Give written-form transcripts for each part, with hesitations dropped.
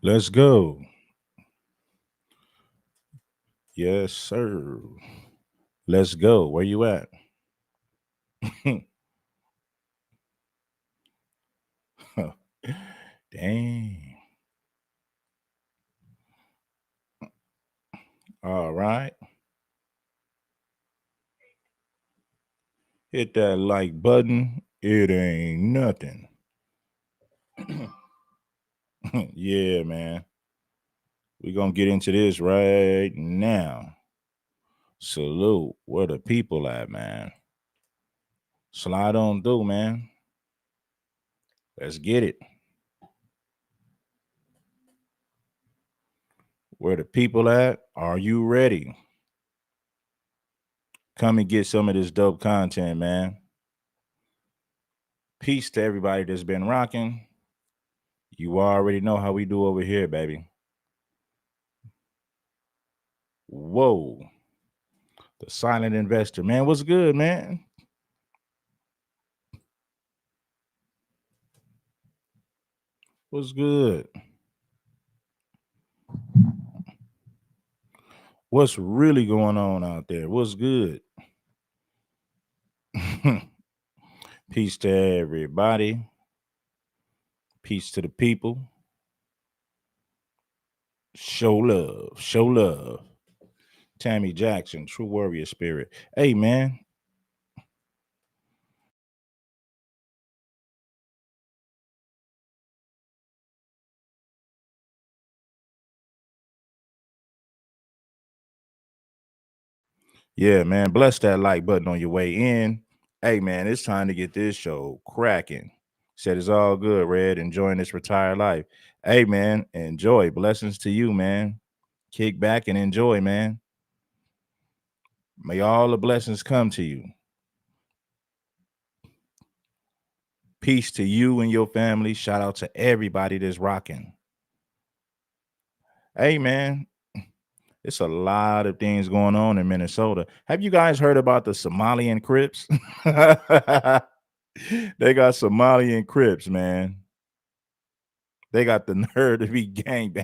Let's go. Yes, sir. Let's go. Where you at? Dang. All right. Hit that like button. It ain't nothing. Yeah, man. We're going to get into this right now. Salute. Where the people at, man? Slide on through, man. Let's get it. Where the people at? Are you ready? Come and get some of this dope content, man. Peace to everybody that's been rocking. You already know how we do over here, baby. Whoa. The silent investor, man. What's good, man? What's good? What's really going on out there? What's good? Peace to everybody. Peace to the people. Show love. Show love. Tammy Jackson, true warrior spirit. Hey, man. Yeah, man. Bless that like button on your way in. Hey, man, it's time to get this show cracking. Said it's all good, Red. Enjoying this retired life. Hey, man, enjoy. Blessings to you, man. Kick back and enjoy, man. May all the blessings come to you. Peace to you and your family. Shout out to everybody that's rocking. Hey, man, it's a lot of things going on in Minnesota. Have you guys heard about the Somalian Crips? They got Somalian Crips, man. They got the nerve to be gangbang.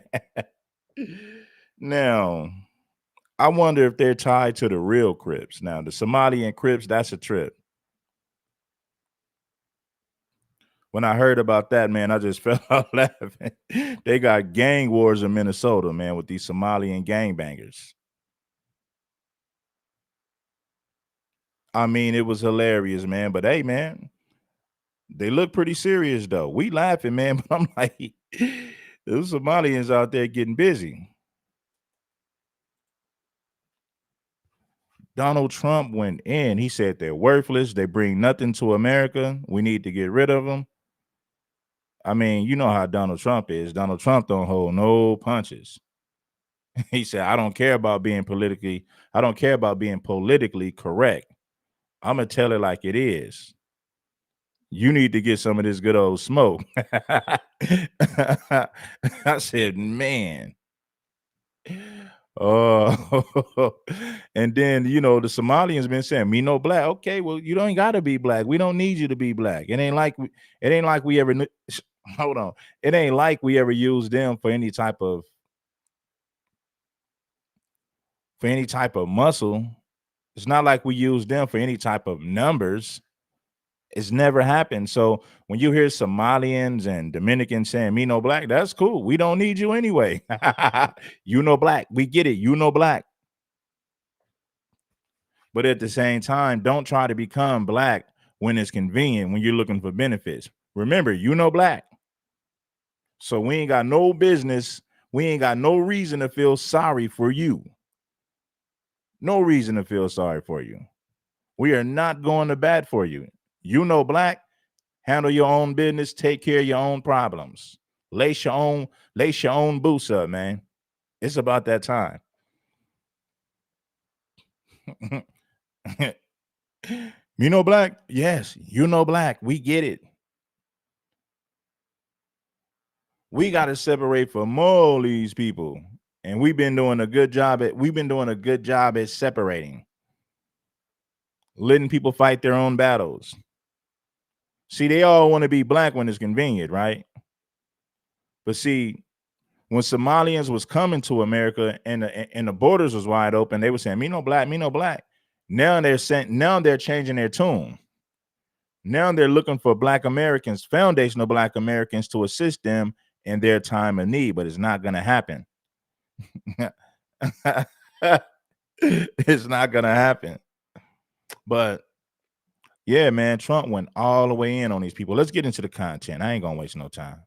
Now, I wonder if they're tied to the real Crips. Now, the Somalian Crips, that's a trip. When I heard about that, man, I just fell out laughing. They got gang wars in Minnesota, man, with these Somalian gangbangers. I mean, it was hilarious, man. But hey, man, they look pretty serious though. We laughing, man, but I'm like, those Somalians out there getting busy. Donald Trump went in. He said they're worthless. They bring nothing to America. We need to get rid of them. I mean, you know how Donald Trump is. Donald Trump don't hold no punches. He said, I don't care about being politically correct. I'm gonna tell it like it is. You need to get some of this good old smoke. I said, man. Oh, and then the Somalians been saying, "Me no black." Okay, well, you don't got to be black. We don't need you to be black. It ain't like we ever. Hold on. It ain't like we ever used them for any type of muscle. It's not like we use them for any type of numbers. It's never happened. So when you hear Somalians and Dominicans saying "me no black," that's cool. We don't need you anyway. You know black. We get it. You know black. But at the same time, don't try to become black when it's convenient, when you're looking for benefits. Remember, you know black. So we ain't got no business. We ain't got no reason to feel sorry for you. No reason to feel sorry for you. We are not going to bat for you. You know black. Handle your own business. Take care of your own problems. Lace your own boots up, man. It's about that time. You know black? Yes, you know black. We get it. We got to separate from all these people. And we've been doing a good job at separating. Letting people fight their own battles. See, they all want to be black when it's convenient, right? But see, when Somalians was coming to America and the borders was wide open, they were saying, "Me no black, me no black." Now they're changing their tune. Now they're looking for Black Americans, foundational Black Americans, to assist them in their time of need, but it's not going to happen. It's not going to happen. But yeah, man, Trump went all the way in on these people. Let's get into the content. I ain't going to waste no time.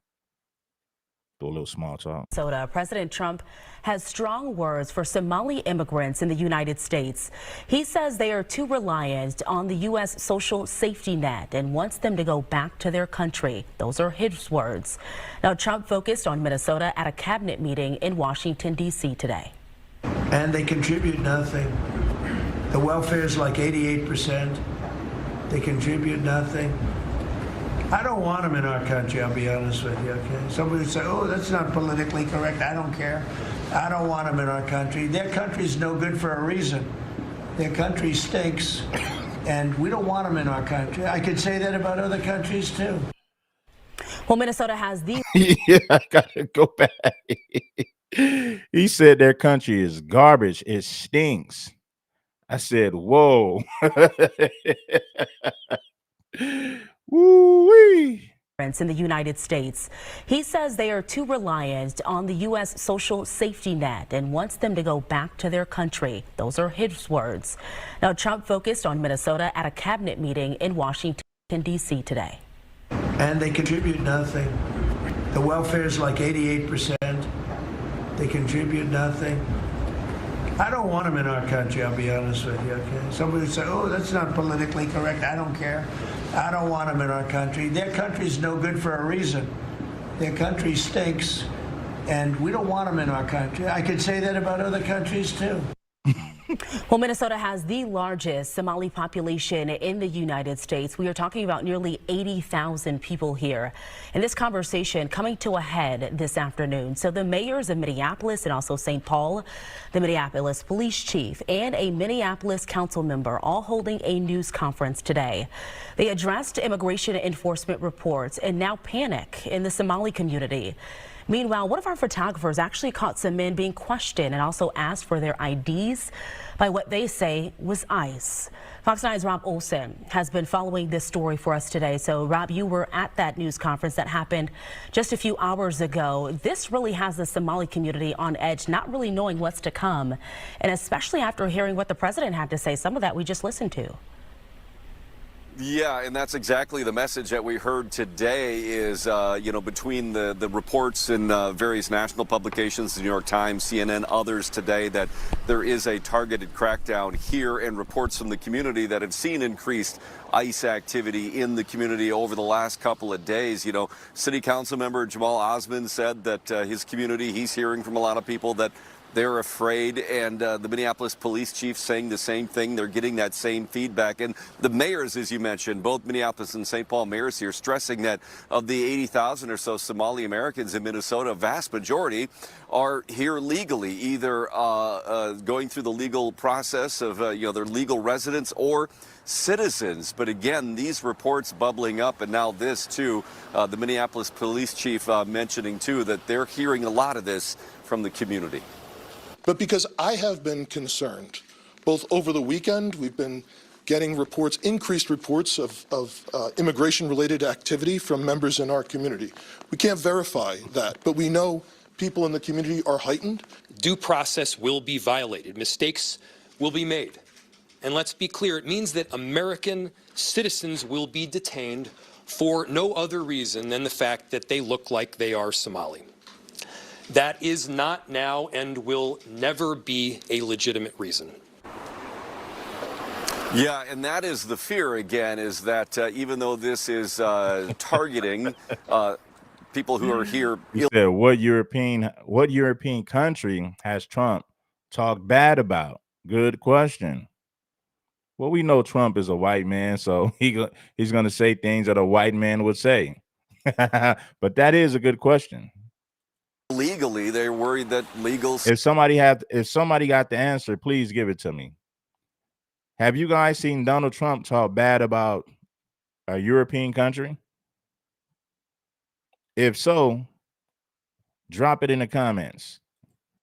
Do a little small talk. President Trump has strong words for Somali immigrants in the United States. He says they are too reliant on the U.S. social safety net and wants them to go back to their country. Those are his words. Now, Trump focused on Minnesota at a cabinet meeting in Washington, D.C. today. And they contribute nothing. The welfare is like 88%. They contribute nothing. I don't want them in our country, I'll be honest with you, okay? Somebody would say, oh, that's not politically correct. I don't care. I don't want them in our country. Their country's no good for a reason. Their country stinks, and we don't want them in our country. I could say that about other countries, too. Well, Minnesota has the... Yeah, I gotta go back. He said their country is garbage. It stinks. I said, whoa. Woo-wee. In the United States. He says they are too reliant on the U.S. social safety net and wants them to go back to their country. Those are his words. Now, Trump focused on Minnesota at a cabinet meeting in Washington, D.C. today. And they contribute nothing. The welfare is like 88%. They contribute nothing. I don't want them in our country, I'll be honest with you, okay? Somebody would say, oh, that's not politically correct. I don't care. I don't want them in our country. Their country's no good for a reason. Their country stinks, and we don't want them in our country. I could say that about other countries, too. Well, Minnesota has the largest Somali population in the United States. We are talking about nearly 80,000 people here. And this conversation coming to a head this afternoon. So the mayors of Minneapolis and also St. Paul, the Minneapolis police chief, and a Minneapolis council member all holding a news conference today. They addressed immigration enforcement reports and now panic in the Somali community. Meanwhile, one of our photographers actually caught some men being questioned and also asked for their IDs by what they say was ICE. Fox 9's Rob Olson has been following this story for us today. So, Rob, you were at that news conference that happened just a few hours ago. This really has the Somali community on edge, not really knowing what's to come, and especially after hearing what the president had to say. Some of that we just listened to. Yeah, and that's exactly the message that we heard today is, between the reports in various national publications, the New York Times, CNN, others today, that there is a targeted crackdown here, and reports from the community that have seen increased ICE activity in the community over the last couple of days. You know, City Council member Jamal Osman said that his community, he's hearing from a lot of people that they're afraid, and the Minneapolis police chief saying the same thing. They're getting that same feedback. And the mayors, as you mentioned, both Minneapolis and St. Paul mayors here, stressing that of the 80,000 or so Somali Americans in Minnesota, a vast majority are here legally, either going through the legal process of their legal residence or citizens. But again, these reports bubbling up, and now this too, the Minneapolis police chief mentioning too that they're hearing a lot of this from the community. But because I have been concerned, both over the weekend, we've been getting reports, increased reports of immigration-related activity from members in our community. We can't verify that, but we know people in the community are heightened. Due process will be violated. Mistakes will be made. And let's be clear, it means that American citizens will be detained for no other reason than the fact that they look like they are Somali. That is not now and will never be a legitimate reason. Yeah, and that is the fear, again, is that even though this is targeting people who are here. He said, what European country has Trump talked bad about? Good question. Well, we know Trump is a white man, so he's going to say things that a white man would say. But that is a good question. Legally, they're worried that legal. If somebody got the answer, please give it to me. Have you guys seen Donald Trump talk bad about a European country? If so, Drop it in the comments.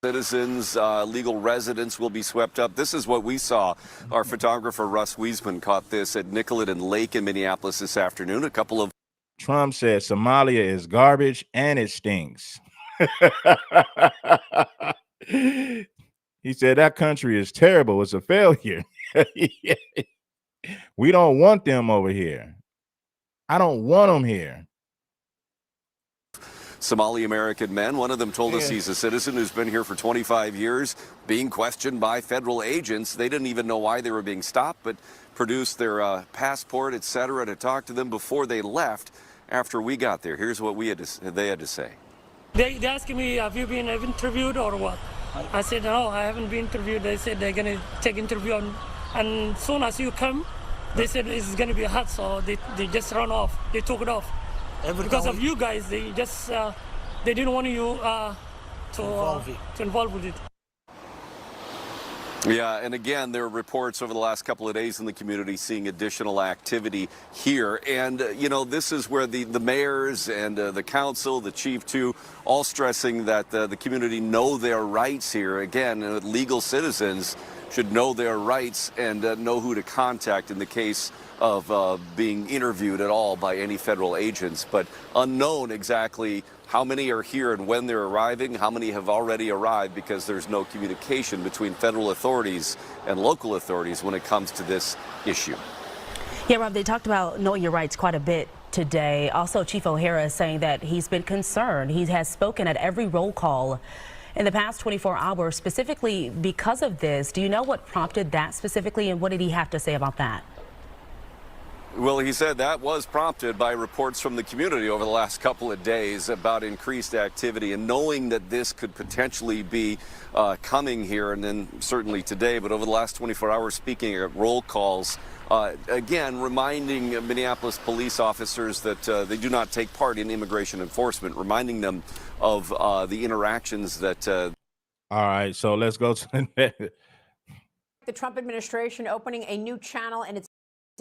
Citizens, legal residents will be swept up. This is what we saw. Our photographer Russ Wiesman caught this at Nicollet Lake in Minneapolis this afternoon. A couple of Trump said Somalia is garbage and it stinks. He said that country is terrible. It's a failure. We don't want them over here. I don't want them here. Somali American men. One of them told us he's a citizen who's been here for 25 years, being questioned by federal agents. They didn't even know why they were being stopped, but produced their passport, etc., to talk to them before they left after we got there. Here's what they had to say. They asked me, have you been interviewed or what? I said, no, I haven't been interviewed. They said they're going to take interview, and soon as you come, they said it's going to be hot, so they just run off. They took it off. Because of you guys, they just they didn't want you to involve with it. Yeah, and again, there are reports over the last couple of days in the community seeing additional activity here. And, you know, this is where the mayors and the council, the chief too, all stressing that the community know their rights here. Again, legal citizens should know their rights and know who to contact in the case of being interviewed at all by any federal agents. But unknown exactly how many are here and when they're arriving, how many have already arrived, because there's no communication between federal authorities and local authorities when it comes to this issue. Yeah, Rob, they talked about knowing your rights quite a bit today. Also, Chief O'Hara is saying that he's been concerned. He has spoken at every roll call in the past 24 hours specifically because of this. Do you know what prompted that specifically, and what did he have to say about that? Well, he said that was prompted by reports from the community over the last couple of days about increased activity, and knowing that this could potentially be coming here, and then certainly today, but over the last 24 hours, speaking at roll calls, again, reminding Minneapolis police officers that they do not take part in immigration enforcement, reminding them of the interactions that... All right, so let's go to the Trump administration opening a new channel in its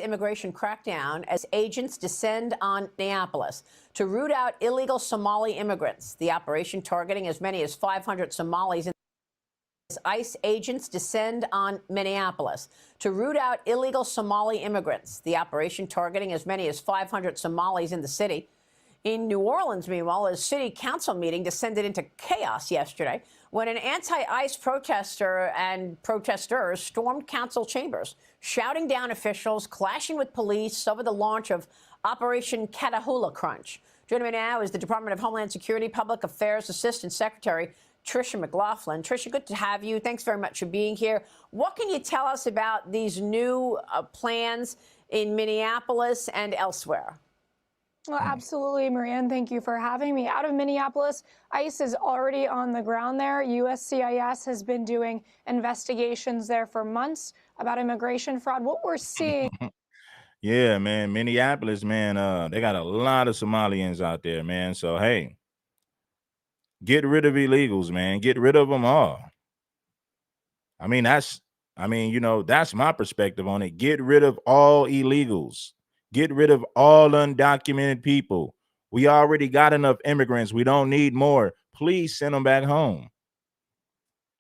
immigration crackdown as agents descend on Minneapolis to root out illegal Somali immigrants. The operation targeting as many as 500 Somalis. ICE agents descend on Minneapolis to root out illegal Somali immigrants. The operation targeting as many as 500 Somalis in the city. In New Orleans, meanwhile, a city council meeting descended into chaos yesterday when an anti-ICE protester and protesters stormed council chambers, shouting down officials, clashing with police over the launch of Operation Catahoula Crunch. Joining me now is the Department of Homeland Security Public Affairs Assistant Secretary Tricia McLaughlin. Tricia, good to have you. Thanks very much for being here. What can you tell us about these new plans in Minneapolis and elsewhere? Well, absolutely, Marianne. Thank you for having me. Out of Minneapolis, ICE is already on the ground there. USCIS has been doing investigations there for months about immigration fraud. What we're seeing... Yeah, man, Minneapolis, man, they got a lot of Somalians out there, man. So, hey, get rid of illegals, man. Get rid of them all. I mean, you know, that's my perspective on it. Get rid of all illegals. Get rid of all undocumented people. We already got enough immigrants. We don't need more. Please send them back home.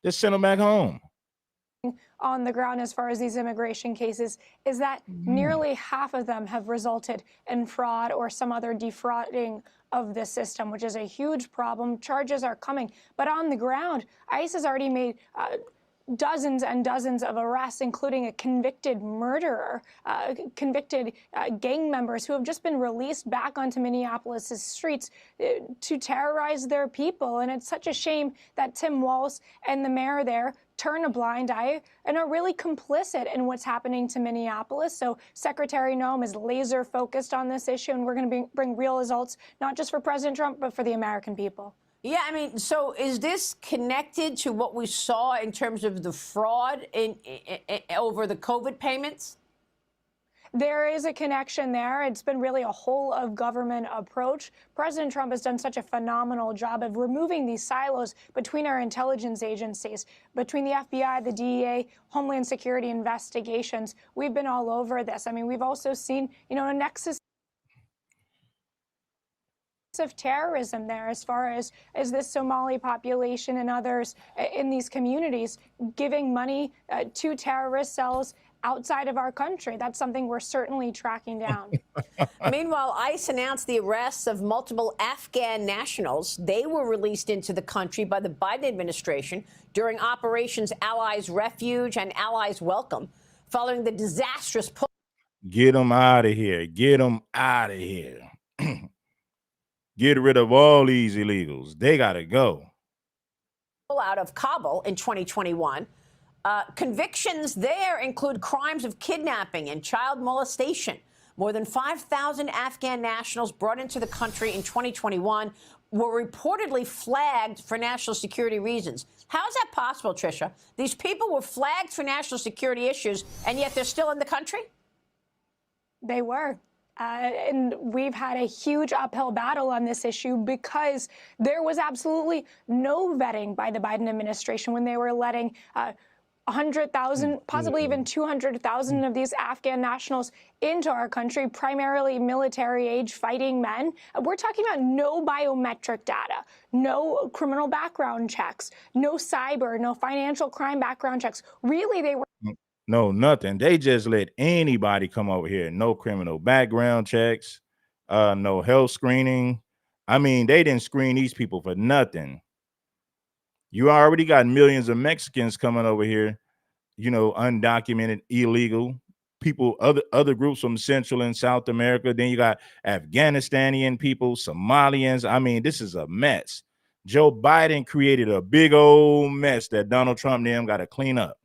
Just send them back home. On the ground as far as these immigration cases is that nearly half of them have resulted in fraud or some other defrauding of the system, which is a huge problem. Charges are coming. But on the ground, ICE has already made dozens and dozens of arrests, including a convicted murderer, convicted gang members who have just been released back onto Minneapolis' streets to terrorize their people. And it's such a shame that Tim Walz and the mayor there turn a blind eye and are really complicit in what's happening to Minneapolis. So Secretary Noem is laser focused on this issue, and we're going to bring real results, not just for President Trump, but for the American people. Yeah, I mean, so is this connected to what we saw in terms of the fraud over the COVID payments? There is a connection there. It's been really a whole of government approach. President Trump has done such a phenomenal job of removing these silos between our intelligence agencies, between the FBI, the DEA, Homeland Security investigations. We've been all over this. I mean, we've also seen, you know, a nexus of terrorism there as far as this Somali population and others in these communities giving money to terrorist cells outside of our country. That's something we're certainly tracking down. Meanwhile, ICE announced the arrests of multiple Afghan nationals. They were released into the country by the Biden administration during Operations Allies Refuge and Allies Welcome, following the disastrous pull. Get them out of here. Get them out of here. Get rid of all these illegals. They got to go. Out of Kabul in 2021. Convictions there include crimes of kidnapping and child molestation. More than 5,000 Afghan nationals brought into the country in 2021 were reportedly flagged for national security reasons. How is that possible, Tricia? These people were flagged for national security issues, and yet they're still in the country? They were. And we've had a huge uphill battle on this issue because there was absolutely no vetting by the Biden administration when they were letting 100,000, possibly even 200,000 of these Afghan nationals into our country, primarily military-age fighting men. We're talking about no biometric data, no criminal background checks, no cyber, no financial crime background checks. Really, they were... No, nothing. They just let anybody come over here. No criminal background checks, no health screening. I mean, they didn't screen these people for nothing. You already got millions of Mexicans coming over here, you know, undocumented, illegal people, other groups from Central and South America. Then you got Afghanistanian people, Somalians. I mean, this is a mess. Joe Biden created a big old mess that Donald Trump and them got to clean up.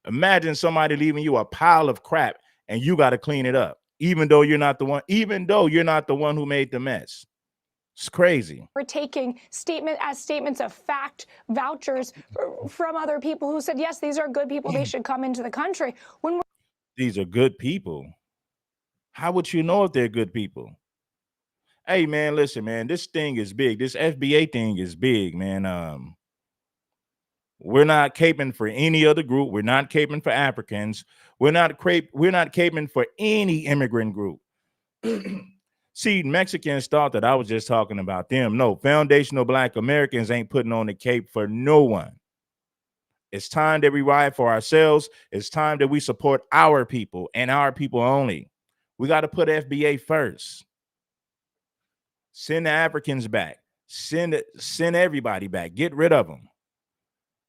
Imagine somebody leaving you a pile of crap and you got to clean it up, even though you're not the one who made the mess. It's crazy. We're taking statements of fact, vouchers from other people who said, yes, these are good people. They should come into the country. These are good people. How would you know if they're good people? Hey, man, listen, man, this thing is big. This FBA thing is big, man. We're not caping for any other group. We're not caping for Africans. We're not caping for any immigrant group. See, Mexicans thought that I was just talking about them. No, foundational Black Americans ain't putting on the cape for no one. It's time that we ride for ourselves. It's time that we support our people and our people only. We got to put FBA first. Send the Africans back. Send everybody back. Get rid of them.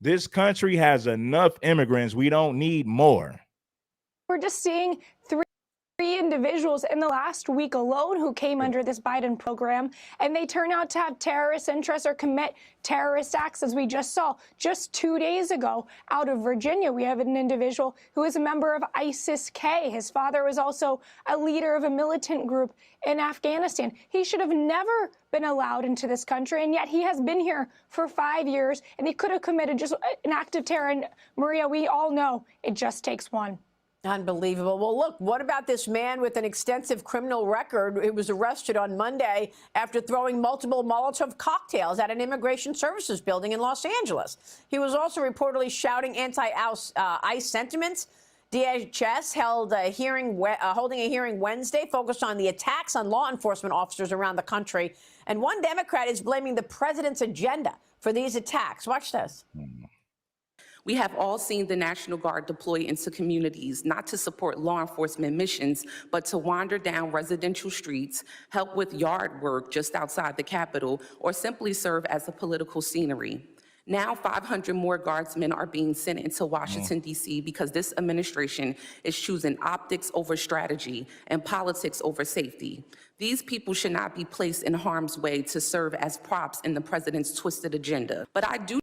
This country has enough immigrants. We don't need more. We're just seeing three individuals in the last week alone who came under this Biden program, and they turn out to have terrorist interests or commit terrorist acts, as we just saw. Just 2 days ago, out of Virginia, we have an individual who is a member of ISIS-K. His father was also a leader of a militant group in Afghanistan. He should have never been allowed into this country, and yet he has been here for 5 years, and he could have committed just an act of terror. And Maria, we all know it just takes one. Unbelievable. Well, look, what about this man with an extensive criminal record who was arrested on Monday after throwing multiple Molotov cocktails at an immigration services building in Los Angeles? He was also reportedly shouting anti-ICE sentiments. DHS held holding a hearing Wednesday focused on the attacks on law enforcement officers around the country. And one Democrat is blaming the president's agenda for these attacks. Watch this. We have all seen the National Guard deploy into communities, not to support law enforcement missions, but to wander down residential streets, help with yard work just outside the Capitol, or simply serve as a political scenery. Now 500 more guardsmen are being sent into Washington, D.C. because this administration is choosing optics over strategy and politics over safety. These people should not be placed in harm's way to serve as props in the president's twisted agenda. But I do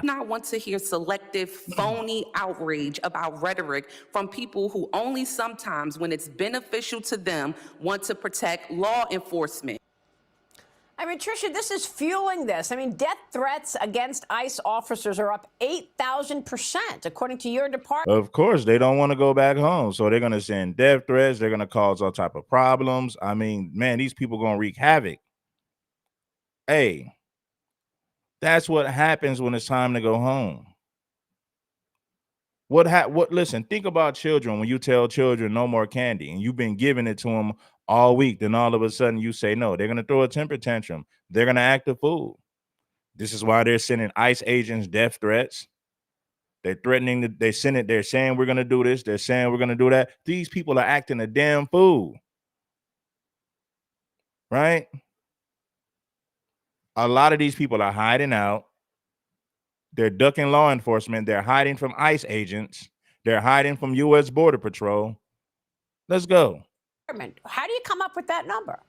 not want to hear selective, phony outrage about rhetoric from people who only sometimes, when it's beneficial to them, want to protect law enforcement. I mean, Tricia, this is fueling this. I mean, death threats against ICE officers are up 8,000%, according to your department. Of course, they don't want to go back home. So they're going to send death threats. They're going to cause all type of problems. I mean, man, these people are going to wreak havoc. Hey, that's what happens when it's time to go home. Listen, think about children when you tell children no more candy and you've been giving it to them all week. Then all of a sudden you say no. They're going to throw a temper tantrum. They're going to act a fool. This is why they're sending ICE agents death threats. They're threatening. They're saying we're going to do this. They're saying we're going to do that. These people are acting a damn fool. Right? A lot of these people are hiding out. They're ducking law enforcement. They're hiding from ICE agents. They're hiding from U.S. Border Patrol. Let's go. How do you come up with that number?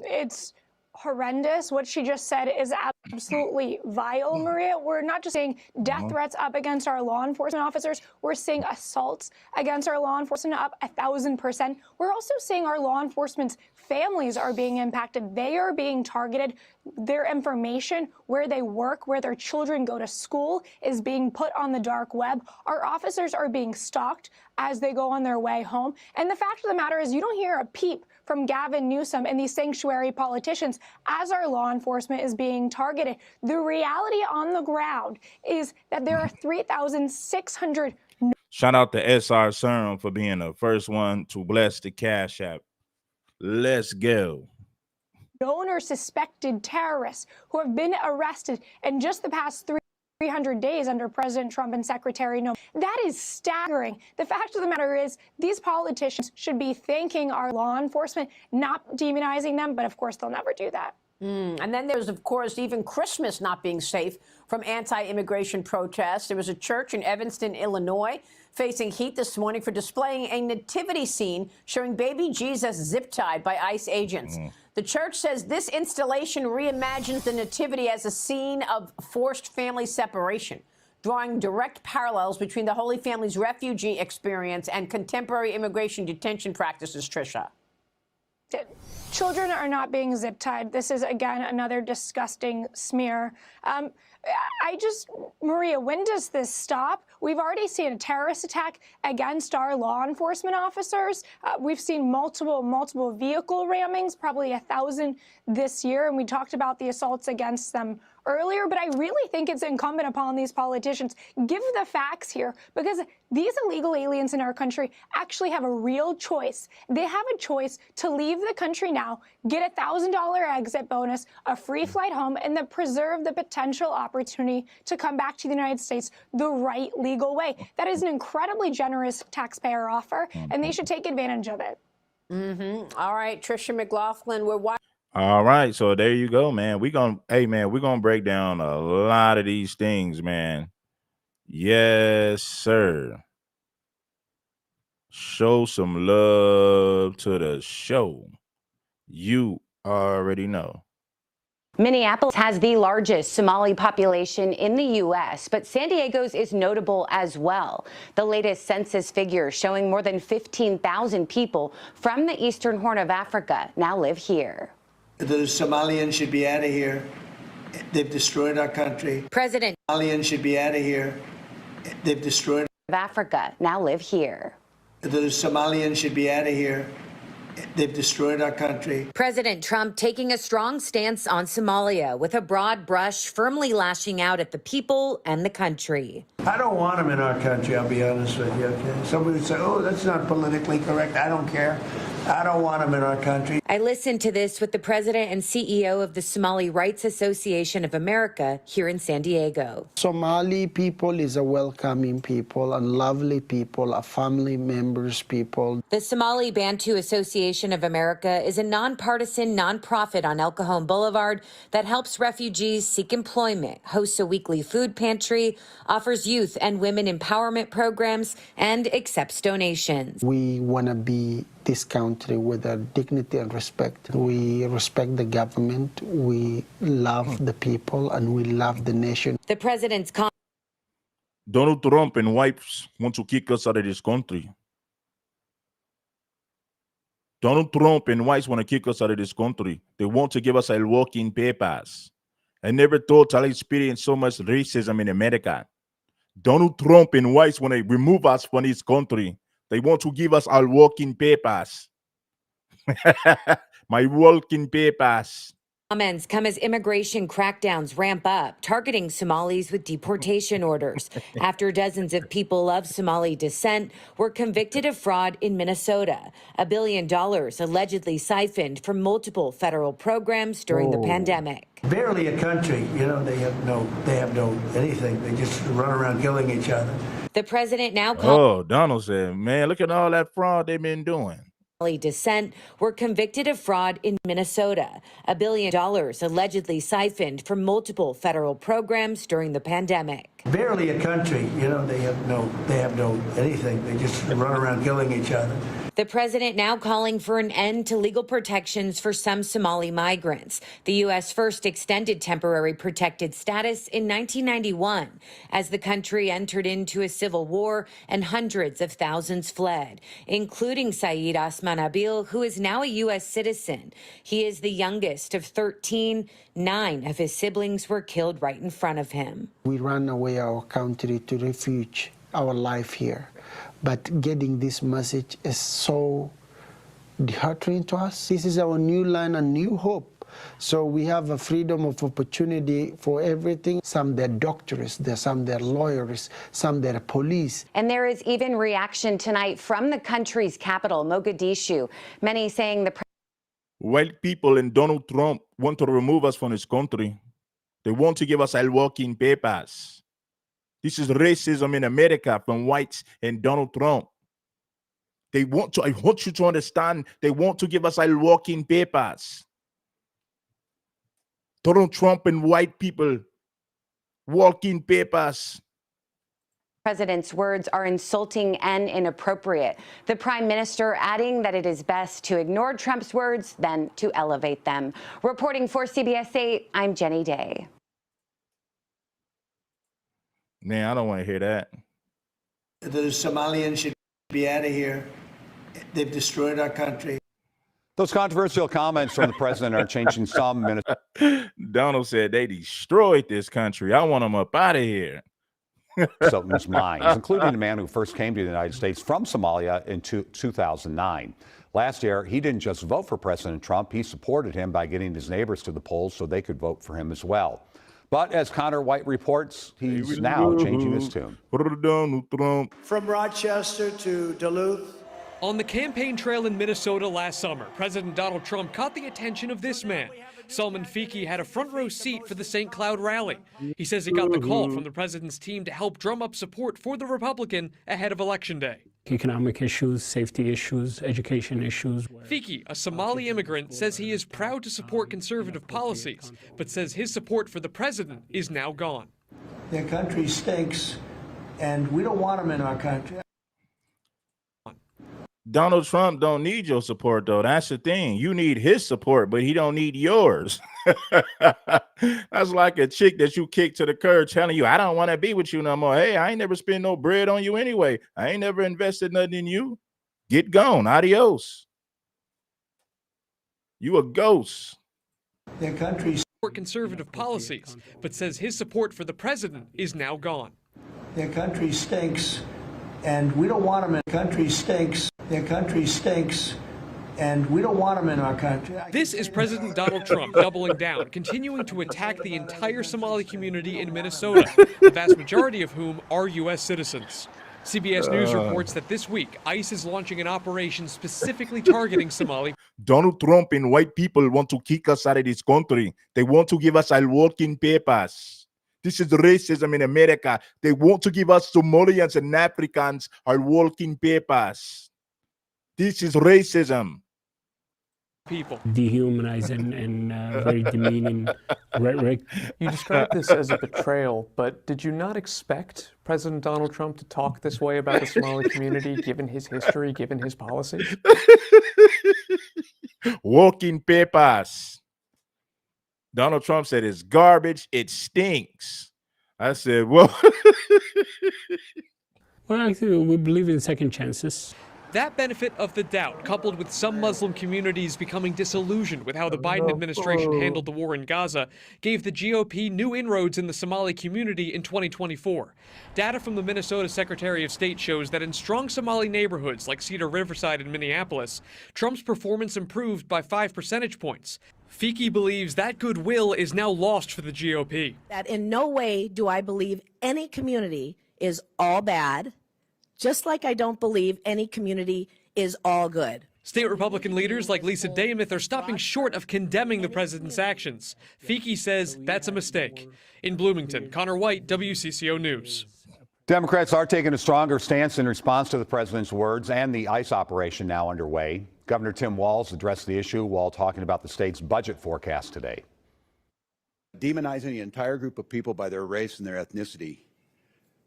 It's horrendous. What she just said is absolutely vile, Maria. We're not just seeing death threats up against our law enforcement officers. We're seeing assaults against our law enforcement up 1,000%. We're also seeing our law enforcement's families are being impacted. They are being targeted. Their information, where they work, where their children go to school, is being put on the dark web. Our officers are being stalked as they go on their way home. And the fact of the matter is, you don't hear a peep from Gavin Newsom and these sanctuary politicians as our law enforcement is being targeted. The reality on the ground is that there are 3,600. Shout out to SR Serum for being the first one to bless the Cash App. Let's go. Known or suspected terrorists who have been arrested in just the past 300 days under President Trump and Secretary No. That is staggering. The fact of the matter is, these politicians should be thanking our law enforcement, not demonizing them, but of course they'll never do that. And then there's, of course, even Christmas not being safe from anti-immigration protests. There was a church in Evanston, Illinois, facing heat this morning for displaying a nativity scene showing baby Jesus zip-tied by ICE agents. The church says this installation reimagines the nativity as a scene of forced family separation, drawing direct parallels between the Holy Family's refugee experience and contemporary immigration detention practices, Tricia. Children are not being zip-tied. This is, again, another disgusting smear. Maria, when does this stop? We've already seen a terrorist attack against our law enforcement officers. We've seen multiple vehicle rammings, probably 1,000 this year, and we talked about the assaults against them earlier, but I really think it's incumbent upon these politicians, give the facts here, because these illegal aliens in our country actually have a real choice. They have a choice to leave the country now, get a $1,000 exit bonus, a free flight home, and then preserve the potential opportunity to come back to the United States the right legal way. That is an incredibly generous taxpayer offer, and they should take advantage of it. All right, Tricia McLaughlin, we're watching. All right, so there you go, man. We're gonna break down a lot of these things, man. Yes, sir. Show some love to the show. You already know. Minneapolis has the largest Somali population in the U.S., but San Diego's is notable as well. The latest census figures showing more than 15,000 people from the Eastern Horn of Africa now live here. The Somalians should be out of here. They've destroyed our country. President Somalians should be out of here. They've destroyed of Africa now live here. The Somalians should be out of here. They've destroyed our country. President Trump taking a strong stance on Somalia with a broad brush, firmly lashing out at the people and the country. I don't want them in our country, I'll be honest with you. Okay? Somebody would say, oh, that's not politically correct. I don't care. I don't want them in our country. I listened to this with the president and CEO of the Somali Rights Association of America here in San Diego. Somali people is a welcoming people and lovely people, a family members people. The Somali Bantu Association of America is a nonpartisan nonprofit on El Cajon Boulevard that helps refugees seek employment, hosts a weekly food pantry, offers youth and women empowerment programs, and accepts donations. We want to be this country with a dignity and respect. We respect the government, we love the people, and we love the nation. The president's Donald Trump and whites want to kick us out of this country. Donald Trump and whites want to kick us out of this country. They want to give us a working papers. I never thought I experienced so much racism in America. Donald Trump and whites want to remove us from this country. They want to give us our working papers. My working papers. Comments come as immigration crackdowns ramp up, targeting Somalis with deportation orders after dozens of people of Somali descent were convicted of fraud in Minnesota. $1 billion allegedly siphoned from multiple federal programs during the pandemic. Barely a country, you know, they have no anything. They just run around killing each other. The president now Oh, Donald said, man, look at all that fraud they've been doing. Descent were convicted of fraud in Minnesota. $1 billion allegedly siphoned from multiple federal programs during the pandemic. Barely a country, you know, they have no anything. They just run around killing each other. The president now calling for an end to legal protections for some Somali migrants. The U.S. first extended temporary protected status in 1991 as the country entered into a civil war and hundreds of thousands fled, including Saeed Osman Abil, who is now a U.S. citizen. He is the youngest of 13. 9 of his siblings were killed right in front of him. We ran away our country to refuge our life here. But getting this message is so disheartening to us. This is our new land and new hope. So we have a freedom of opportunity for everything. Some they're doctors, some they're lawyers, some they're police. And there is even reaction tonight from the country's capital, Mogadishu. Many saying the white people and Donald Trump want to remove us from this country. They want to give us our working papers. This is racism in America from whites and Donald Trump. I want you to understand, they want to give us our working papers. Donald Trump and white people, working papers. president's words are insulting and inappropriate. The prime minister adding that it is best to ignore Trump's words than to elevate them. Reporting for CBS 8, I'm Jenny Day. Man, I don't want to hear that. The Somalians should be out of here. They've destroyed our country. Those controversial comments from the president are changing some minutes. Donald said they destroyed this country. I want them up out of here. Minds, including the man who first came to the United States from Somalia in 2009. Last year, he didn't just vote for President Trump, he supported him by getting his neighbors to the polls so they could vote for him as well. But as Connor White reports, he's now changing his tune. From Rochester to Duluth. On the campaign trail in Minnesota last summer, President Donald Trump caught the attention of this man. Salman Fiki had a front row seat for the St. Cloud rally. He says he got the call from the president's team to help drum up support for the Republican ahead of Election Day. Economic issues, safety issues, education issues. Fiki, a Somali immigrant, says he is proud to support conservative policies, but says his support for the president is now gone. Their country stinks, and we don't want them in our country. Donald Trump don't need your support, though. That's the thing. You need his support, but he don't need yours. That's like a chick that you kick to the curb telling you, I don't want to be with you no more. Hey, I ain't never spent no bread on you anyway. I ain't never invested nothing in you. Get gone. Adios. You a ghost. Their country support conservative policies, but says his support for the president is now gone. Their country stinks, and we don't want them in. Country stinks. Their country stinks, and we don't want them in our country. This is President Donald Trump doubling down, continuing to attack the entire Somali community in Minnesota, the vast majority of whom are U.S. citizens. CBS News reports that this week, ICE is launching an operation specifically targeting Somali. Donald Trump and white people want to kick us out of this country. They want to give us our working papers. This is racism in America. They want to give us Somalians and Africans our working papers. This is racism. People. Dehumanizing and very demeaning rhetoric. You described this as a betrayal, but did you not expect President Donald Trump to talk this way about the Somali community, given his history, given his policies? Working papers. Donald Trump said it's garbage, it stinks. I said, well. Well, actually, we believe in second chances. That benefit of the doubt, coupled with some Muslim communities becoming disillusioned with how the Biden administration handled the war in Gaza, gave the GOP new inroads in the Somali community in 2024. Data from the Minnesota Secretary of State shows that in strong Somali neighborhoods like Cedar Riverside and Minneapolis, Trump's performance improved by 5 percentage points. Fiki believes that goodwill is now lost for the GOP. That in no way do I believe any community is all bad, just like I don't believe any community is all good. State Republican leaders like Lisa Damith are stopping short of condemning the president's actions. Fiki says that's a mistake. In Bloomington, Connor White, WCCO News. Democrats are taking a stronger stance in response to the president's words and the ICE operation now underway. Governor Tim Walz addressed the issue while talking about the state's budget forecast today. Demonizing the entire group of people by their race and their ethnicity,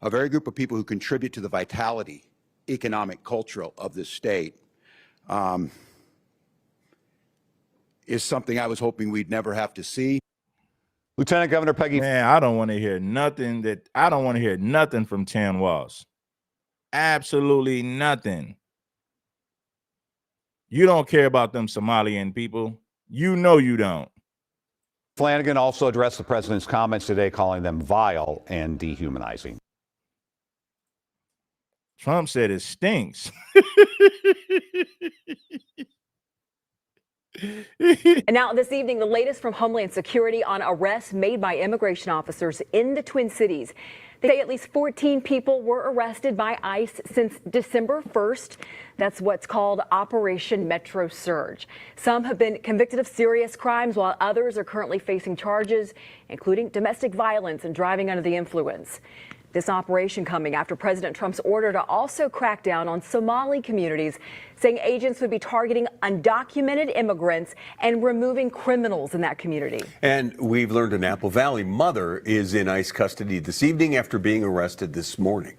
a very group of people who contribute to the vitality, economic, cultural of this state, is something I was hoping we'd never have to see. Lieutenant Governor Peggy. Man, I don't want to hear nothing from Tim Walz. Absolutely nothing. You don't care about them Somalian people. You know you don't. Flanagan also addressed the president's comments today, calling them vile and dehumanizing. Trump said it stinks. And now this evening, the latest from Homeland Security on arrests made by immigration officers in the Twin Cities. They say at least 14 people were arrested by ICE since December 1st. That's what's called Operation Metro Surge. Some have been convicted of serious crimes, while others are currently facing charges, including domestic violence and driving under the influence. This operation coming after President Trump's order to also crack down on Somali communities, saying agents would be targeting undocumented immigrants and removing criminals in that community. And we've learned an Apple Valley mother is in ICE custody this evening after being arrested this morning.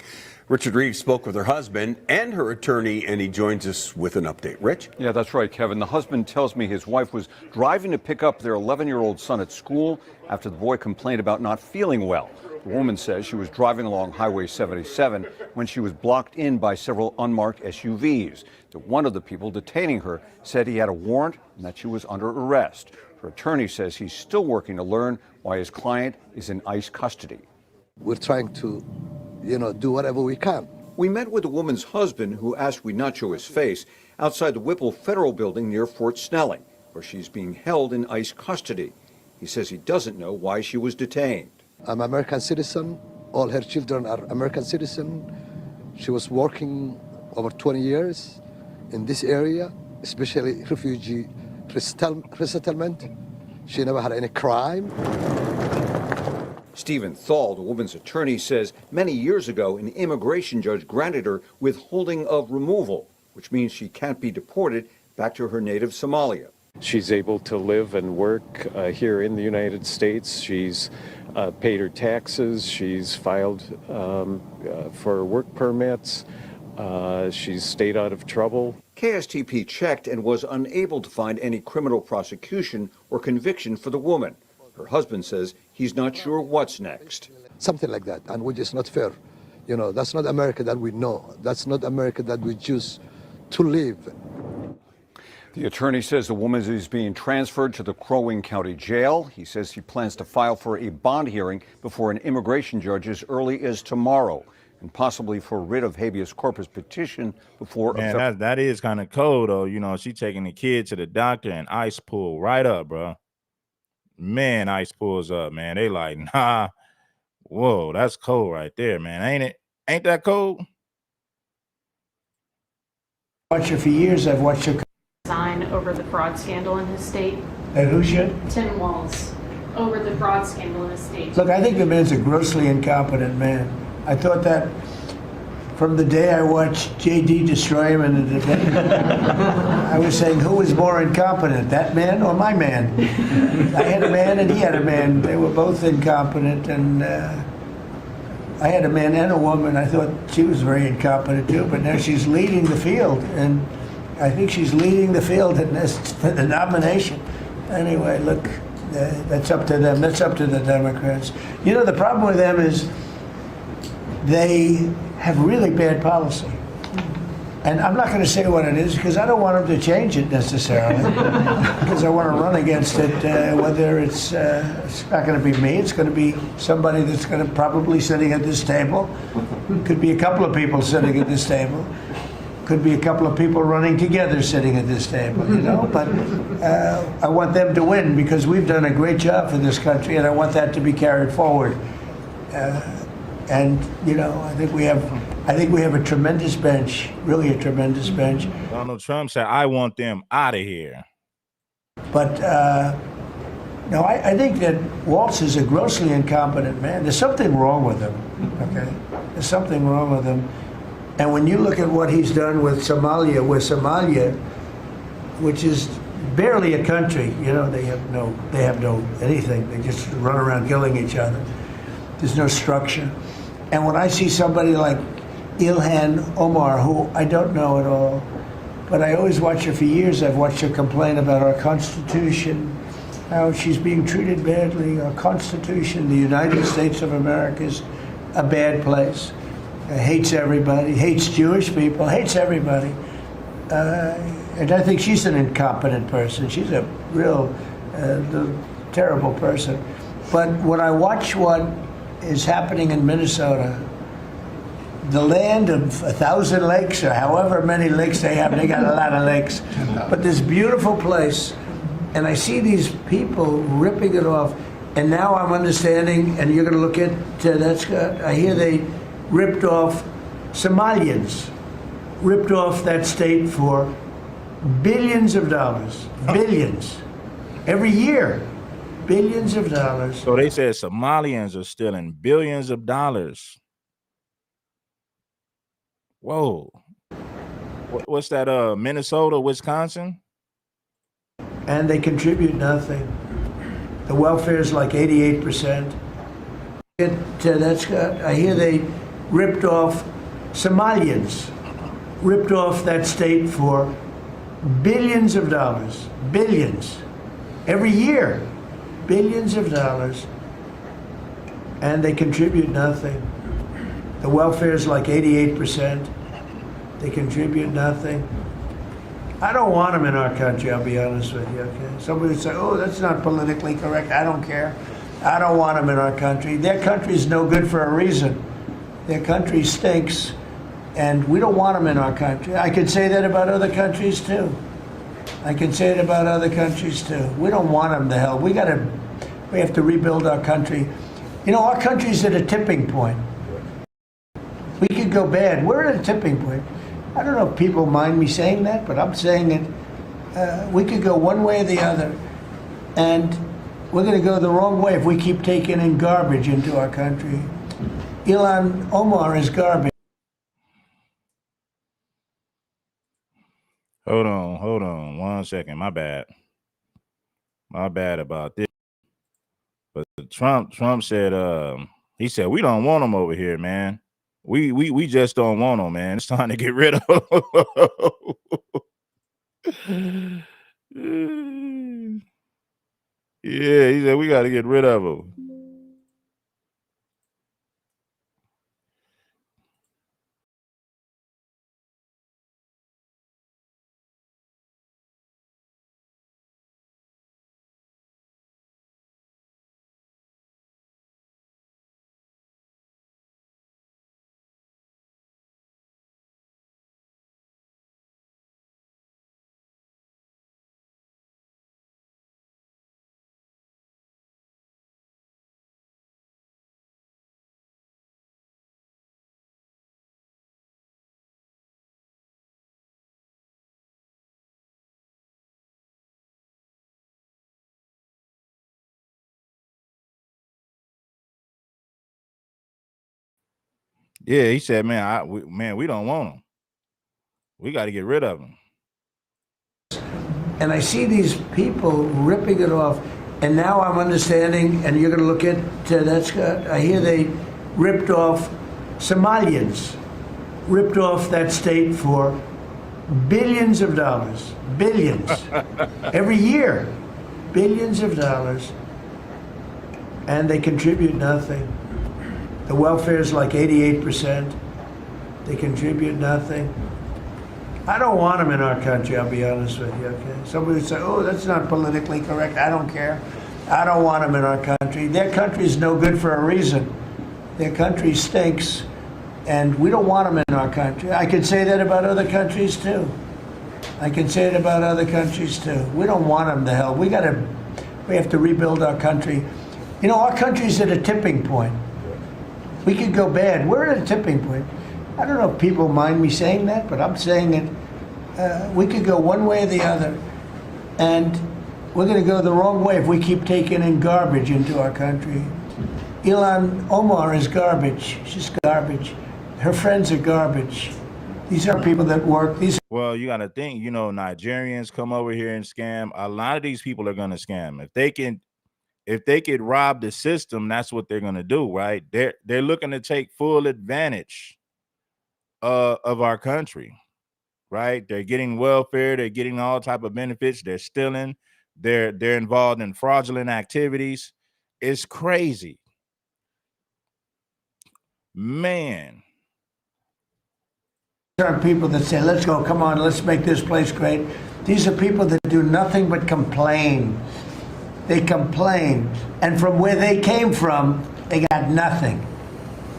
Richard Reeves spoke with her husband and her attorney, and he joins us with an update. Rich? Yeah, that's right, Kevin. The husband tells me his wife was driving to pick up their 11-year-old son at school after the boy complained about not feeling well. The woman says she was driving along Highway 77 when she was blocked in by several unmarked SUVs. That one of the people detaining her said he had a warrant and that she was under arrest. Her attorney says he's still working to learn why his client is in ICE custody. We're trying to, do whatever we can. We met with the woman's husband, who asked we not show his face, outside the Whipple Federal Building near Fort Snelling, where she's being held in ICE custody. He says he doesn't know why she was detained. I'm an American citizen. All her children are American citizens. She was working over 20 years in this area, especially refugee resettlement. She never had any crime. Stephen Thal, the woman's attorney, says many years ago an immigration judge granted her withholding of removal, which means she can't be deported back to her native Somalia. She's able to live and work here in the United States. She's paid her taxes. She's filed for work permits. She's stayed out of trouble. KSTP checked and was unable to find any criminal prosecution or conviction for the woman. Her husband says he's not sure what's next. Something like that, and which is not fair. That's not America that we know. That's not America that we choose to live. The attorney says the woman is being transferred to the Crow Wing County Jail. He says he plans to file for a bond hearing before an immigration judge as early as tomorrow, and possibly for writ of habeas corpus petition before. Man, that is kind of cold, though. She taking the kid to the doctor and ICE pull right up, bro. Man, ICE pulls up, man. They like, nah. Whoa, that's cold right there, man. Ain't it? Ain't that cold? Watch her for years. I've watched her. Resign over the fraud scandal in his state. And who should? Tim Walz, over the fraud scandal in his state. Look, I think the man's a grossly incompetent man. I thought that from the day I watched JD destroy him in the debate. I was saying, who was more incompetent, that man or my man? I had a man and he had a man. They were both incompetent, and I had a man and a woman. I thought she was very incompetent too, but now she's leading the field, and I think she's leading the field in this for the nomination. Anyway, look, that's up to them. That's up to the Democrats. The problem with them is they have really bad policy. And I'm not going to say what it is because I don't want them to change it necessarily. Because I want to run against it, whether it's not going to be me, it's going to be somebody that's going to probably sitting at this table. Could be a couple of people sitting at this table. Could be a couple of people running together sitting at this table, you know, but I want them to win because we've done a great job for this country, and I want that to be carried forward. And you know, I think we have a tremendous bench, really a tremendous bench. Donald Trump said, "I want them out of here." But no, I think that Waltz is a grossly incompetent man. There's something wrong with him. Okay, there's something wrong with him. And when you look at what he's done with Somalia, which is barely a country, you know, they have no anything. They just run around killing each other. There's no structure. And when I see somebody like Ilhan Omar, who I don't know at all, but I always watch her for years. I've watched her complain about our Constitution, how she's being treated badly. Our Constitution, the United States of America, is a bad place. Hates everybody, hates Jewish people, hates everybody. And I think she's an incompetent person. She's a real terrible person. But when I watch what is happening in Minnesota, the land of 1,000 lakes, or however many lakes they have, they got a lot of lakes, but this beautiful place, and I see these people ripping it off, and now I'm understanding, and you're going to look at that's good. I hear they ripped off Somalians, ripped off that state for billions of dollars, billions, every year, billions of dollars. So they said Somalians are stealing billions of dollars. Whoa. What's that, Minnesota, Wisconsin? And they contribute nothing. The welfare is like 88%. That's good. I hear they ripped off Somalians, ripped off that state for billions of dollars, billions, every year, billions of dollars, and they contribute nothing. The welfare is like 88%. They contribute nothing. I don't want them in our country, I'll be honest with you, okay? Somebody would say, oh, that's not politically correct. I don't care. I don't want them in our country. Their country's no good for a reason. Their country stinks, and we don't want them in our country. I could say that about other countries, too. I can say it about other countries, too. We don't want them to hell. We have to rebuild our country. You know, our country's at a tipping point. We could go bad. We're at a tipping point. I don't know if people mind me saying that, but I'm saying it. We could go one way or the other, and we're going to go the wrong way if we keep taking in garbage into our country. Ilhan Omar is garbage. Hold on 1 second. My bad about this. But Trump said, he said, we don't want them over here, man. We just don't want them, man. It's time to get rid of them. Yeah, he said we got to get rid of them. Yeah, he said, man, we don't want them. We got to get rid of them. And I see these people ripping it off, and now I'm understanding, and you're going to look at that's good. I hear they ripped off Somalians, ripped off that state for billions of dollars, billions, every year, billions of dollars, and they contribute nothing. The welfare is like 88%. They contribute nothing. I don't want them in our country, I'll be honest with you, okay? Somebody would say, oh, that's not politically correct. I don't care. I don't want them in our country. Their country's no good for a reason. Their country stinks, And we don't want them in our country. I can say that about other countries too. I can say it about other countries too. We don't want them to hell. We have to rebuild our country. You know, our country's at a tipping point. We could go bad. We're at a tipping point. I don't know if people mind me saying that, but I'm saying it. We could go one way or the other. And we're going to go the wrong way if we keep taking in garbage into our country. Ilhan Omar is garbage. She's garbage. Her friends are garbage. These are people that work. Well, you got to think, you know, Nigerians come over here and scam. A lot of these people are going to scam. If they could rob the system, that's what they're going to do, right? They're looking to take full advantage of our country, right? They're getting welfare. They're getting all type of benefits. They're stealing. They're involved in fraudulent activities. It's crazy. Man. These aren't people that say, let's go, come on, let's make this place great. These are people that do nothing but complain. They complain. And from where they came from, they got nothing.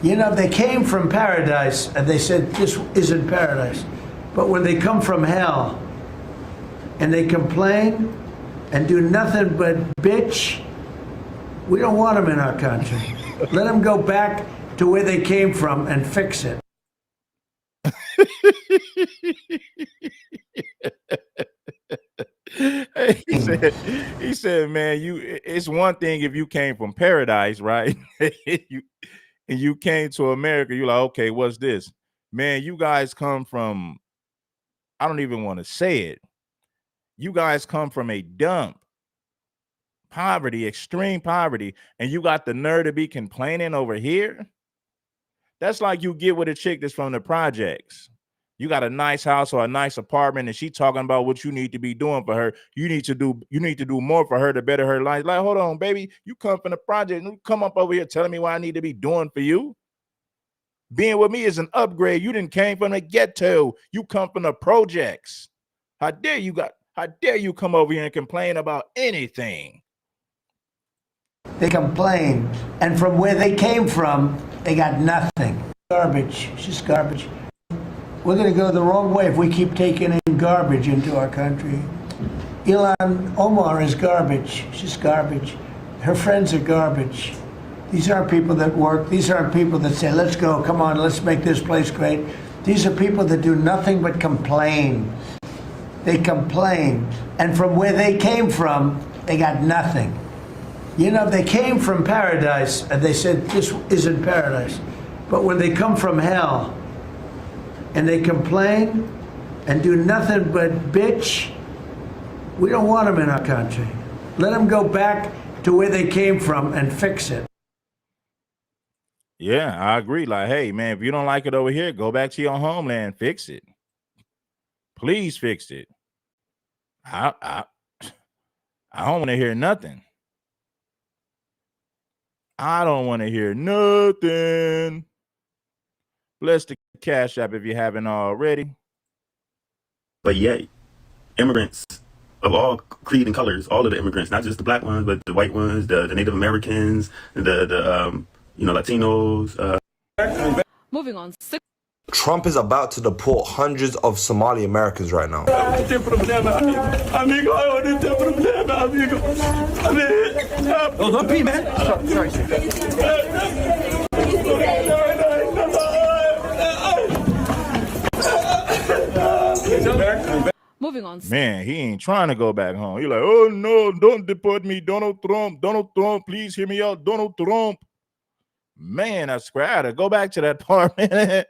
You know, they came from paradise, and they said, this isn't paradise. But when they come from hell, and they complain, and do nothing but bitch, we don't want them in our country. Let them go back to where they came from and fix it. he said, man, it's one thing if you came from paradise, right? you came to America, you're like, okay, what's this? Man, you guys come from, I don't even want to say it. You guys come from a dump. Poverty, extreme poverty, and you got the nerve to be complaining over here? That's like you get with a chick that's from the projects. You got a nice house or a nice apartment, and she talking about what you need to be doing for her. You need to do more for her to better her life. Like, hold on, baby, you come from the project, and you come up over here telling me what I need to be doing for you. Being with me is an upgrade. You didn't came from the ghetto. You come from the projects. How dare you come over here and complain about anything? They complain, and from where they came from, they got nothing. Garbage. She's garbage. We're going to go the wrong way if we keep taking in garbage into our country. Ilhan Omar is garbage. She's garbage. Her friends are garbage. These aren't people that work. These aren't people that say, let's go, come on, let's make this place great. These are people that do nothing but complain. They complain, and from where they came from, they got nothing. You know, they came from paradise, and they said, this isn't paradise. But when they come from hell, and they complain, and do nothing but bitch, we don't want them in our country. Let them go back to where they came from and fix it. Yeah, I agree. Like, hey, man, if you don't like it over here, go back to your homeland, fix it. Please fix it. I don't want to hear nothing. I don't want to hear nothing. Bless the Cash App if you haven't already. But yet, immigrants of all creed and colors, all of the immigrants, not just the black ones, but the white ones, the Native Americans, the Latinos. Moving on. Trump is about to deport hundreds of Somali Americans right now. Oh, don't pee, man. Sorry. Moving on. Man, he ain't trying to go back home. He's like, oh no, don't deport me, Donald Trump. Donald Trump, please hear me out, Donald Trump. Man, I swear I had to go back to that part, man.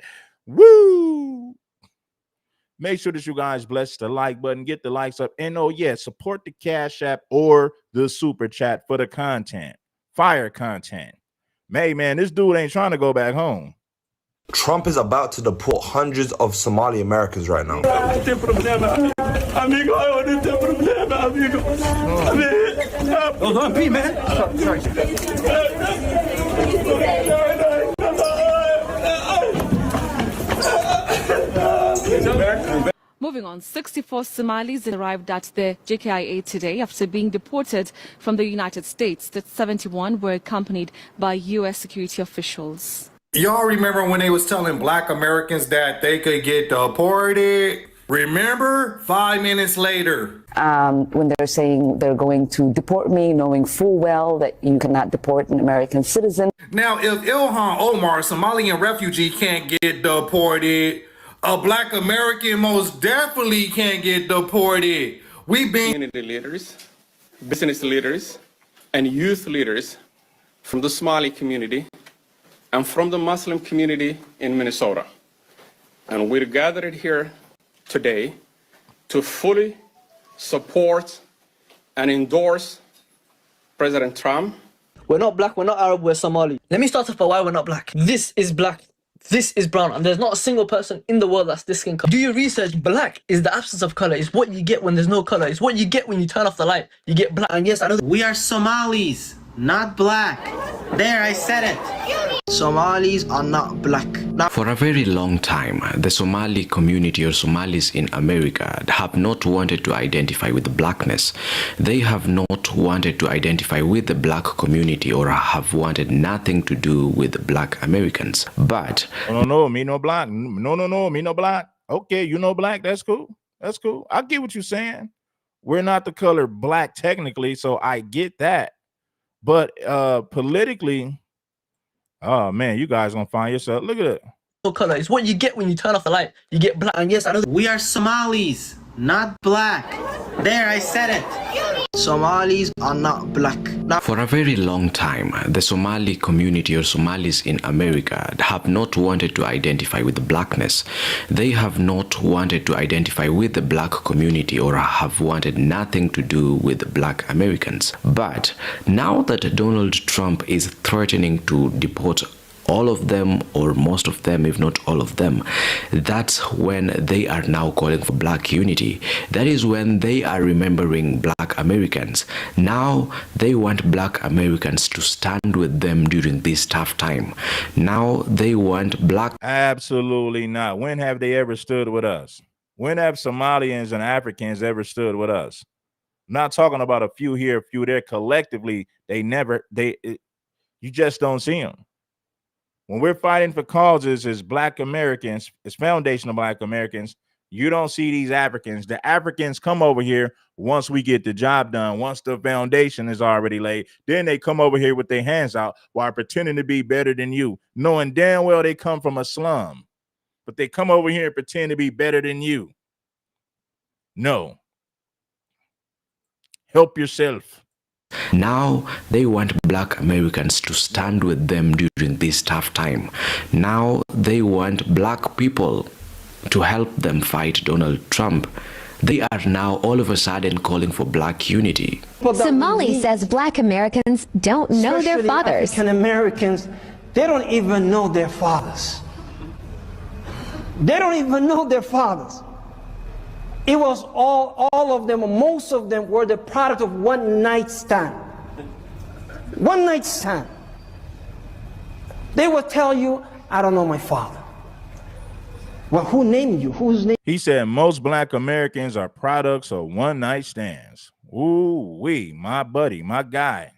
Woo! Make sure that you guys bless the like button, get the likes up, and oh yeah, support the Cash App or the Super Chat for the content, fire content. Man, this dude ain't trying to go back home. Trump is about to deport hundreds of Somali Americans right now. Oh, don't pee, man. Sorry. Moving on, 64 Somalis arrived at the JKIA today after being deported from the United States. The 71 were accompanied by U.S. security officials. Y'all remember when they was telling black Americans that they could get deported? Remember? 5 minutes later. When they're saying they're going to deport me, knowing full well that you cannot deport an American citizen. Now, if Ilhan Omar, a Somalian refugee, can't get deported, a black American most definitely can't get deported. We've been community leaders, business leaders, and youth leaders from the Somali community and from the Muslim community in Minnesota. And we're gathered here today to fully support and endorse President Trump. We're not black, we're not Arab, we're Somali. Let me start off by why we're not black. This is black, this is brown, and there's not a single person in the world that's this skin color. Do your research. Black is the absence of color. It's what you get when there's no color. It's what you get when you turn off the light. You get black. And yes, I know we are Somalis, not black. There, I said it. Somalis are not black. For a very long time, the Somali community or Somalis in America have not wanted to identify with blackness. They have not wanted to identify with the black community or have wanted nothing to do with black Americans. But no, me no black. No, me no black. Okay, you know black. That's cool. That's cool. I get what you're saying. We're not the color black technically, so I get that. But politically, oh man, you guys gonna find yourself. Look at it. No color. It's what you get when you turn off the light. You get black. And yes, I know we are Somalis, not black. There, I said it. Somalis are not black. For a very long time, the Somali community or Somalis in America have not wanted to identify with blackness. They have not wanted to identify with the black community or have wanted nothing to do with black Americans. But now that Donald Trump is threatening to deport all of them or most of them, if not all of them, that's when they are now calling for black unity. That is when they are remembering black Americans. Now they want black Americans to stand with them during this tough time. Now they want black. Absolutely not. When have they ever stood with us? When have Somalians and Africans ever stood with us? I'm not talking about a few here, a few there. Collectively, you just don't see them. When we're fighting for causes as black Americans, as foundational black Americans, you don't see these Africans. The Africans come over here once we get the job done, once the foundation is already laid. Then they come over here with their hands out while pretending to be better than you, knowing damn well they come from a slum. But they come over here and pretend to be better than you. No. Help yourself. Now they want black Americans to stand with them during this tough time. Now they want black people to help them fight Donald Trump. They are now all of a sudden calling for black unity. Somali says black Americans don't know their fathers. African Americans, they don't even know their fathers. They don't even know their fathers. It was all of them, most of them were the product of one night stand. One night stand. They would tell you, I don't know my father. Well, who named you? Whose name? He said most black Americans are products of one night stands. Ooh-wee, my buddy, my guy.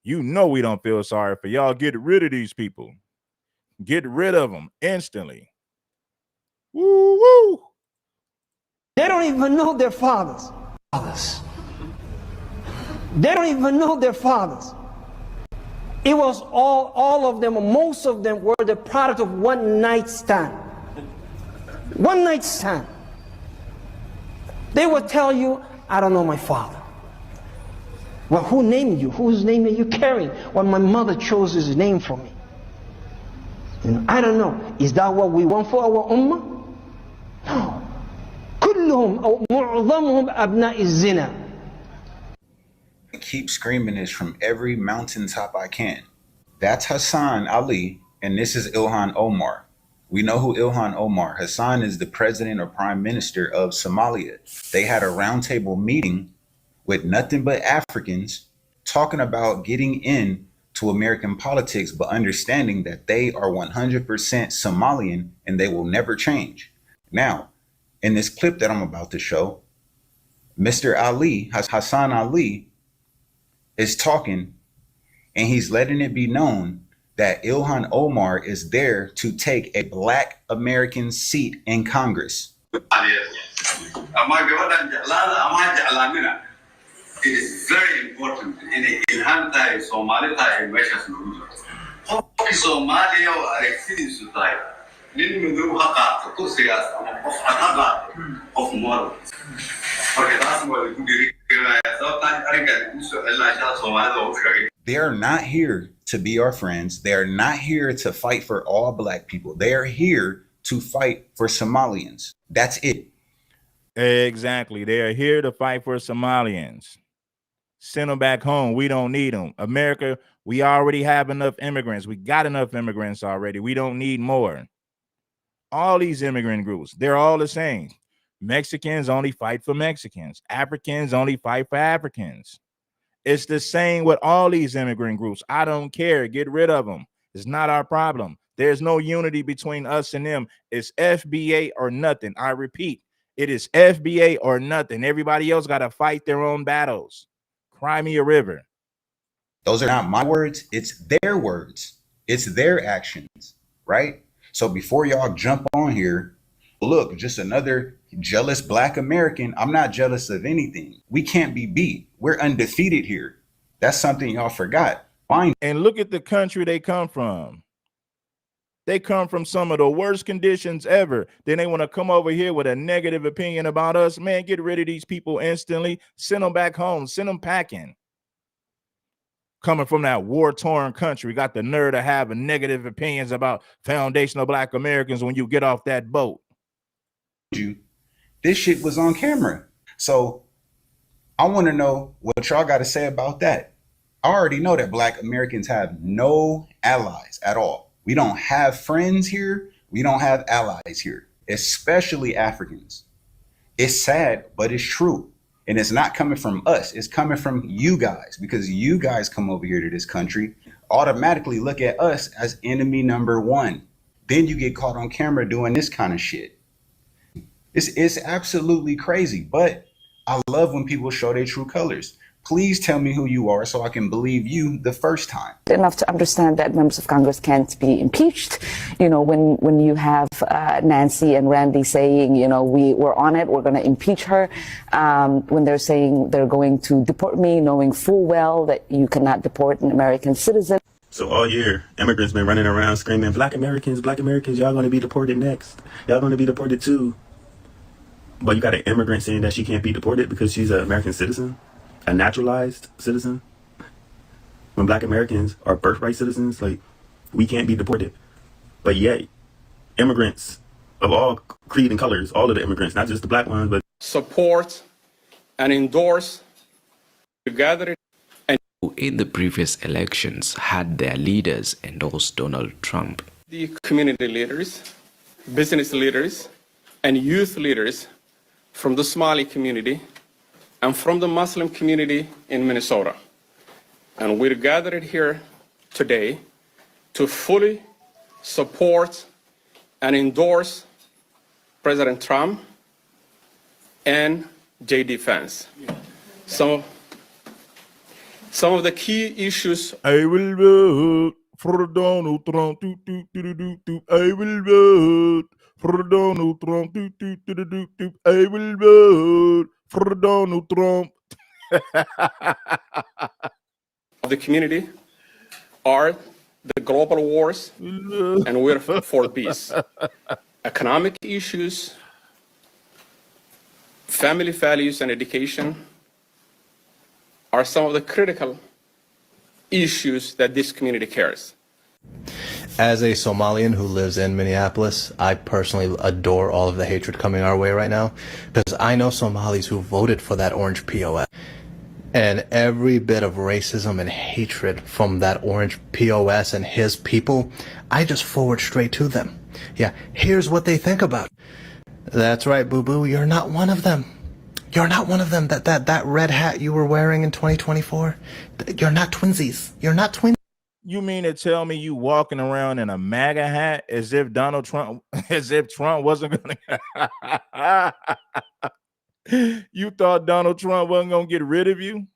You know we don't feel sorry for y'all. Get rid of these people. Get rid of them instantly. Woo-woo. They don't even know their fathers. They don't even know their fathers. It was all of them, most of them were the product of one night stand. One night stand. They would tell you, I don't know my father. Well, who named you? Whose name are you carrying? Well, my mother chose his name for me. And I don't know. Is that what we want for our ummah? No. كلهم أو معظمهم أبناء الزنا. I keep screaming this from every mountaintop I can. That's Hassan Ali, and this is Ilhan Omar. We know who Ilhan Omar. Hassan is the president or prime minister of Somalia. They had a roundtable meeting with nothing but Africans talking about getting in to American politics, but understanding that they are 100% Somalian and they will never change. Now, in this clip that I'm about to show, Mr. Ali, Hassan Ali, is talking, and he's letting it be known that Ilhan Omar is there to take a Black American seat in Congress. It is very important in Ilhan tayo, Somali tayo, meeshaas nagu jirto. Qofkii Soomaaliya oo aragtidiisu tahay nin madow ha qaato kursigaas ama qof cad ha qaato qof moral. Marka taas waa lagu dhiirigelinayaa sababtaan arrinkan ugu soo celinaya Soomaalida oo u sheegay. They are not here to be our friends. They are not here to fight for all Black people. They are here to fight for Somalians. That's it. Exactly. They are here to fight for Somalians. Send them back home. We don't need them. America, we already have enough immigrants. We got enough immigrants already. We don't need more. All these immigrant groups, they're all the same. Mexicans only fight for Mexicans. Africans only fight for Africans. It's the same with all these immigrant groups. I don't care. Get rid of them. It's not our problem. There's no unity between us and them. It's FBA or nothing. I repeat, it is FBA or nothing. Everybody else got to fight their own battles. Cry me a river. Those are not my words. It's their words. It's their actions, right? So before y'all jump on here, look, just another jealous Black American. I'm not jealous of anything. We can't be beat. We're undefeated here. That's something y'all forgot. Fine. And look at the country they come from. They come from some of the worst conditions ever. Then they want to come over here with a negative opinion about us. Man, get rid of these people instantly. Send them back home. Send them packing. Coming from that war-torn country, got the nerve to have negative opinions about foundational Black Americans when you get off that boat. This shit was on camera. So I want to know what y'all got to say about that. I already know that Black Americans have no allies at all. We don't have friends here. We don't have allies here, especially Africans. It's sad, but it's true. And it's not coming from us. It's coming from you guys, because you guys come over here to this country, automatically look at us as enemy number one. Then you get caught on camera doing this kind of shit. It's absolutely crazy, but I love when people show their true colors. Please tell me who you are so I can believe you the first time. Enough to understand that members of Congress can't be impeached. You know, when you have Nancy and Randy saying, you know, we're on it, we're going to impeach her. When they're saying they're going to deport me, knowing full well that you cannot deport an American citizen. So all year, immigrants been running around screaming, Black Americans, y'all going to be deported next. Y'all going to be deported too. But you got an immigrant saying that she can't be deported because she's an American citizen, a naturalized citizen. When Black Americans are birthright citizens, like, we can't be deported. But yet, immigrants of all creed and colors, all of the immigrants, not just the Black ones, but support and endorse together. And in the previous elections had their leaders endorse Donald Trump. The community leaders, business leaders, and youth leaders from the Somali community and from the Muslim community in Minnesota. And we're gathered here today to fully support and endorse President Trump and J.D. Vance. Some of the key issues. I will vote for Donald Trump. I will vote for Donald Trump. I will vote for Donald Trump. Of the community are the global wars, and we're for peace. Economic issues, family values, and education are some of the critical issues that this community cares. As a Somalian who lives in Minneapolis, I personally adore all of the hatred coming our way right now, because I know Somalis who voted for that orange POS. And every bit of racism and hatred from that orange POS and his people, I just forward straight to them. Yeah, here's what they think about. That's right, boo-boo, you're not one of them. You're not one of them. That red hat you were wearing in 2024, you're not twinsies. You're not twins. You mean to tell me you walking around in a MAGA hat as if Donald Trump, as if Trump wasn't going to... You thought Donald Trump wasn't going to get rid of you?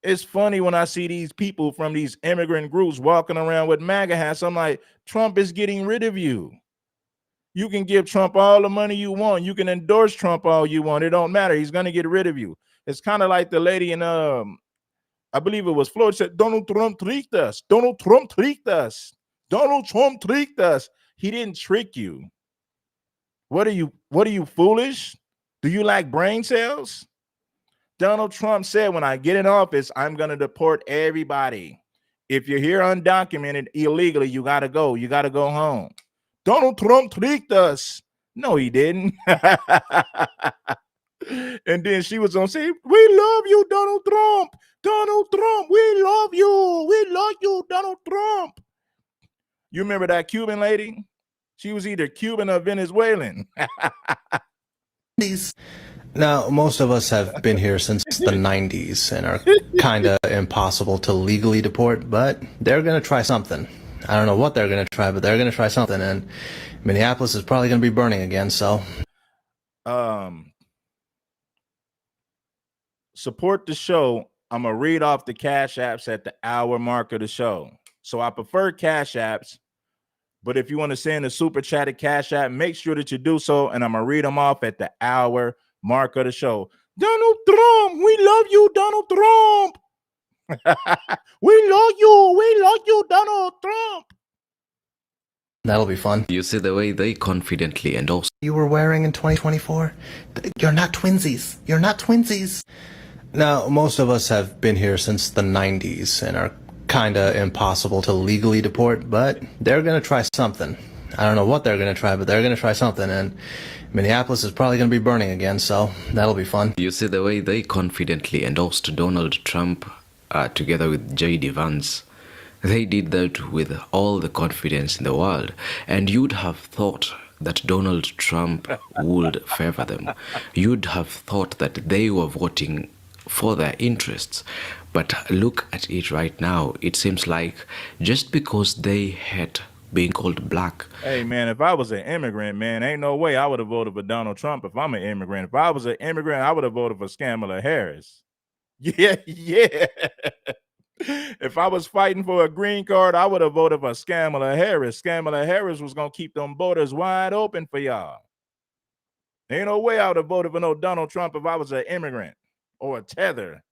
It's funny when I see these people from these immigrant groups walking around with MAGA hats. I'm like, Trump is getting rid of you. You can give Trump all the money you want. You can endorse Trump all you want. It don't matter. He's going to get rid of you. It's kind of like the lady in, I believe it was Florida, said, Donald Trump tricked us. Donald Trump tricked us. Donald Trump tricked us. He didn't trick you. What are you, foolish? Do you lack brain cells? Donald Trump said, when I get in office, I'm going to deport everybody. If you're here undocumented illegally, you got to go. You got to go home. Donald Trump tricked us. No, he didn't. And then she was going to say, we love you, Donald Trump. Donald Trump, we love you. We love you, Donald Trump. You remember that Cuban lady? She was either Cuban or Venezuelan. Now, most of us have been here since the 90s and are kind of impossible to legally deport, but they're going to try something. I don't know what they're going to try, but they're going to try something, and Minneapolis is probably going to be burning again, so. Support the show. I'm going to read off the Cash Apps at the hour mark of the show. So I prefer Cash Apps, but if you want to send a super chat at Cash App, make sure that you do so, and I'm going to read them off at the hour mark of the show. Donald Trump, we love you, Donald Trump. We love you, Donald Trump. That'll be fun. You see the way they confidently and also You were wearing in 2024? You're not twinsies. You're not twinsies. Now, most of us have been here since the 90s and are kind of impossible to legally deport, but they're going to try something. I don't know what they're going to try, but they're going to try something, and Minneapolis is probably going to be burning again, so that'll be fun. you see the way they confidently endorsed Donald Trump together with J.D. Vance. They did that with all the confidence in the world, and you'd have thought that Donald Trump would favor them. You'd have thought that they were voting for their interests. But look at it right now. It seems like just because they hate being called black. Hey, man, if I was an immigrant, man, ain't no way I would have voted for Donald Trump if I'm an immigrant. If I was an immigrant, I would have voted for Kamala Harris. Yeah. If I was fighting for a green card, I would have voted for Kamala Harris. Kamala Harris was going to keep them borders wide open for y'all. Ain't no way I would have voted for no Donald Trump if I was an immigrant or a tether.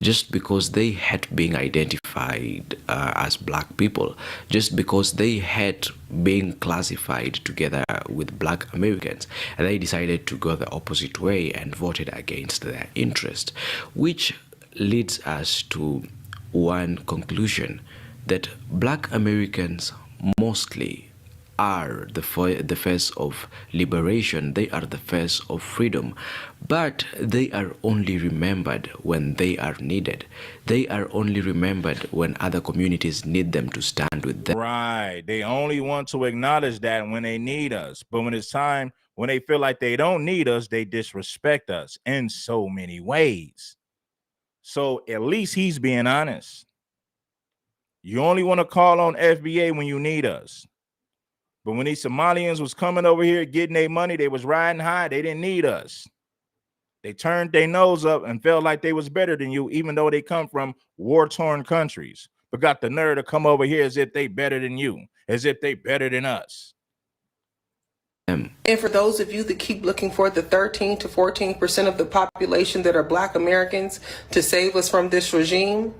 Just because they hate being identified as black people, just because they hate being classified together with black Americans, and they decided to go the opposite way and voted against their interest, which leads us to one conclusion, that black Americans mostly are the face of liberation, they are the face of freedom, but they are only remembered when they are needed. They are only remembered when other communities need them to stand with them. Right. They only want to acknowledge that when they need us. But when it's time, when they feel like they don't need us, they disrespect us in so many ways. So at least he's being honest. You only want to call on FBA when you need us. But when these Somalians was coming over here getting their money, they was riding high. They didn't need us. They turned their nose up and felt like they was better than you, even though they come from war-torn countries, but got the nerve to come over here as if they better than you, as if they better than us. And for those of you that keep looking for the 13 to 14% of the population that are black Americans to save us from this regime,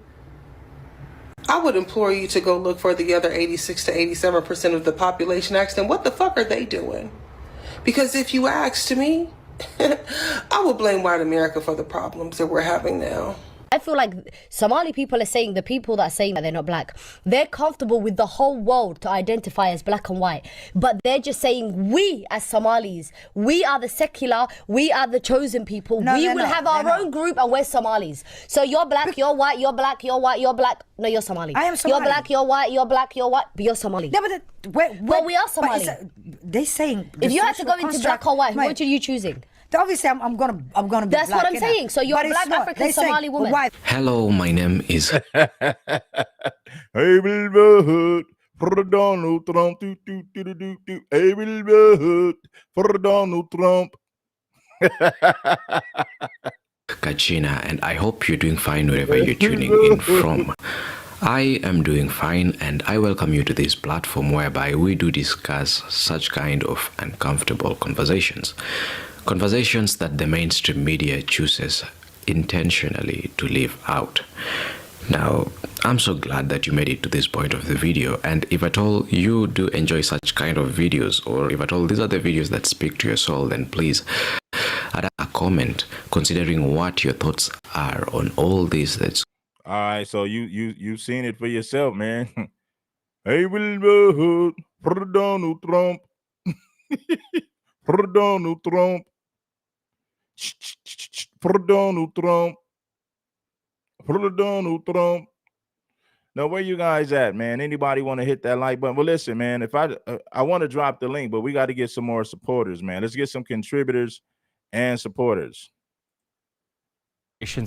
I would implore you to go look for the other 86 to 87% of the population. Ask them, what the fuck are they doing? Because if you asked me, I would blame white America for the problems that we're having now. I feel like Somali people are saying, the people that are saying that they're not black, they're comfortable with the whole world to identify as black and white, but they're just saying we as Somalis, we are the secular, we are the chosen people, we will have our own group and we're Somalis. So you're black, you're white, you're black, you're white, you're black. No, you're Somali. I am Somali. You're black, you're white, you're black, you're white, but you're Somali. No, but well, we are Somali. They're saying if you had to go into black or white, what are you choosing? Obviously, I'm gonna be That's black, what I'm saying. So you're a black African Somali woman. Hello, my name is Hey, will vote for Donald Trump. Hey, will vote for Donald Trump. Kachina, and I hope you're doing fine wherever you're tuning in from. I am doing fine, and I welcome you to this platform whereby we do discuss such kind of uncomfortable conversations. Conversations that the mainstream media chooses intentionally to leave out. Now, I'm so glad that you made it to this point of the video, and if at all you do enjoy such kind of videos, or if at all these are the videos that speak to your soul, then please add a comment considering what your thoughts are on all this. That's all right. So you've seen it for yourself, man. Hey, Wilbur, Donald Trump, Donald Trump, Donald Trump, Donald Trump. Now, where you guys at, man? Anybody want to hit that like button? Well, listen, man, if I want to drop the link, but we got to get some more supporters, man. Let's get some contributors and supporters.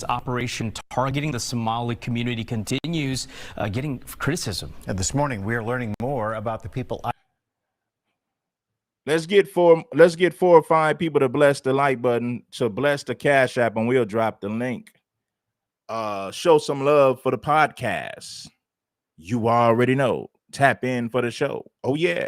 Operation targeting the Somali community continues getting criticism. And this morning, we are learning more about the people. Let's get four or five people to bless the like button, to bless the Cash App, and we'll drop the link. Show some love for the podcast. You already know. Tap in for the show. Oh, yeah.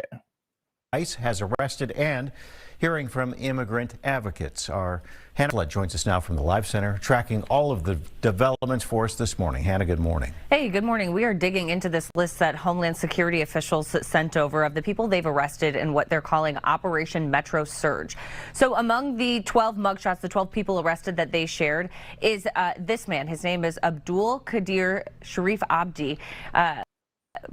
ICE has arrested and hearing from immigrant advocates. Our Hannah Flood joins us now from the Live Center, tracking all of the developments for us this morning. Hannah, good morning. Hey, good morning. We are digging into this list that Homeland Security officials sent over of the people they've arrested in what they're calling Operation Metro Surge. So among the 12 mugshots, the 12 people arrested that they shared is this man. His name is Abdul Qadir Sharif Abdi.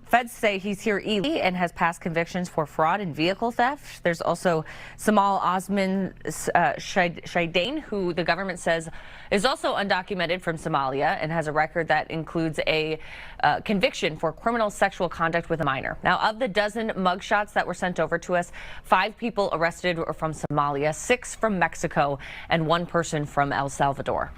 Feds say he's here illegally and has past convictions for fraud and vehicle theft. There's also Samal Osman Shaidain, who the government says is also undocumented from Somalia and has a record that includes a conviction for criminal sexual conduct with a minor. Now, of the dozen mugshots that were sent over to us, 5 people arrested were from Somalia, 6 from Mexico, and 1 person from El Salvador.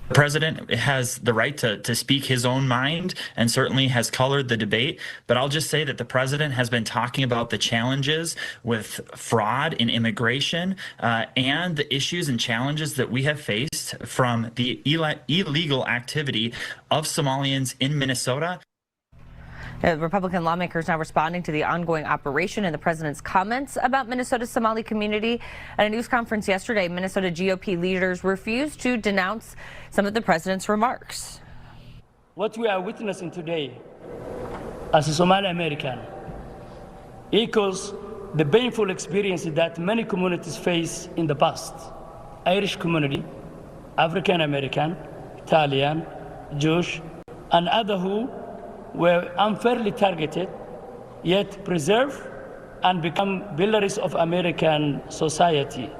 The president has the right to speak his own mind and certainly has colored the debate. But I'll just say that the president has been talking about the challenges with fraud in immigration and the issues and challenges that we have faced from the illegal activity of Somalians in Minnesota. Republican lawmakers now responding to the ongoing operation and the president's comments about Minnesota's Somali community. At a news conference yesterday, Minnesota GOP leaders refused to denounce some of the president's remarks. What we are witnessing today as a Somali American echoes the painful experiences that many communities face in the past. Irish community, African American, Italian, Jewish, and others who were unfairly targeted, yet preserved and become pillars of American society.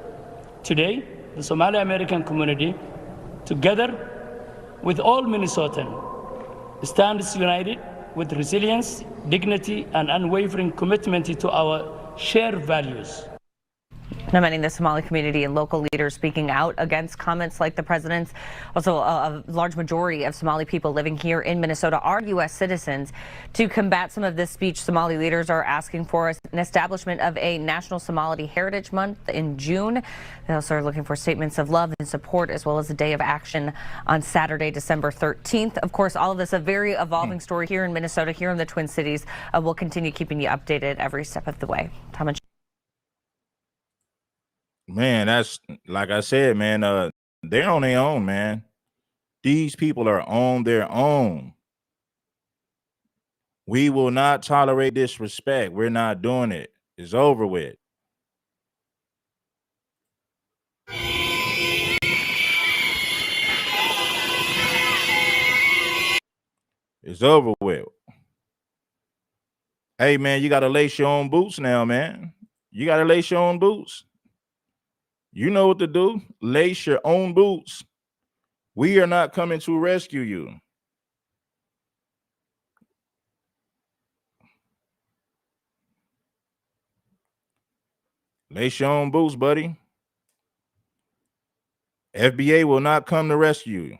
Today, the Somali American community, together with all Minnesotans, stands united with resilience, dignity, and unwavering commitment to our shared values. Lamenting the Somali community and local leaders speaking out against comments like the president's. Also, a large majority of Somali people living here in Minnesota are U.S. citizens. To combat some of this speech, Somali leaders are asking for an establishment of a National Somali Heritage Month in June. They also are looking for statements of love and support, as well as a day of action on Saturday, December 13th. Of course, all of this a very evolving story here in Minnesota, here in the Twin Cities. We'll continue keeping you updated every step of the way. Tom and Man, that's like I said, man, they're on their own, man. These people are on their own. We will not tolerate disrespect. We're not doing it. It's over with. It's over with. Hey, man, you got to lace your own boots now, man. You got to lace your own boots. You know what to do. Lace your own boots. We are not coming to rescue you. Lace your own boots, buddy. FBA will not come to rescue you.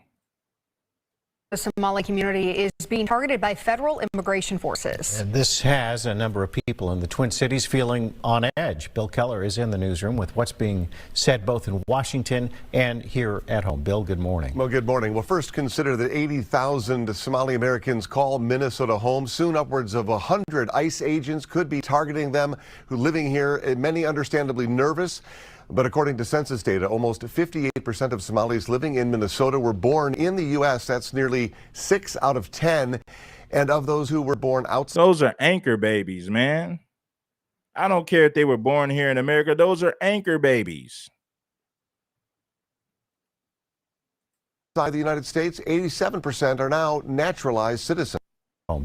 The Somali community is being targeted by federal immigration forces. And this has a number of people in the Twin Cities feeling on edge. Bill Keller is in the newsroom with what's being said both in Washington and here at home. Bill, good morning. Well, good morning. Well, first consider that 80,000 Somali Americans call Minnesota home. Soon upwards of 100 ICE agents could be targeting them who living here, many understandably nervous. But according to census data, almost 58% of Somalis living in Minnesota were born in the U.S. That's nearly 6 out of 10. And of those who were born outside. Those are anchor babies, man. I don't care if they were born here in America. Those are anchor babies. Outside the United States, 87% are now naturalized citizens.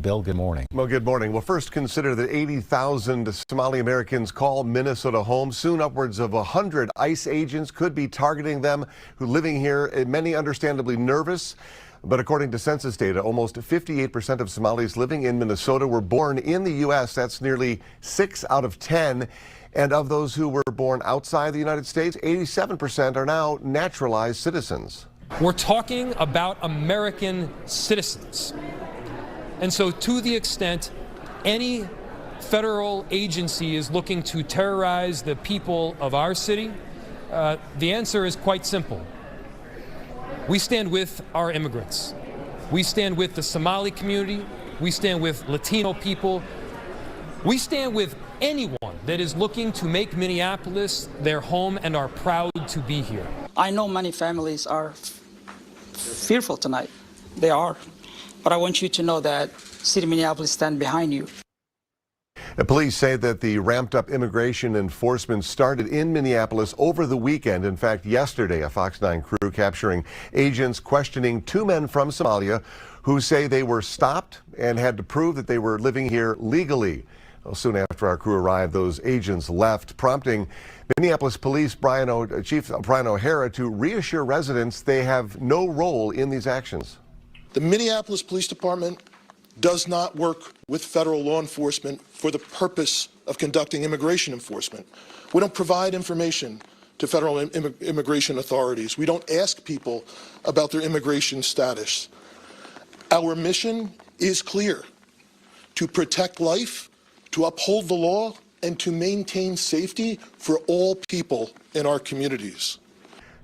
Bill, good morning. Well, good morning. Well, first consider that 80,000 Somali Americans call Minnesota home. Soon upwards of 100 ICE agents could be targeting them who living here, many understandably nervous. But according to census data, almost 58% of Somalis living in Minnesota were born in the U.S. That's nearly 6 out of 10. And of those who were born outside the United States, 87% are now naturalized citizens. We're talking about American citizens. And so to the extent any federal agency is looking to terrorize the people of our city, the answer is quite simple. We stand with our immigrants. We stand with the Somali community. We stand with Latino people. We stand with anyone that is looking to make Minneapolis their home and are proud to be here. I know many families are fearful tonight. They are. But I want you to know that City of Minneapolis stands behind you. The police say that the ramped up immigration enforcement started in Minneapolis over the weekend. In fact, yesterday, a Fox 9 crew capturing agents questioning 2 men from Somalia who say they were stopped and had to prove that they were living here legally. Well, soon after our crew arrived, those agents left, prompting Minneapolis Police Chief Brian O'Hara to reassure residents they have no role in these actions. The Minneapolis Police Department does not work with federal law enforcement for the purpose of conducting immigration enforcement. We don't provide information to federal immigration authorities. We don't ask people about their immigration status. Our mission is clear: to protect life, to uphold the law, and to maintain safety for all people in our communities.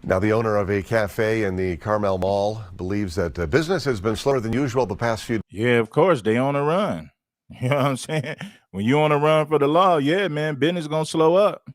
Now, the owner of a cafe in the Carmel Mall believes that business has been slower than usual the past few days. Yeah, of course, they on a run. You know what I'm saying? When you on a run for the law, yeah, man, business going to slow up.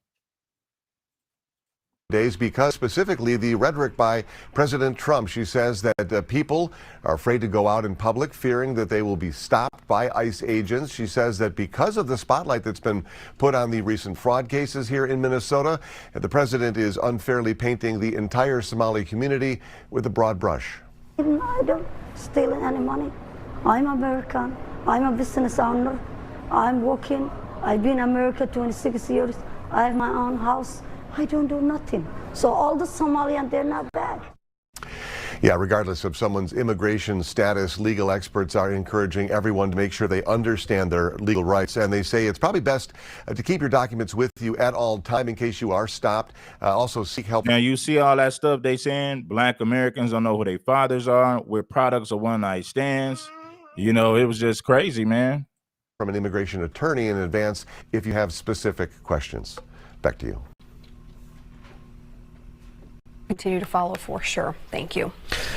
Because specifically the rhetoric by President Trump. She says that people are afraid to go out in public, fearing that they will be stopped by ICE agents. She says that because of the spotlight that's been put on the recent fraud cases here in Minnesota, the president is unfairly painting the entire Somali community with a broad brush. I don't steal any money. I'm American. I'm a business owner. I'm working. I've been in America 26 years. I have my own house. I don't do nothing. So all the Somalians, they're not bad. Yeah, regardless of someone's immigration status, legal experts are encouraging everyone to make sure they understand their legal rights. And they say it's probably best to keep your documents with you at all time in case you are stopped. Also seek help. Now, you see all that stuff they saying? Black Americans don't know who their fathers are. We're products of one-night stands. You know, it was just crazy, man. From an immigration attorney in advance if you have specific questions. Back to you. Continue to follow for sure. Thank you.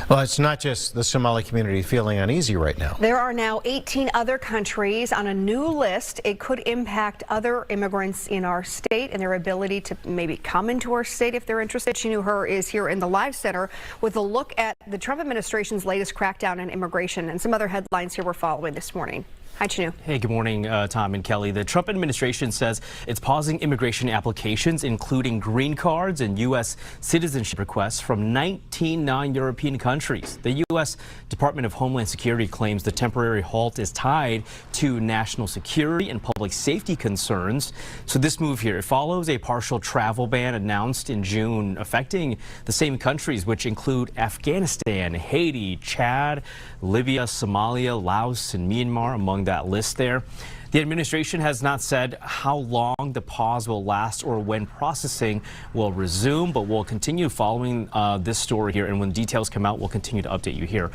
Well, it's not just the Somali community feeling uneasy right now. There are now 18 other countries on a new list. It could impact other immigrants in our state and their ability to maybe come into our state if they're interested. Chinu Her is here in the Live Center with a look at the Trump administration's latest crackdown on immigration and some other headlines here we're following this morning. Hi, Chinu. Hey, good morning, Tom and Kelly. The Trump administration says it's pausing immigration applications, including green cards and U.S. citizenship requests from 19 non-European countries. The U.S. Department of Homeland Security claims the temporary halt is tied to national security and public safety concerns. So this move here, it follows a partial travel ban announced in June, affecting the same countries, which include Afghanistan, Haiti, Chad, Libya, Somalia, Laos, and Myanmar, among that list there. The administration has not said how long the pause will last or when processing will resume, but we'll continue following this story here, and when details come out, we'll continue to update you here.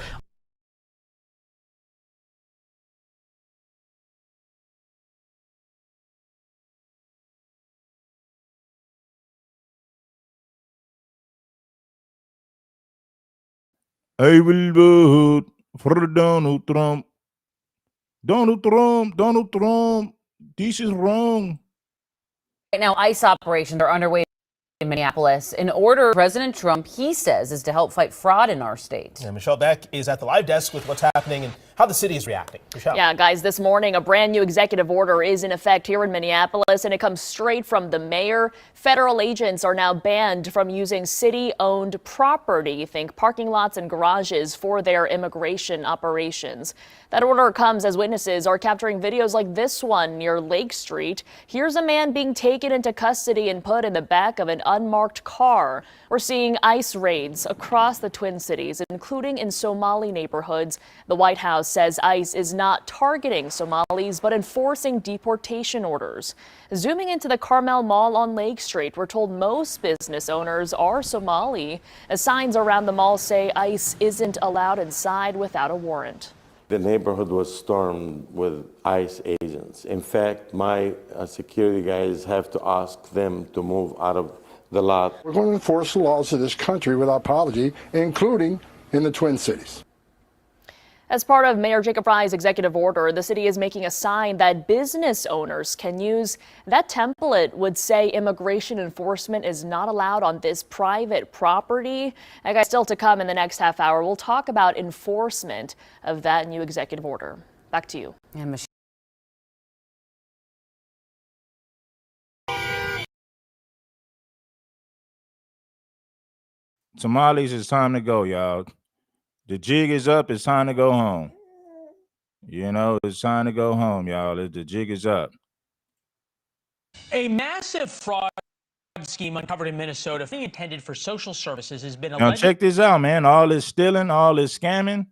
I will vote for Donald Trump. Donald Trump, Donald Trump. This is wrong. Right now, ICE operations are underway in Minneapolis in order President Trump, he says, is to help fight fraud in our state. And Michelle Beck is at the live desk with what's happening and how the city is reacting. Michelle. Yeah, guys, this morning, a brand new executive order is in effect here in Minneapolis, and it comes straight from the mayor. Federal agents are now banned from using city-owned property, think parking lots and garages, for their immigration operations. That order comes as witnesses are capturing videos like this one near Lake Street. Here's a man being taken into custody and put in the back of an unmarked car. We're seeing ICE raids across the Twin Cities, including in Somali neighborhoods. The White House says ICE is not targeting Somalis, but enforcing deportation orders. Zooming into the Carmel Mall on Lake Street, we're told most business owners are Somali. As signs around the mall say ICE isn't allowed inside without a warrant. The neighborhood was stormed with ICE agents. In fact, my security guys have to ask them to move out of the lot. We're going to enforce the laws of this country without apology, including in the Twin Cities. As part of Mayor Jacob Fry's executive order, the city is making a sign that business owners can use. That template would say immigration enforcement is not allowed on this private property. And guys, still to come in the next half hour, we'll talk about enforcement of that new executive order. Back to you. And Somalis, it's time to go, y'all. The jig is up. It's time to go home. You know, it's time to go home, y'all. The jig is up. A massive fraud scheme uncovered in Minnesota, intended for social services, has been Now, alleged. check this out, man. All this stealing, all this scamming.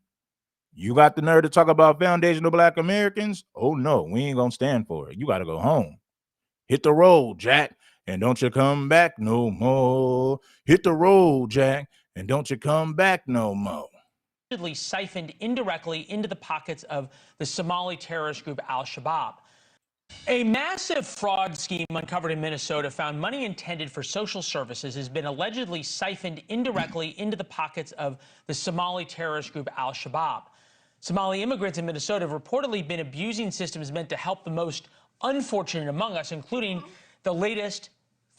You got the nerve to talk about foundational Black Americans? Oh, no, we ain't going to stand for it. You got to go home. Hit the road, Jack, and don't you come back no more. Hit the road, Jack, and don't you come back no more. Siphoned indirectly into the pockets of the Somali terrorist group Al-Shabaab. A massive fraud scheme uncovered in Minnesota found money intended for social services has been allegedly siphoned indirectly into the pockets of the Somali terrorist group Al-Shabaab. Somali immigrants in Minnesota have reportedly been abusing systems meant to help the most unfortunate among us, including the latest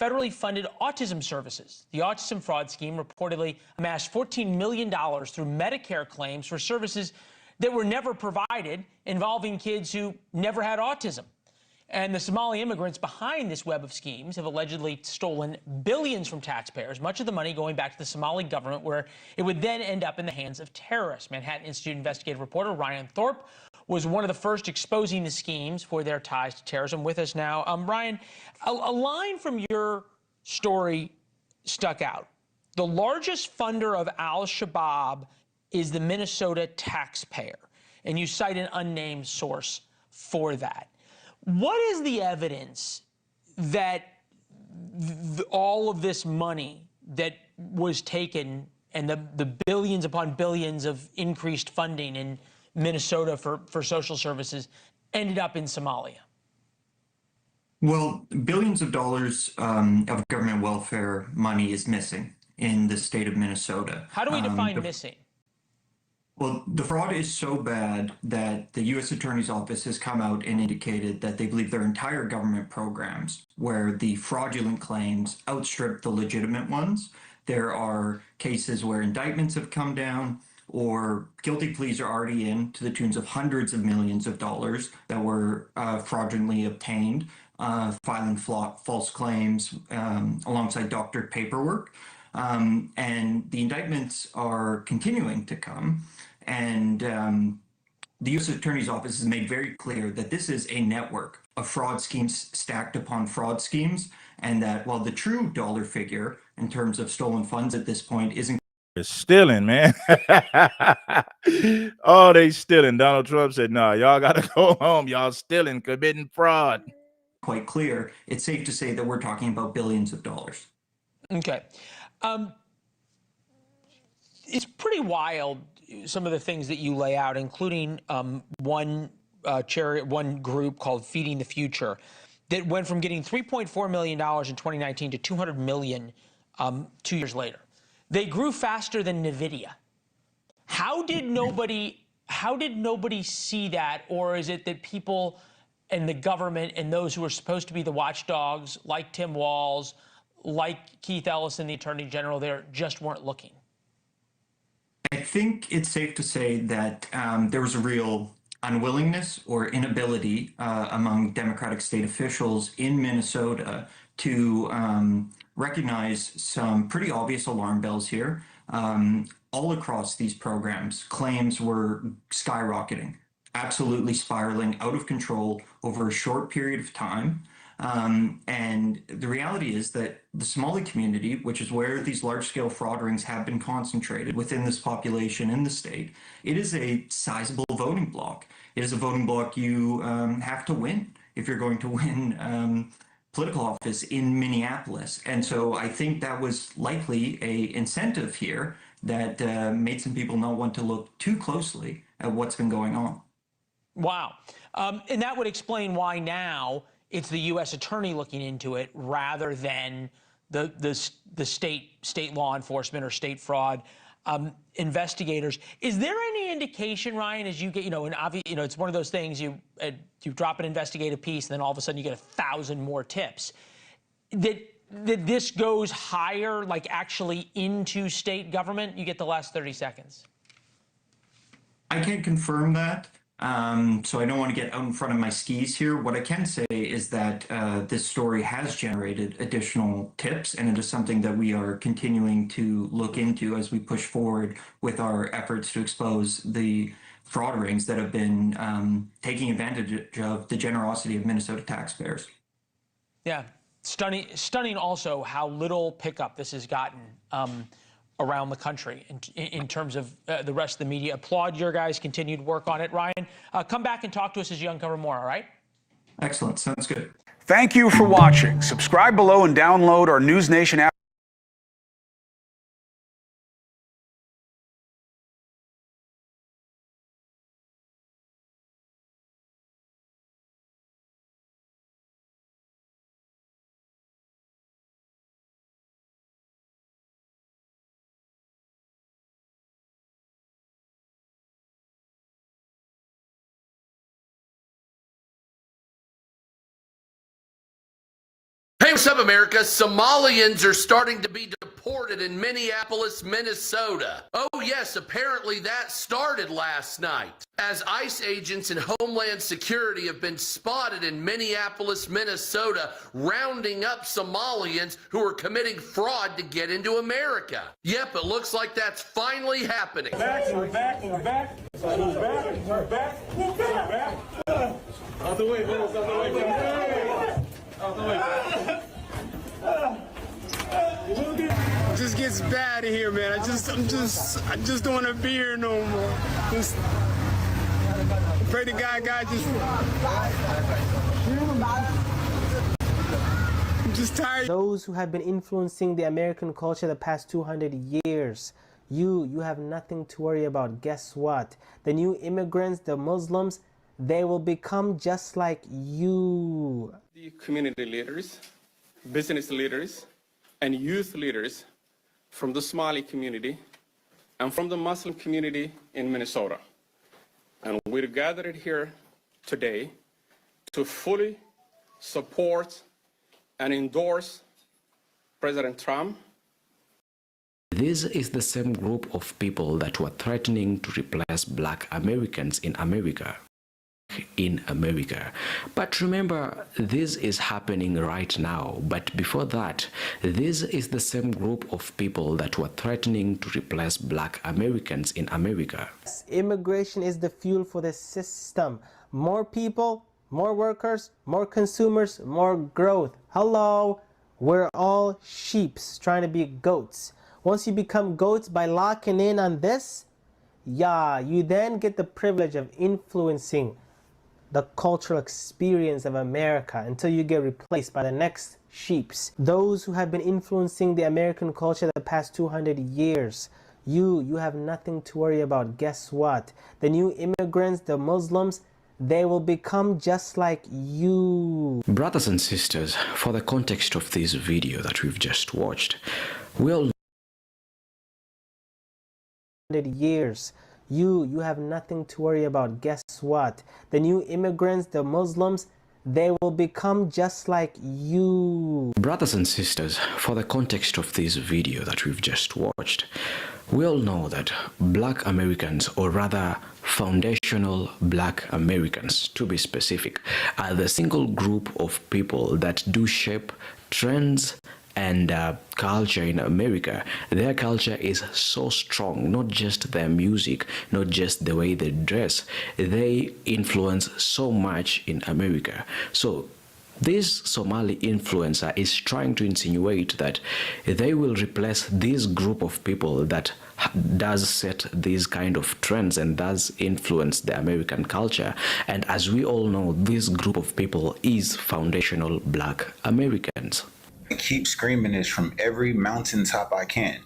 federally funded autism services. The autism fraud scheme reportedly amassed $14 million through Medicare claims for services that were never provided, involving kids who never had autism. And the Somali immigrants behind this web of schemes have allegedly stolen billions from taxpayers, much of the money going back to the Somali government, where it would then end up in the hands of terrorists. Manhattan Institute investigative reporter Ryan Thorpe was one of the first exposing the schemes for their ties to terrorism. With us now, Ryan, a line from your story stuck out. The largest funder of Al-Shabaab is the Minnesota taxpayer, and you cite an unnamed source for that. What is the evidence that all of this money that was taken and the billions upon billions of increased funding in Minnesota for social services ended up in Somalia? Well, billions of dollars of government welfare money is missing in the state of Minnesota. How do we define missing? Well, the fraud is so bad that the U.S. Attorney's Office has come out and indicated that they believe their entire government programs, where the fraudulent claims outstrip the legitimate ones. There are cases where indictments have come down or guilty pleas are already in to the tunes of hundreds of millions of dollars that were fraudulently obtained, filing false claims alongside doctored paperwork. And the indictments are continuing to come. And the U.S. Attorney's Office has made very clear that this is a network of fraud schemes stacked upon fraud schemes, and that while the true dollar figure in terms of stolen funds at this point isn't It's stealing, man. Oh, they stealing. Donald Trump said, no, y'all got to go home. Y'all stealing, committing fraud. Quite clear, it's safe to say that we're talking about billions of dollars. Okay. It's pretty wild, some of the things that you lay out, including one group called Feeding the Future that went from getting $3.4 million in 2019 to $200 million 2 years later. They grew faster than NVIDIA. How did nobody see that? Or is it that people and the government and those who are supposed to be the watchdogs, like Tim Walz, like Keith Ellison, the Attorney General there, just weren't looking? I think it's safe to say that there was a real unwillingness or inability among Democratic state officials in Minnesota to recognize some pretty obvious alarm bells here. All across these programs, claims were skyrocketing, absolutely spiraling out of control over a short period of time. And the reality is that the Somali community, which is where these large-scale fraud rings have been concentrated within this population in the state, it is a sizable voting bloc. It is a voting bloc you have to win if you're going to win political office in Minneapolis. And so I think that was likely an incentive here that made some people not want to look too closely at what's been going on. Wow. And that would explain why now it's the U.S. attorney looking into it rather than the state law enforcement or state fraud investigators. Is there any indication, Ryan, as you get, and it's one of those things you drop an investigative piece, and then all of a sudden you get 1,000 more tips, that this goes higher, like actually into state government? You get the last 30 seconds. I can't confirm that. So I don't want to get out in front of my skis here. What I can say is that this story has generated additional tips, and it is something that we are continuing to look into as we push forward with our efforts to expose the fraud rings that have been taking advantage of the generosity of Minnesota taxpayers. Yeah, stunning also how little pickup this has gotten around the country in terms of the rest of the media. Applaud your guys' continued work on it. Ryan, come back and talk to us as you uncover more, all right? Excellent. Sounds good. Thank you for watching. Subscribe below and download our News Nation app. Hey, what's up, America? Somalians are starting to be deported in Minneapolis, Minnesota. Oh, yes, apparently that started last night, as ICE agents and Homeland Security have been spotted in Minneapolis, Minnesota, rounding up Somalians who are committing fraud to get into America. Yep, it looks like that's finally happening. We're back. Out the way, fellas, out the way. Out the way. It just gets bad in here, man. I just don't want to be here no more. Just pray to God just. I'm just tired. Those who have been influencing the American culture the past 200 years. You have nothing to worry about. Guess what? The new immigrants, the Muslims, they will become just like you. The community leaders, business leaders, and youth leaders from the Somali community and from the Muslim community in Minnesota. And we're gathered here today to fully support and endorse President Trump. This is the same group of people that were threatening to replace Black Americans in America. But remember, this is happening right now. But before that, this is the same group of people that were threatening to replace Black Americans in America. Immigration is the fuel for the system. More people, more workers, more consumers, more growth. Hello, we're all sheeps trying to be goats. Once you become goats by locking in on this, you then get the privilege of influencing the cultural experience of America until you get replaced by the next sheeps. Those who have been influencing the American culture the past 200 years. You have nothing to worry about. Guess what? The new immigrants, the Muslims, they will become just like you. Brothers and sisters, for the context of this video that we've just watched, we all years. You have nothing to worry about. Guess what? The new immigrants, the Muslims, they will become just like you. Brothers and sisters, for the context of this video that we've just watched, we all know that Black Americans, or rather foundational Black Americans to be specific, are the single group of people that do shape trends and culture in America. Their culture is so strong, not just their music, not just the way they dress. They influence so much in America. So this Somali influencer is trying to insinuate that they will replace this group of people that does set these kind of trends and does influence the American culture. And as we all know, this group of people is foundational Black Americans. I keep screaming this from every mountaintop I can.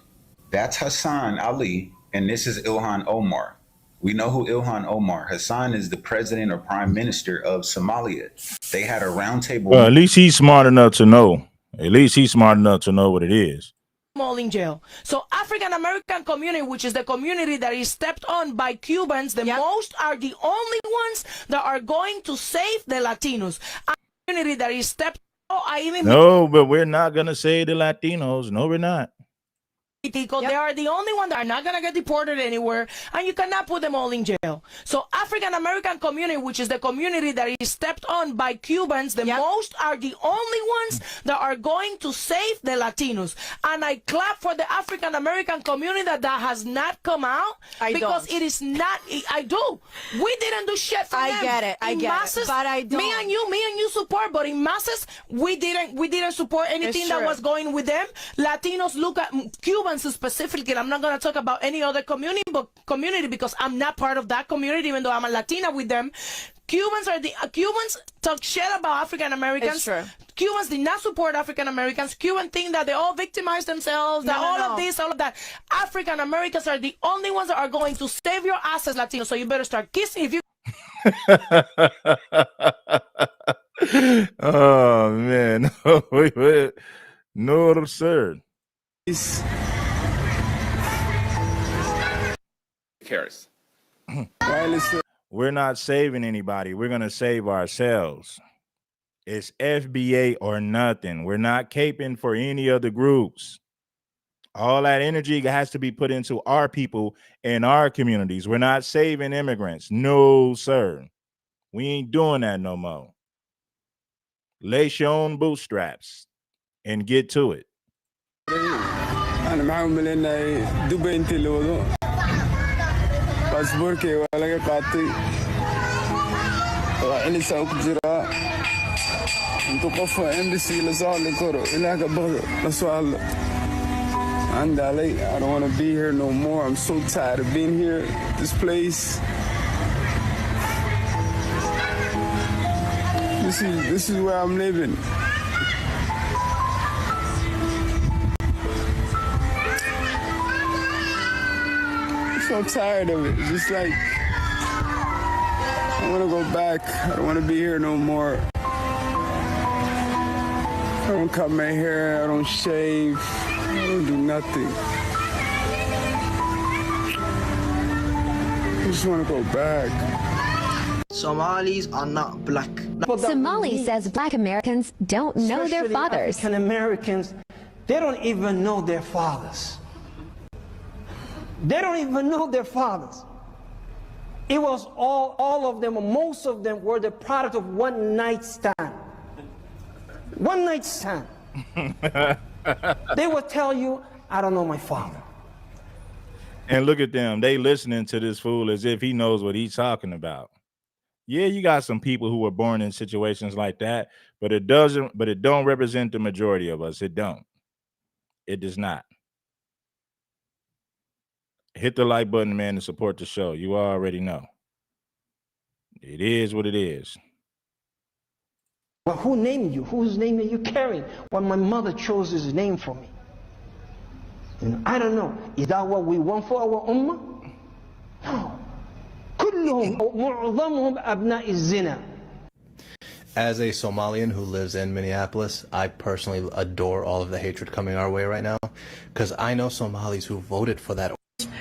That's Hassan Ali, and this is Ilhan Omar. We know who Ilhan Omar. Hassan is the president or prime minister of Somalia. They had a roundtable. Well, at least he's smart enough to know. At least he's smart enough to know what it is. All in jail. So African American community, which is the community that is stepped on by Cubans, the most are the only ones that are going to save the Latinos. A community that is stepped. No, but we're not gonna save the Latinos. No, we're not. They are the only one that are not going to get deported anywhere, and you cannot put them all in jail. So African American community, which is the community that is stepped on by Cubans, the most are the only ones that are going to save the Latinos. And I clap for the African American community that has not come out, because it is not. I do. We didn't do shit for them. I get it. I get it. But I don't. Me and you support, but in masses, we didn't support anything that was going with them. Latinos look at Cubans specifically. I'm not going to talk about any other community because I'm not part of that community, even though I'm a Latina with them. Cubans talk shit about African Americans. Cubans did not support African Americans. Cubans think that they all victimize themselves, of this, all of that. African Americans are the only ones that are going to save your asses, Latinos. So you better start kissing if you. Oh man, no, absurd. Cares. We're not saving anybody. We're going to save ourselves. It's FBA or nothing. We're not caping for any other groups. All that energy has to be put into our people and our communities. We're not saving immigrants. No, sir. We ain't doing that no more. Lace your own bootstraps and get to it. باسبوركي ولا قاطي وعيني سوق جرا انتو قفوا امبسي لسؤال الكرو إلى قبض لسؤال عند علي. I don't want to be here no more. I'm so tired of being here. This place. This is where I'm living. So tired of it. It's just like I want to go back. I don't want to be here no more. I don't cut my hair. I don't shave. I don't do nothing. I just want to go back. Somalis are not black. Somali says Black Americans don't know their fathers. African Americans, they don't even know their fathers. They don't even know their fathers. It was all of them, most of them were the product of one night stand. One night stand. They would tell you, I don't know my father. And look at them. They listening to this fool as if he knows what he's talking about. Yeah, you got some people who were born in situations like that, but it don't represent the majority of us. It don't. It does not. Hit the like button, man, and support the show. You already know. It is what it is. Well, who named you? Whose name are you carrying? Well, my mother chose his name for me. You know, I don't know. Is that what we want for our ummah? No. كلهم معظمهم أبناء الزنا. As a Somalian who lives in Minneapolis, I personally adore all of the hatred coming our way right now, because I know Somalis who voted for that.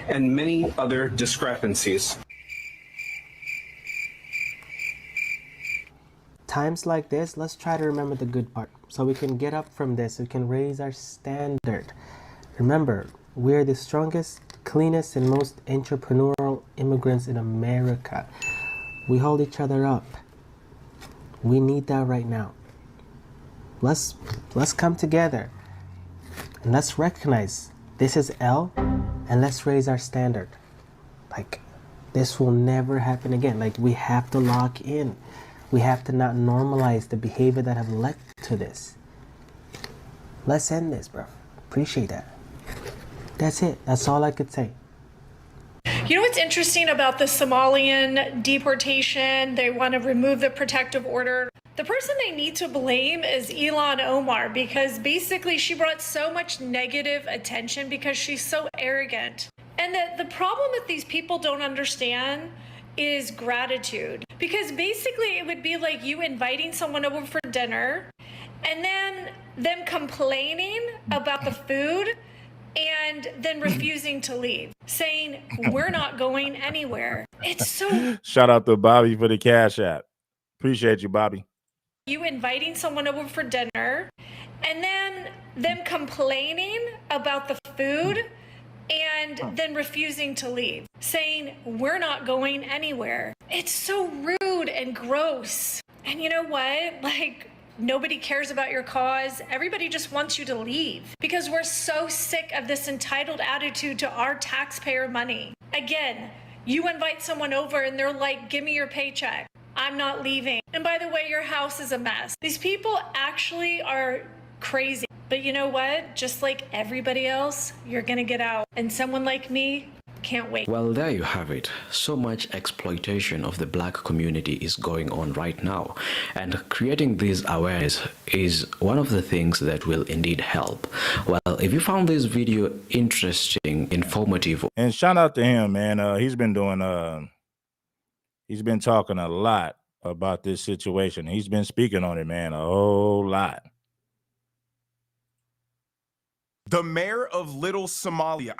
and many other discrepancies. Times like this, let's try to remember the good part so we can get up from this, we can raise our standard. Remember, we're the strongest, cleanest, and most entrepreneurial immigrants in America. We hold each other up. We need that right now. Let's come together and let's recognize this is L, and let's raise our standard. Like, this will never happen again. Like, we have to lock in. We have to not normalize the behavior that have led to this. Let's end this, bro. Appreciate that. That's it. That's all I could say. You know what's interesting about the Somalian deportation? They want to remove the protective order. The person they need to blame is Ilhan Omar, because basically she brought so much negative attention because she's so arrogant. And the problem that these people don't understand is gratitude. Because basically it would be like you inviting someone over for dinner and then them complaining about the food and then refusing to leave, saying, we're not going anywhere. It's so... Shout out to Bobby for the Cash App. Appreciate you, Bobby. You inviting someone over for dinner and then them complaining about the food and then refusing to leave, saying, we're not going anywhere. It's so rude and gross. And you know what? Like, nobody cares about your cause. Everybody just wants you to leave because we're so sick of this entitled attitude to our taxpayer money. Again, you invite someone over and they're like, give me your paycheck. I'm not leaving. And by the way, your house is a mess. These people actually are crazy. But you know what? Just like everybody else, you're gonna get out. And someone like me can't wait. Well, there you have it. So much exploitation of the black community is going on right now, and creating this awareness is one of the things that will indeed help. Well, if you found this video interesting, informative, and shout out to him, man. He's been talking a lot about this situation. He's been speaking on it, man, a whole lot. The mayor of Little Somalia,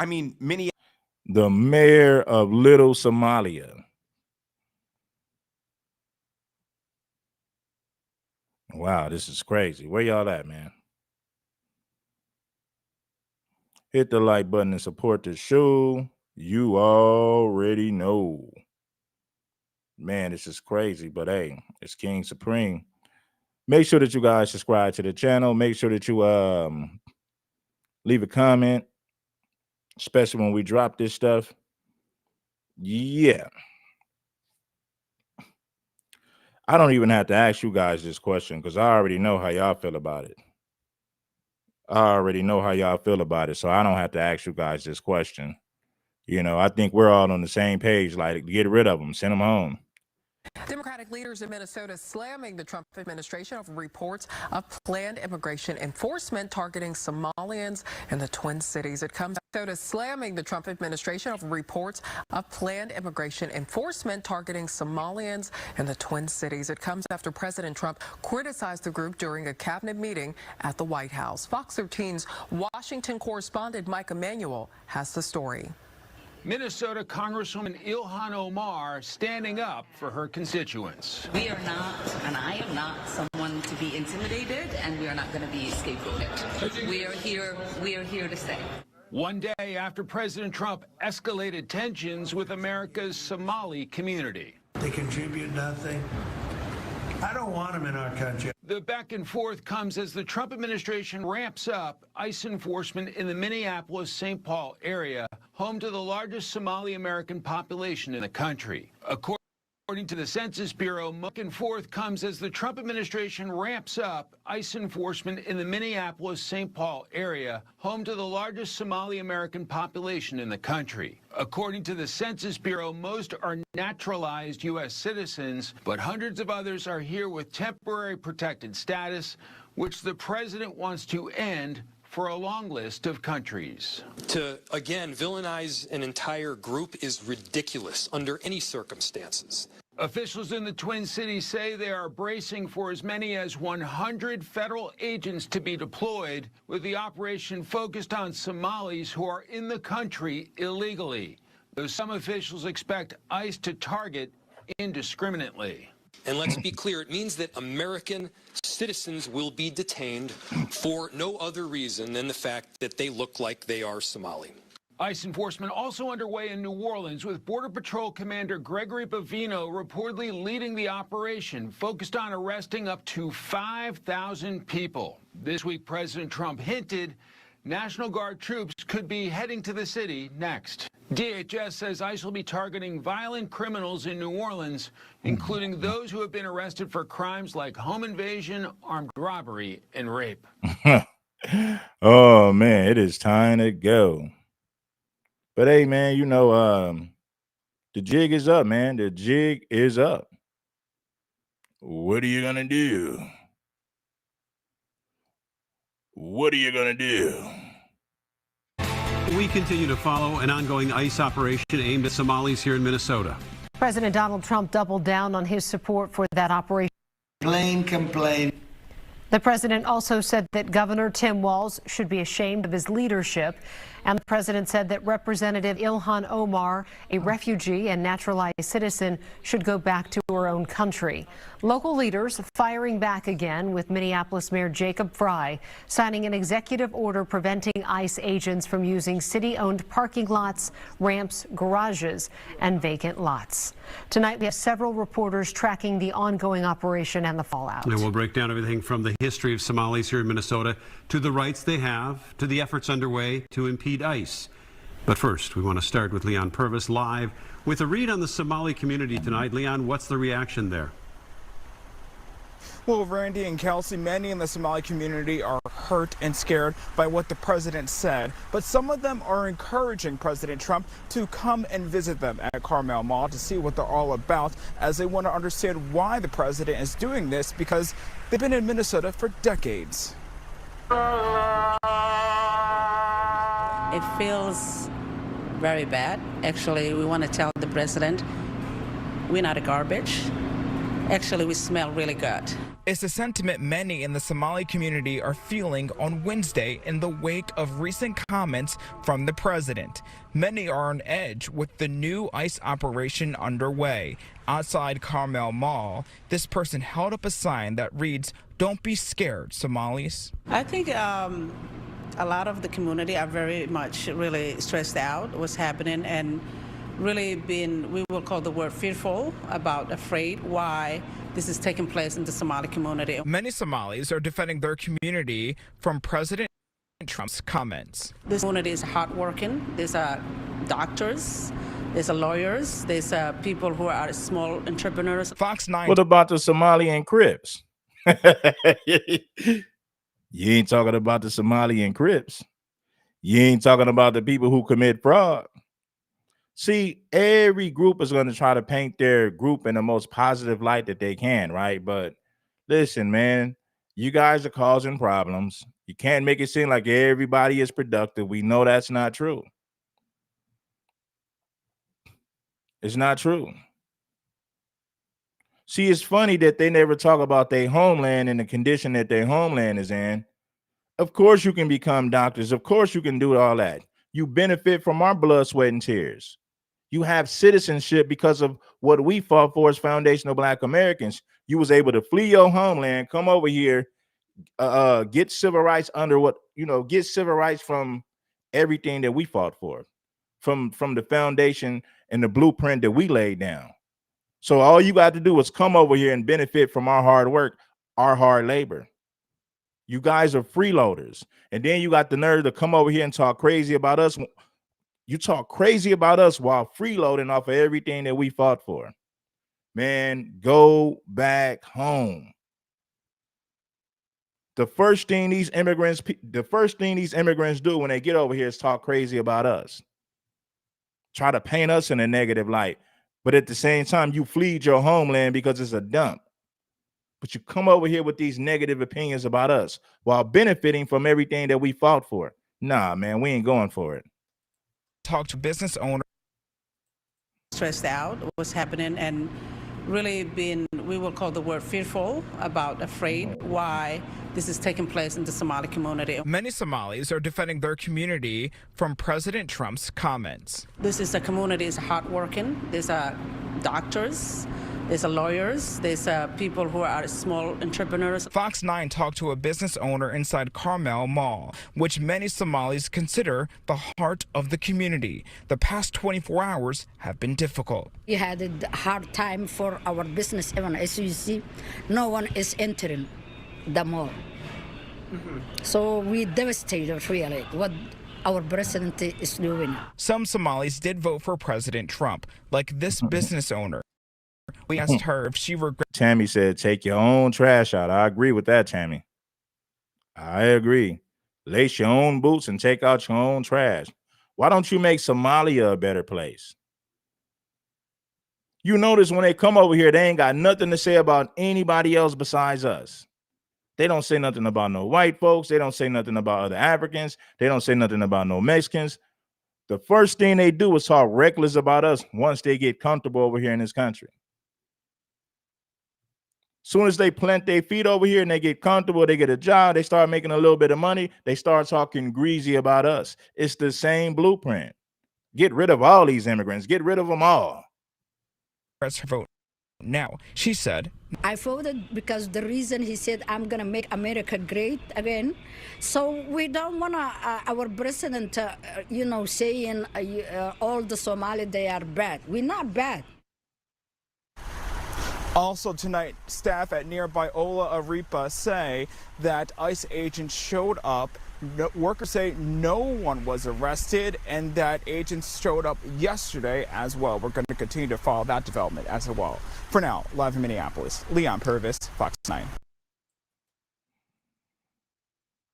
the mayor of Little Somalia. Wow, this is crazy. Where y'all at, man? Hit the like button and support the show. You already know. Man, this is crazy, but hey, it's King Supreme. Make sure that you guys subscribe to the channel. Make sure that you leave a comment, especially when we drop this stuff. Yeah. I don't even have to ask you guys this question because I already know how y'all feel about it. So I don't have to ask you guys this question. You know, I think we're all on the same page, like, get rid of them, send them home. Democratic leaders in Minnesota slamming the Trump administration over reports of planned immigration enforcement targeting Somalians in the Twin Cities. It comes Minnesota slamming the Trump administration over reports of planned immigration enforcement targeting Somalians in the Twin Cities. It comes after President Trump criticized the group during a cabinet meeting at the White House. Fox 13's Washington correspondent Mike Emanuel has the story. Minnesota Congresswoman Ilhan Omar standing up for her constituents. We are not, and I am not, someone to be intimidated, and we are not going to be scapegoated. We are here to stay. One day after President Trump escalated tensions with America's Somali community. They contribute nothing. I don't want them in our country. The back and forth comes as the Trump administration ramps up ICE enforcement in the Minneapolis-St. Paul area, home to the largest Somali American population in the country. According to the Census Bureau, back and forth comes as the Trump administration ramps up ICE enforcement in the Minneapolis-St. Paul area, home to the largest Somali American population in the country. According to the Census Bureau, most are naturalized U.S. citizens, but hundreds of others are here with temporary protected status, which the president wants to end for a long list of countries. To, again, villainize an entire group is ridiculous under any circumstances. Officials in the Twin Cities say they are bracing for as many as 100 federal agents to be deployed, with the operation focused on Somalis who are in the country illegally, though some officials expect ICE to target indiscriminately. And let's be clear, it means that American citizens will be detained for no other reason than the fact that they look like they are Somali. ICE enforcement also underway in New Orleans, with Border Patrol Commander Gregory Bavino reportedly leading the operation, focused on arresting up to 5,000 people. This week, President Trump hinted National Guard troops could be heading to the city next. DHS says ICE will be targeting violent criminals in New Orleans, including those who have been arrested for crimes like home invasion, armed robbery, and rape. Oh, man, it is time to go. But hey, man, you know, the jig is up, man. The jig is up. What are you going to do? What are you going to do? We continue to follow an ongoing ICE operation aimed at Somalis here in Minnesota. President Donald Trump doubled down on his support for that operation. Complain. The president also said that Governor Tim Walz should be ashamed of his leadership. And the president said that Representative Ilhan Omar, a refugee and naturalized citizen, should go back to her own country. Local leaders firing back again, with Minneapolis Mayor Jacob Frey signing an executive order preventing ICE agents from using city-owned parking lots, ramps, garages, and vacant lots. Tonight, we have several reporters tracking the ongoing operation and the fallout. And we'll break down everything from the history of Somalis here in Minnesota to the rights they have, to the efforts underway to impede ICE. But first, we want to start with Leon Purvis live with a read on the Somali community tonight. Leon, what's the reaction there? Well, Randy and Kelsey, many in the Somali community are hurt and scared by what the president said, but some of them are encouraging President Trump to come and visit them at Carmel Mall to see what they're all about, as they want to understand why the president is doing this, because they've been in Minnesota for decades. It feels very bad. Actually, we want to tell the president we're not a garbage. Actually, we smell really good. It's a sentiment many in the Somali community are feeling on Wednesday in the wake of recent comments from the president. Many are on edge with the new ICE operation underway. Outside Carmel Mall, this person held up a sign that reads, "Don't be scared, Somalis." I think a lot of the community are very much really stressed out what's happening and really been, we will call the word fearful, about afraid why this is taking place in the Somali community. Many Somalis are defending their community from President Trump's comments. This community is hardworking. There's doctors, there's lawyers, there's people who are small entrepreneurs. Fox 9. What about the Somalian Crips? You ain't talking about the Somalian Crips. You ain't talking about the people who commit fraud. See, every group is going to try to paint their group in the most positive light that they can, right? But listen, man, you guys are causing problems. You can't make it seem like everybody is productive. We know that's not true. It's not true. See, it's funny that they never talk about their homeland and the condition that their homeland is in. Of course you can become doctors. Of course you can do all that. You benefit from our blood, sweat, and tears. You have citizenship because of what we fought for as foundational Black Americans. You was able to flee your homeland, come over here, get civil rights under what, get civil rights from everything that we fought for, from the foundation and the blueprint that we laid down. So all you got to do is come over here and benefit from our hard work, our hard labor. You guys are freeloaders. And then you got the nerve to come over here and talk crazy about us. You talk crazy about us while freeloading off of everything that we fought for. Man, go back home. The first thing these immigrants do when they get over here is talk crazy about us. Try to paint us in a negative light. But at the same time, you fleed your homeland because it's a dump. But you come over here with these negative opinions about us while benefiting from everything that we fought for. Nah, man, we ain't going for it. Talk to business owners. Stressed out what's happening and really been, we will call the word fearful, about afraid why this is taking place in the Somali community. Many Somalis are defending their community from President Trump's comments. This is a community is hardworking. There's doctors, there's lawyers, there's people who are small entrepreneurs. Fox 9 talked to a business owner inside Carmel Mall, which many Somalis consider the heart of the community. The past 24 hours have been difficult. We had a hard time for our business. Even as you see, no one is entering the mall. So we devastated really what our president is doing. Some Somalis did vote for President Trump, like this business owner. We asked her if she regrets. Tammy said, take your own trash out. I agree with that, Tammy. I agree. Lace your own boots and take out your own trash. Why don't you make Somalia a better place? You notice when they come over here, they ain't got nothing to say about anybody else besides us. They don't say nothing about no white folks. They don't say nothing about other Africans. They don't say nothing about no Mexicans. The first thing they do is talk reckless about us once they get comfortable over here in this country. Soon as they plant their feet over here and they get comfortable, they get a job, they start making a little bit of money, they start talking greasy about us. It's the same blueprint. Get rid of all these immigrants. Get rid of them all. Her vote. Now, she said, I voted because the reason he said, I'm going to make America great again. So we don't want our president, saying all the Somali, they are bad. We're not bad. Also tonight, staff at nearby Ola Aripa say that ICE agents showed up. Workers say no one was arrested and that agents showed up yesterday as well. We're going to continue to follow that development as well. For now, live in Minneapolis, Leon Purvis, Fox 9.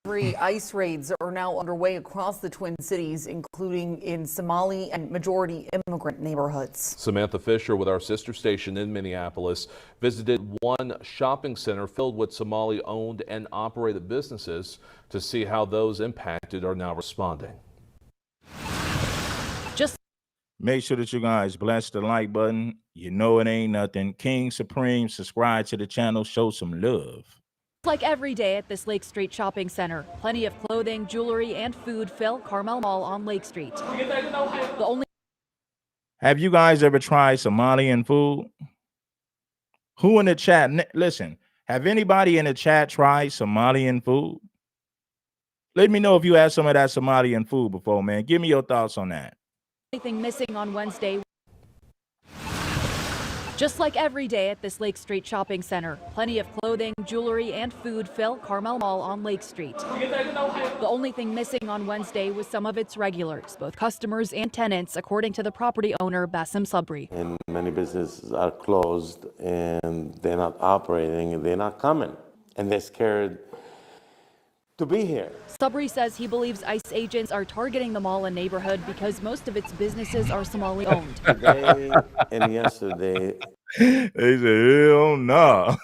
3 ICE raids are now underway across the Twin Cities, including in Somali and majority immigrant neighborhoods. Samantha Fisher with our sister station in Minneapolis visited one shopping center filled with Somali-owned and operated businesses to see how those impacted are now responding. Just make sure that you guys bless the like button. You know it ain't nothing. King Supreme, subscribe to the channel, show some love. Like every day at this Lake Street shopping center, plenty of clothing, jewelry, and food fill Carmel Mall on Lake Street. Have you guys ever tried Somalian food? Who in the chat? Listen, have anybody in the chat tried Somalian food? Let me know if you had some of that Somalian food before, man. Give me your thoughts on that. Anything missing on Wednesday. Just like every day at this Lake Street shopping center, plenty of clothing, jewelry, and food fill Carmel Mall on Lake Street. The only thing missing on Wednesday was some of its regulars, both customers and tenants, according to the property owner, Bassem Sabri. And many businesses are closed and they're not operating and they're not coming. And they're scared to be here. Sabri says he believes ICE agents are targeting the mall and neighborhood because most of its businesses are Somali owned. Today and yesterday, they said, hell no.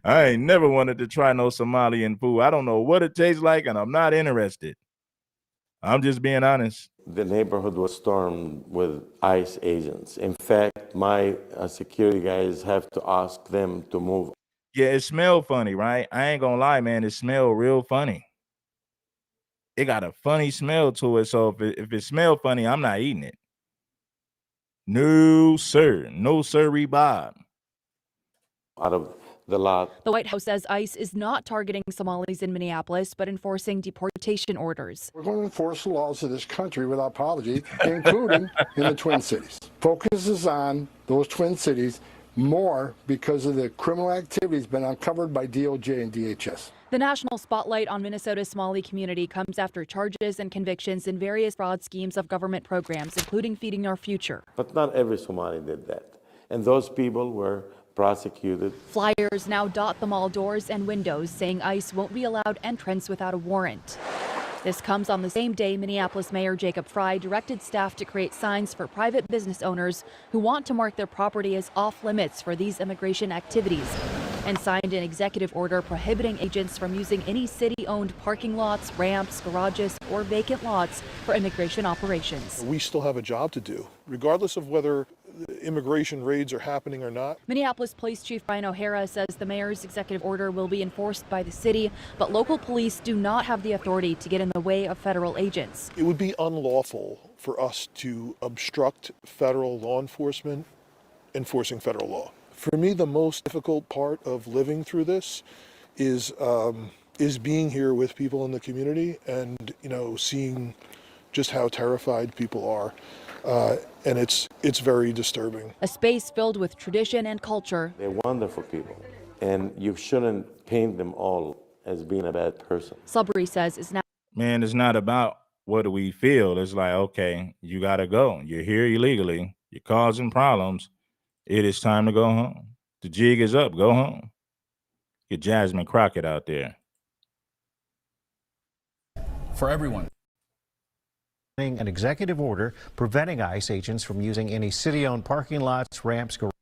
I ain't never wanted to try no Somalian food. I don't know what it tastes like and I'm not interested. I'm just being honest. The neighborhood was stormed with ICE agents. In fact, my security guys have to ask them to move. Yeah, it smelled funny, right? I ain't gonna lie, man. It smelled real funny. It got a funny smell to it. So if it smelled funny, I'm not eating it. No, sir. No, sir, Bob. Out of the lot. The White House says ICE is not targeting Somalis in Minneapolis, but enforcing deportation orders. We're going to enforce the laws of this country without apology, including in the Twin Cities. Focuses on those Twin Cities more because of the criminal activities been uncovered by DOJ and DHS. The national spotlight on Minnesota's Somali community comes after charges and convictions in various fraud schemes of government programs, including Feeding Our Future. But not every Somali did that. And those people were prosecuted. Flyers now dot the mall doors and windows saying ICE won't be allowed entrance without a warrant. This comes on the same day Minneapolis Mayor Jacob Fry directed staff to create signs for private business owners who want to mark their property as off limits for these immigration activities, and signed an executive order prohibiting agents from using any city-owned parking lots, ramps, garages, or vacant lots for immigration operations. We still have a job to do, regardless of whether immigration raids are happening or not. Minneapolis Police Chief Brian O'Hara says the mayor's executive order will be enforced by the city, but local police do not have the authority to get in the way of federal agents. It would be unlawful for us to obstruct federal law enforcement enforcing federal law. For me, the most difficult part of living through this is being here with people in the community and, seeing just how terrified people are. And it's very disturbing. A space filled with tradition and culture. They're wonderful people, and you shouldn't paint them all as being a bad person. Sudbury says it's now. Man, it's not about what do we feel. It's like, okay, you got to go. You're here illegally. You're causing problems. It is time to go home. The jig is up. Go home. Get Jasmine Crockett out there. For everyone. An executive order preventing ICE agents from using any city-owned parking lots, ramps, garages.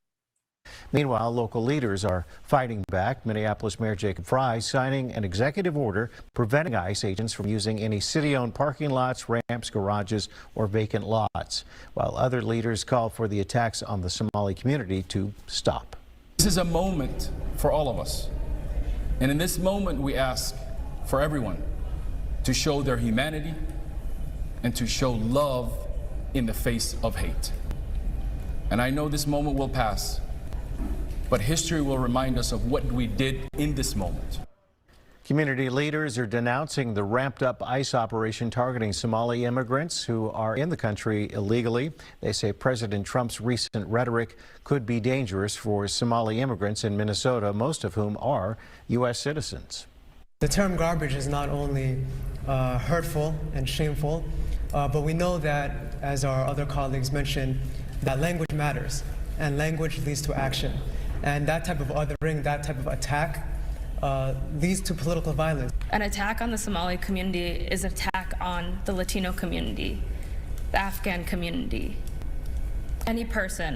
Meanwhile, local leaders are fighting back. Minneapolis Mayor Jacob Fry signing an executive order preventing ICE agents from using any city-owned parking lots, ramps, garages, or vacant lots, while other leaders call for the attacks on the Somali community to stop. This is a moment for all of us. And in this moment, we ask for everyone to show their humanity and to show love in the face of hate. And I know this moment will pass, but history will remind us of what we did in this moment. Community leaders are denouncing the ramped-up ICE operation targeting Somali immigrants who are in the country illegally. They say President Trump's recent rhetoric could be dangerous for Somali immigrants in Minnesota, most of whom are U.S. citizens. The term garbage is not only hurtful and shameful, but we know that, as our other colleagues mentioned, that language matters, and language leads to action. And that type of othering, that type of attack, leads to political violence. An attack on the Somali community is an attack on the Latino community, the Afghan community, any person.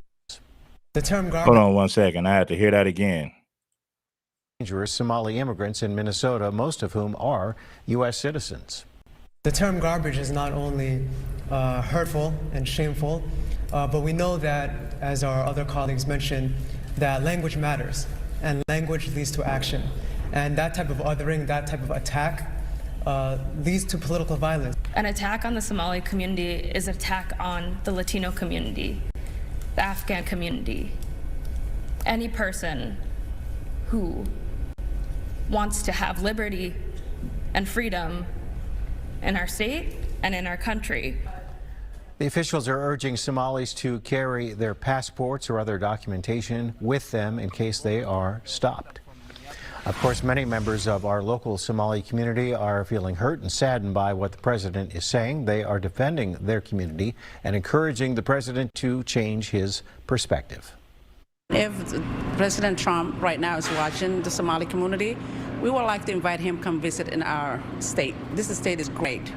The term garbage. Hold on 1 second. I have to hear that again. Dangerous Somali immigrants in Minnesota, most of whom are U.S. citizens. The term garbage is not only hurtful and shameful, but we know that, as our other colleagues mentioned, that language matters, and language leads to action. And that type of othering, that type of attack, leads to political violence. An attack on the Somali community is an attack on the Latino community, the Afghan community, any person who wants to have liberty and freedom in our state and in our country. The officials are urging Somalis to carry their passports or other documentation with them in case they are stopped. Of course, many members of our local Somali community are feeling hurt and saddened by what the president is saying. They are defending their community and encouraging the president to change his perspective. If President Trump right now is watching the Somali community, we would like to invite him to come visit in our state. This state is great.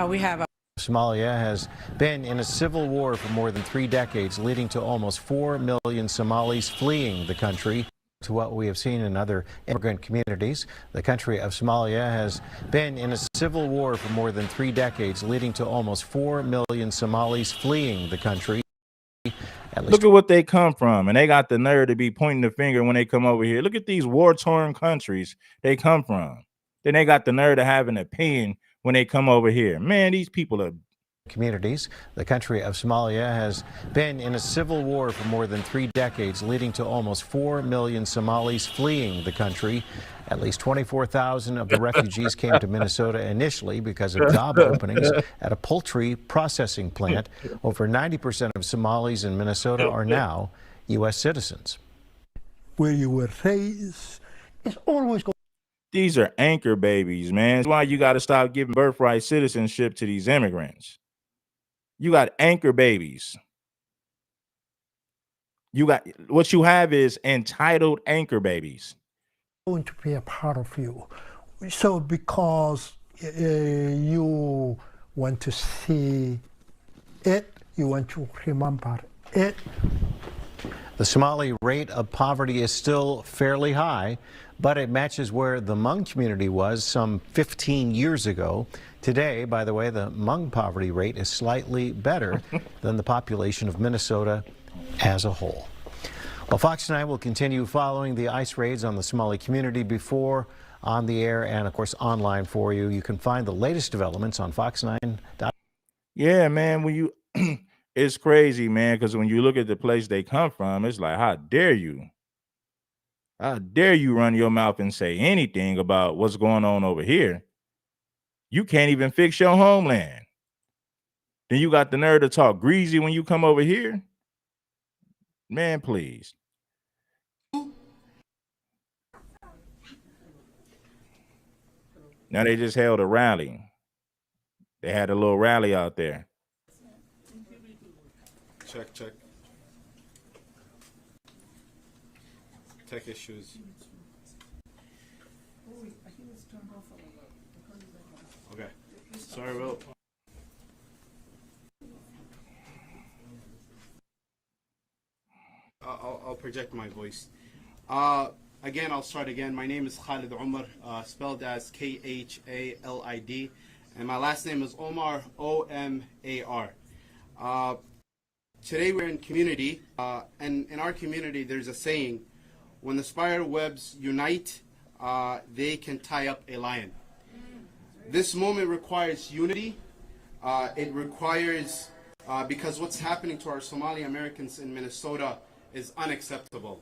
We have Somalia has been in a civil war for more than 3 decades, leading to almost 4 million Somalis fleeing the country. To what we have seen in other immigrant communities, the country of Somalia has been in a civil war for more than 3 decades, leading to almost 4 million Somalis fleeing the country. Look at what they come from, and they got the nerve to be pointing the finger when they come over here. Look at these war-torn countries they come from. Then they got the nerve to have an opinion when they come over here. Man, these people are communities. The country of Somalia has been in a civil war for more than 3 decades, leading to almost 4 million Somalis fleeing the country. At least 24,000 of the refugees came to Minnesota initially because of job openings at a poultry processing plant. Over 90% of Somalis in Minnesota are now U.S. citizens. Where you were raised, it's always going. These are anchor babies, man. That's why you got to stop giving birthright citizenship to these immigrants. You got anchor babies. You got what you have is entitled anchor babies. Going to be a part of you. So because you want to see it, you want to remember it. The Somali rate of poverty is still fairly high, but it matches where the Hmong community was some 15 years ago. Today, by the way, the Hmong poverty rate is slightly better than the population of Minnesota as a whole. Well, Fox 9 will continue following the ICE raids on the Somali community before, on the air, and of course online for you. You can find the latest developments on fox9.com. Yeah, man, when you it's crazy, man, because when you look at the place they come from, it's like, how dare you? How dare you run your mouth and say anything about what's going on over here? You can't even fix your homeland. Then you got the nerve to talk greasy when you come over here? Man, please. Now they just held a rally. They had a little rally out there. Check. Tech issues. Okay. Sorry, Will. I'll project my voice. Again, I'll start again. My name is Khalid Omar, spelled as Khalid, and my last name is Omar, Omar. Today we're in community, and in our community there's a saying, when the spider webs unite, they can tie up a lion. This moment requires unity. It requires, because what's happening to our Somali Americans in Minnesota is unacceptable,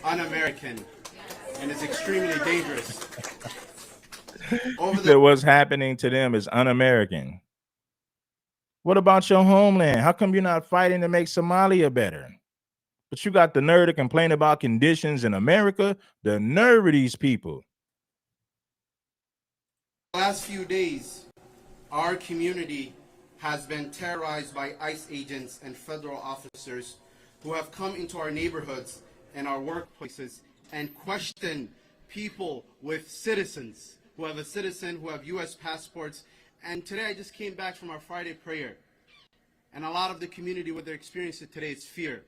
un-American, and is extremely dangerous. What's happening to them is un-American. What about your homeland? How come you're not fighting to make Somalia better? But you got the nerve to complain about conditions in America? The nerve of these people. The last few days, our community has been terrorized by ICE agents and federal officers who have come into our neighborhoods and our workplaces and questioned people with citizens, who have U.S. passports. And today I just came back from our Friday prayer. And a lot of the community, what they're experiencing today is fear.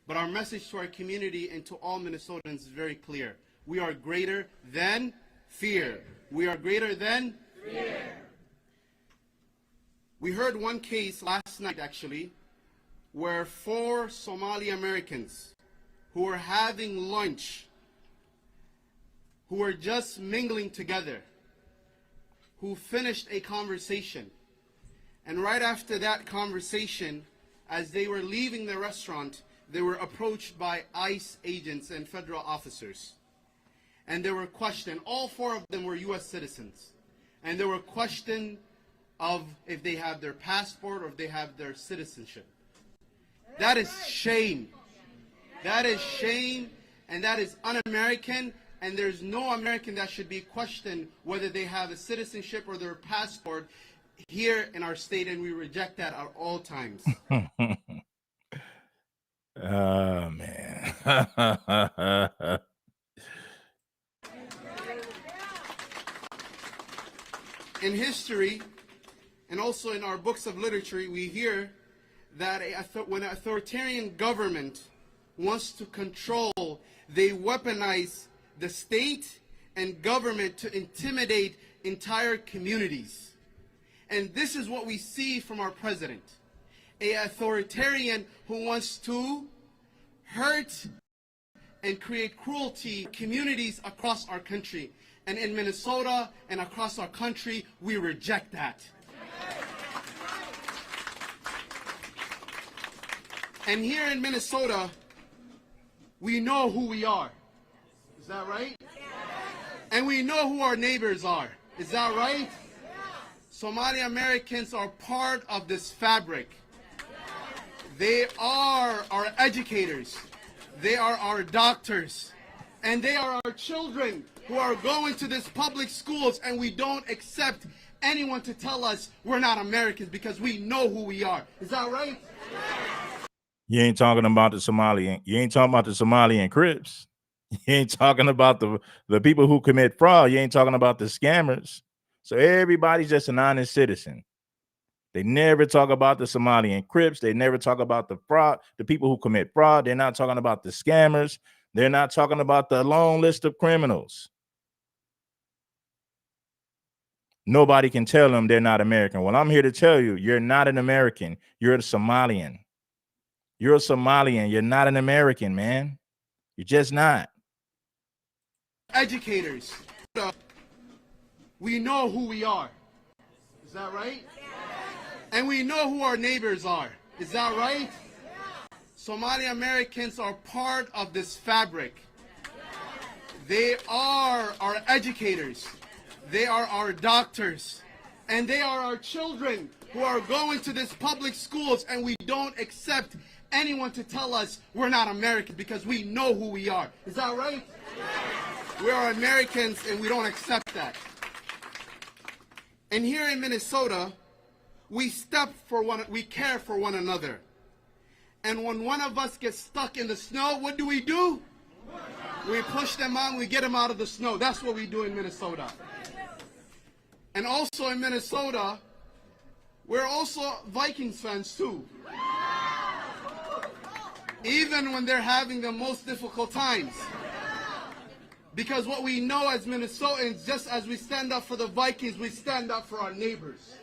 But our message to our community and to all Minnesotans is very clear. We are greater than fear. We are greater than fear. We heard one case last night, actually, where 4 Somali Americans who were having lunch, who were just mingling together, who finished a conversation. And right after that conversation, as they were leaving the restaurant, they were approached by ICE agents and federal officers. And they were questioned. All 4 of them were U.S. citizens. And they were questioned of if they have their passport or if they have their citizenship. That is shame. That is shame, and that is un-American, and there's no American that should be questioned whether they have a citizenship or their passport here in our state, and we reject that at all times. Oh, man. In history, and also in our books of literature, we hear that when an authoritarian government wants to control, they weaponize the state and government to intimidate entire communities. And this is what we see from our president, an authoritarian who wants to hurt and create cruelty in communities across our country. And in Minnesota and across our country, we reject that. And here in Minnesota, we know who we are. Is that right? And we know who our neighbors are. Is that right? Somali Americans are part of this fabric. They are our educators. They are our doctors. And they are our children who are going to these public schools, and we don't accept anyone to tell us we're not Americans because we know who we are. Is that right? You ain't talking about the Somalian. You ain't talking about the Somalian Crips. You ain't talking about the people who commit fraud. You ain't talking about the scammers. So everybody's just an honest citizen. They never talk about the Somalian Crips. They never talk about the fraud, the people who commit fraud. They're not talking about the scammers. They're not talking about the long list of criminals. Nobody can tell them they're not American. Well, I'm here to tell you, you're not an American. You're a Somalian. You're a Somalian. You're not an American, man. You're just not. Educators, we know who we are. Is that right? And we know who our neighbors are. Is that right? Somali Americans are part of this fabric. They are our educators. They are our doctors. And they are our children who are going to these public schools, and we don't accept anyone to tell us we're not American because we know who we are. Is that right? We are Americans and we don't accept that. And here in Minnesota, we care for one another. And when one of us gets stuck in the snow, what do? We push them out, we get them out of the snow. That's what we do in Minnesota. And also in Minnesota, we're also Vikings fans too. Even when they're having the most difficult times. Because what we know as Minnesotans, just as we stand up for the Vikings, we stand up for our neighbors.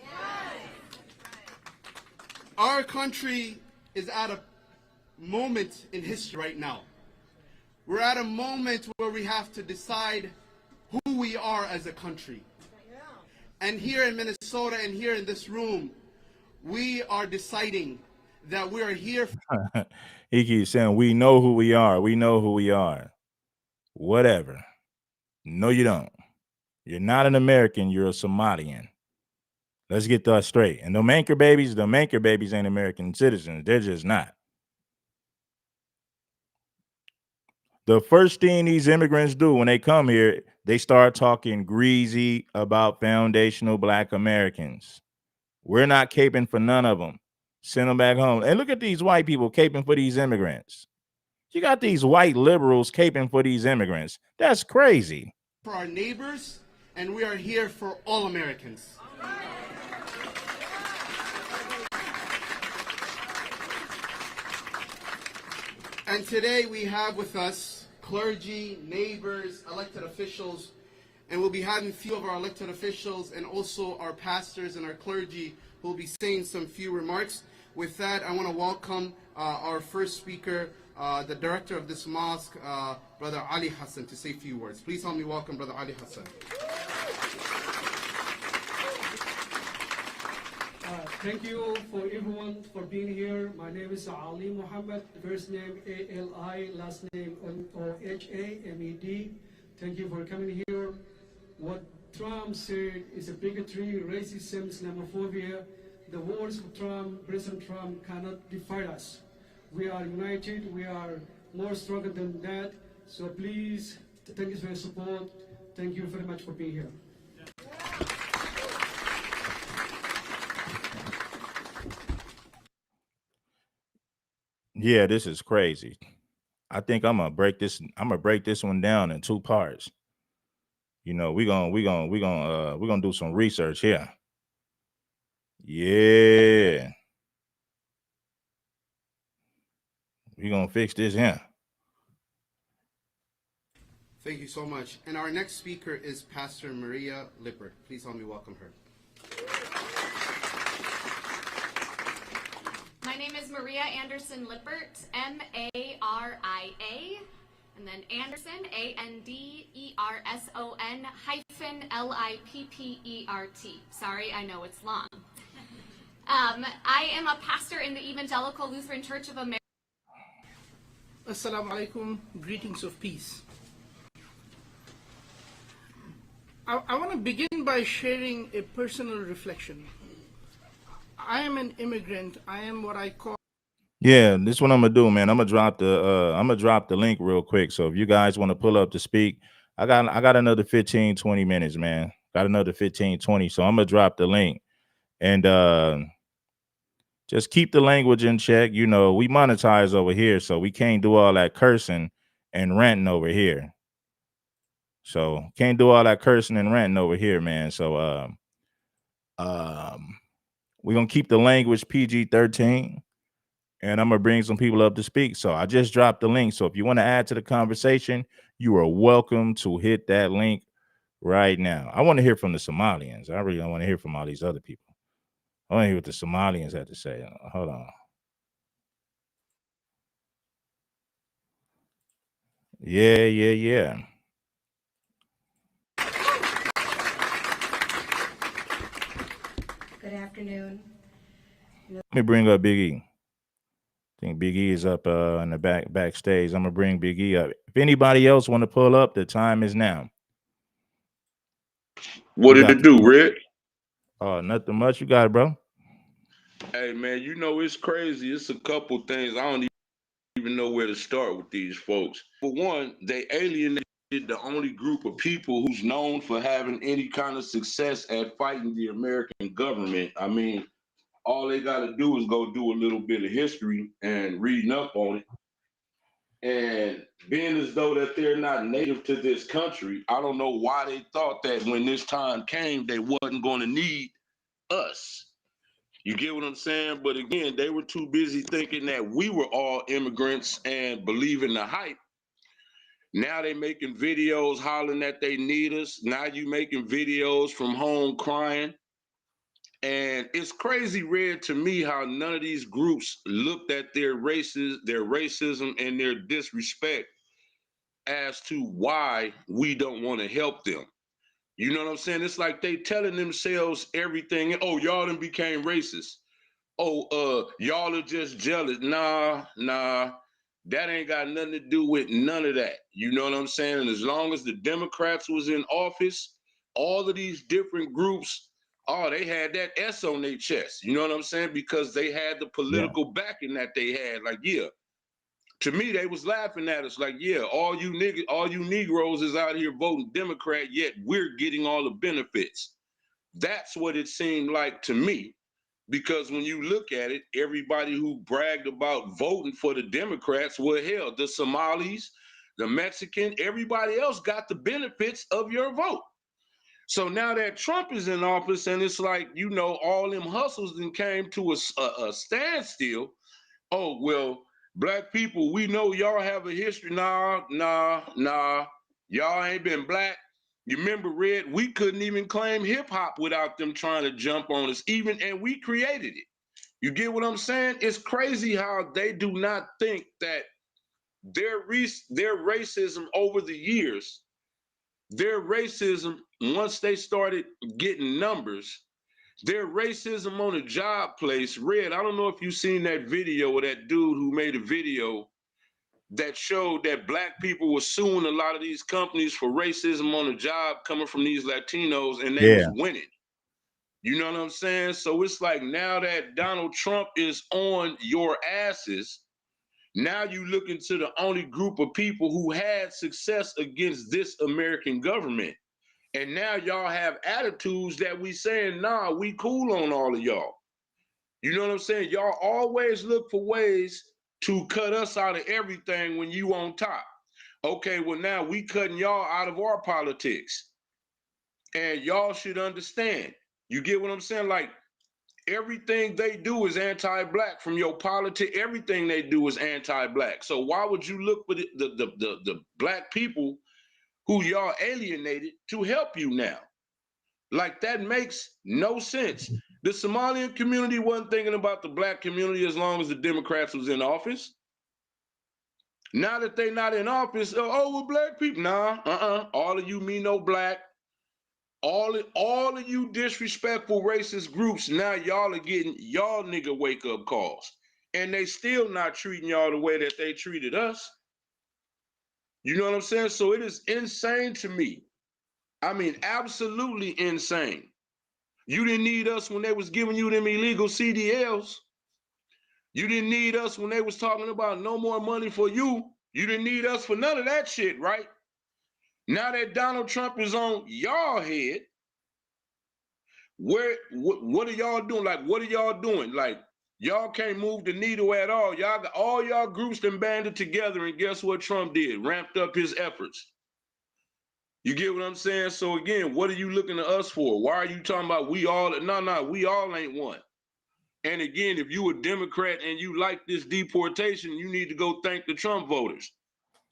Our country is at a moment in history right now. We're at a moment where we have to decide who we are as a country. And here in Minnesota and here in this room, we are deciding that we are here. He keeps saying, we know who we are. We know who we are. Whatever. No, you don't. You're not an American. You're a Somalian. Let's get that straight. And them anchor babies ain't American citizens. They're just not. The first thing these immigrants do when they come here, they start talking greasy about foundational Black Americans. We're not caping for none of them. Send them back home. And look at these white people caping for these immigrants. You got these white liberals caping for these immigrants. That's crazy. For our neighbors, and we are here for all Americans. And today we have with us clergy, neighbors, elected officials, and we'll be having a few of our elected officials and also our pastors and our clergy who will be saying some few remarks. With that, I want to welcome our first speaker, the director of this mosque, Brother Ali Hassan, to say a few words. Please help me welcome Brother Ali Hassan. Thank you for everyone for being here. My name is Ali Muhammad, first name A-L-I, last name O-H-A-M-E-D. Thank you for coming here. What Trump said is a bigotry, racism, Islamophobia. The words of Trump, President Trump, cannot divide us. We are united, we are more stronger than that. So please, thank you for your support. Thank you very much for being here. Yeah, this is crazy. I think I'm gonna break this one down in two parts. You know, we're gonna do some research here. Yeah. We're gonna fix this here. Thank you so much. And our next speaker is Pastor Maria Lippert. Please help me welcome her. My name is Maria Anderson Lippert, M-A-R-I-A, and then Anderson, A-N-D-E-R-S-O-N hyphen L-I-P-P-E-R-T. Sorry, I know it's long. I am a pastor in the Evangelical Lutheran Church of America. Assalamu alaikum, greetings of peace. I want to begin by sharing a personal reflection. I am an immigrant. I am what I call. Yeah, this is what I'm gonna do, man. I'm gonna drop the link real quick. So if you guys want to pull up to speak, I got another 15, 20 minutes, man. Got another 15, 20. So I'm gonna drop the link and just keep the language in check. You know, we monetize over here, so we can't do all that cursing and ranting over here. So can't do all that cursing and ranting over here, man. So we're gonna keep the language PG-13. And I'm gonna bring some people up to speak. So I just dropped the link. So if you want to add to the conversation, you are welcome to hit that link right now. I want to hear from the Somalians. I really don't want to hear from all these other people. I want to hear what the Somalians had to say. Hold on. Yeah. Good afternoon. Let me bring up Big E. I think Big E is up in the backstage. I'm gonna bring Big E up. If anybody else want to pull up, the time is now. What did it do, Rick? Oh, nothing much. You got it, bro. Hey, man, you know, it's crazy. It's a couple things. I don't even know where to start with these folks. For one, they alienated the only group of people who's known for having any kind of success at fighting the American government. I mean, all they got to do is go do a little bit of history and reading up on it. And being as though that they're not native to this country, I don't know why they thought that when this time came, they wasn't going to need us. You get what I'm saying? But again, they were too busy thinking that we were all immigrants and believing the hype. Now they making videos hollering that they need us. Now you making videos from home crying. And it's crazy, Red, to me how none of these groups looked at their racism and their disrespect as to why we don't want to help them. You know what I'm saying? It's like they telling themselves everything. Oh, y'all done became racist. Oh, y'all are just jealous. Nah. That ain't got nothing to do with none of that. You know what I'm saying? And as long as the Democrats was in office, all of these different groups, they had that S on their chest. You know what I'm saying? Because they had the political backing that they had. Like, yeah. To me, they was laughing at us like, yeah, all you Negroes is out here voting Democrat, yet we're getting all the benefits. That's what it seemed like to me. Because when you look at it, everybody who bragged about voting for the Democrats were hell. The Somalis, the Mexican, everybody else got the benefits of your vote. So now that Trump is in office and it's like, you know, all them hustles then came to a standstill. Oh, well, black people, we know y'all have a history. Nah. Y'all ain't been black. You remember, Red, we couldn't even claim hip hop without them trying to jump on us, and we created it. You get what I'm saying? It's crazy how they do not think that their racism over the years, their racism, once they started getting numbers, their racism on a job place. Red, I don't know if you've seen that video of that dude who made a video that showed that black people were suing a lot of these companies for racism on the job coming from these Latinos, and they was winning. You know what I'm saying? So it's like now that Donald Trump is on your asses, now you look into the only group of people who had success against this American government. And now y'all have attitudes that we saying, nah, we cool on all of y'all. You know what I'm saying? Y'all always look for ways to cut us out of everything when you on top. Okay, well now we cutting y'all out of our politics. And y'all should understand. You get what I'm saying? Like everything they do is anti-black from your politics. Everything they do is anti-black. So why would you look for the black people who y'all alienated to help you now? Like that makes no sense. The Somalian community wasn't thinking about the black community as long as the Democrats was in office. Now that they not in office, well, black people, nah, all of you mean no black. All of you disrespectful racist groups, now y'all are getting y'all nigga wake up calls. And they still not treating y'all the way that they treated us. You know what I'm saying? So it is insane to me. I mean, absolutely insane. You didn't need us when they was giving you them illegal CDLs. You didn't need us when they was talking about no more money for you. You didn't need us for none of that shit, right? Now that Donald Trump is on y'all head, what are y'all doing? Like, what are y'all doing? Like, y'all can't move the needle at all. Y'all got all y'all groups them banded together, and guess what Trump did? Ramped up his efforts. You get what I'm saying? So again, what are you looking to us for? Why are you talking about we all? No, we all ain't one. And again, if you a Democrat and you like this deportation, you need to go thank the Trump voters.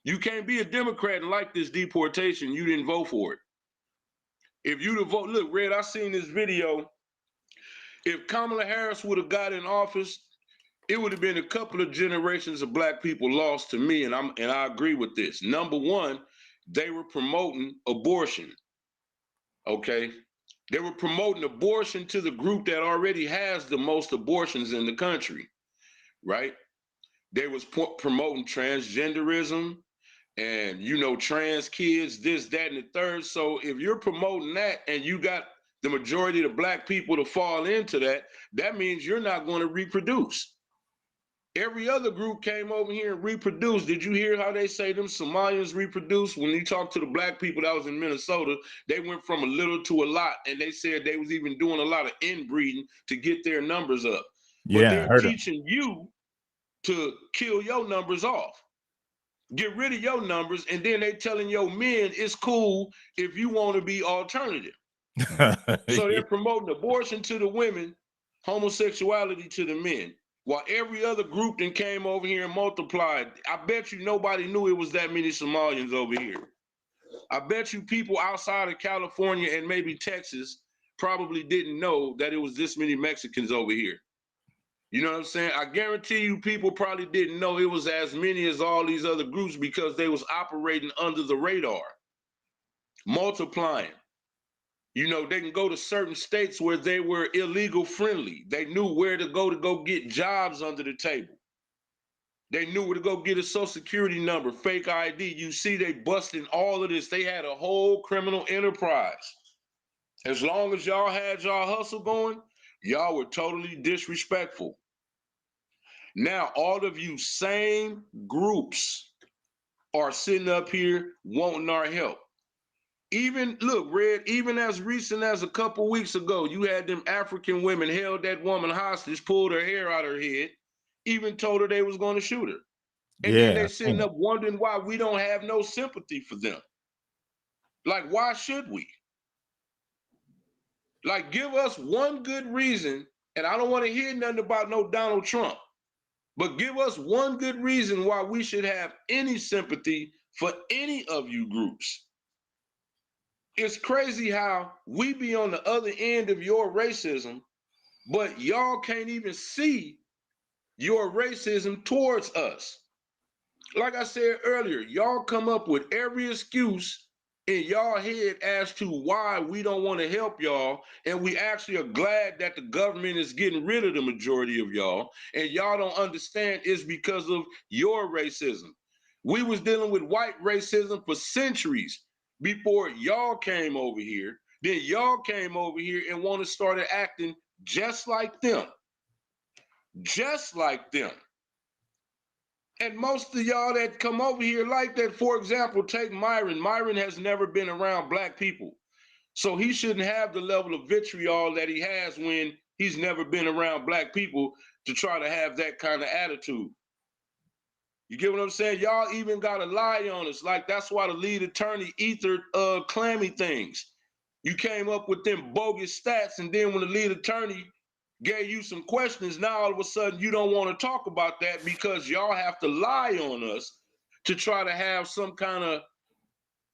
You can't be a Democrat and like this deportation. You didn't vote for it. If you'd have voted, look, Red, I seen this video. If Kamala Harris would have got in office, it would have been a couple of generations of black people lost to me, and I agree with this. Number one, they were promoting abortion. Okay, they were promoting abortion to the group that already has the most abortions in the country, right? They was promoting transgenderism and, you know, trans kids, this, that, and the third. So if you're promoting that and you got the majority of the black people to fall into that, that means you're not going to reproduce. Every other group came over here and reproduced. Did you hear how they say them Somalians reproduce? When you talk to the black people that was in Minnesota, they went from a little to a lot, and they said they was even doing a lot of inbreeding to get their numbers up. But Yeah, I they're heard it. teaching you to kill your numbers off. Get rid of your numbers, and then they telling your men it's cool if you want to be alternative. So they're promoting abortion to the women, homosexuality to the men, while every other group then came over here and multiplied. I bet you nobody knew it was that many Somalians over here. I bet you people outside of California and maybe Texas probably didn't know that it was this many Mexicans over here. You know what I'm saying? I guarantee you people probably didn't know it was as many as all these other groups because they was operating under the radar, multiplying. You know, they can go to certain states where they were illegal friendly. They knew where to go get jobs under the table. They knew where to go get a social security number, fake ID. You see, they busting all of this. They had a whole criminal enterprise. As long as y'all had y'all hustle going, y'all were totally disrespectful. Now, all of you same groups are sitting up here wanting our help. Even, look, Red, even as recent as a couple weeks ago, you had them African women held that woman hostage, pulled her hair out her head, even told her they was going to shoot her. And then Yeah, they I seen sitting it. up wondering why we don't have no sympathy for them. Like, why should we? Like, give us one good reason, and I don't want to hear nothing about no Donald Trump, but give us one good reason why we should have any sympathy for any of you groups. It's crazy how we be on the other end of your racism, but y'all can't even see your racism towards us. Like I said earlier, y'all come up with every excuse in y'all head as to why we don't want to help y'all, and we actually are glad that the government is getting rid of the majority of y'all, and y'all don't understand it's because of your racism. We was dealing with white racism for centuries before y'all came over here. Then y'all came over here and want to start acting just like them. Just like them. And most of y'all that come over here like that, for example, take Myron. Myron has never been around black people. So he shouldn't have the level of vitriol that he has when he's never been around black people to try to have that kind of attitude. You get what I'm saying? Y'all even got to lie on us. Like, that's why the lead attorney ethered clammy things. You came up with them bogus stats, and then when the lead attorney gave you some questions, now all of a sudden you don't want to talk about that because y'all have to lie on us to try to have some kind of,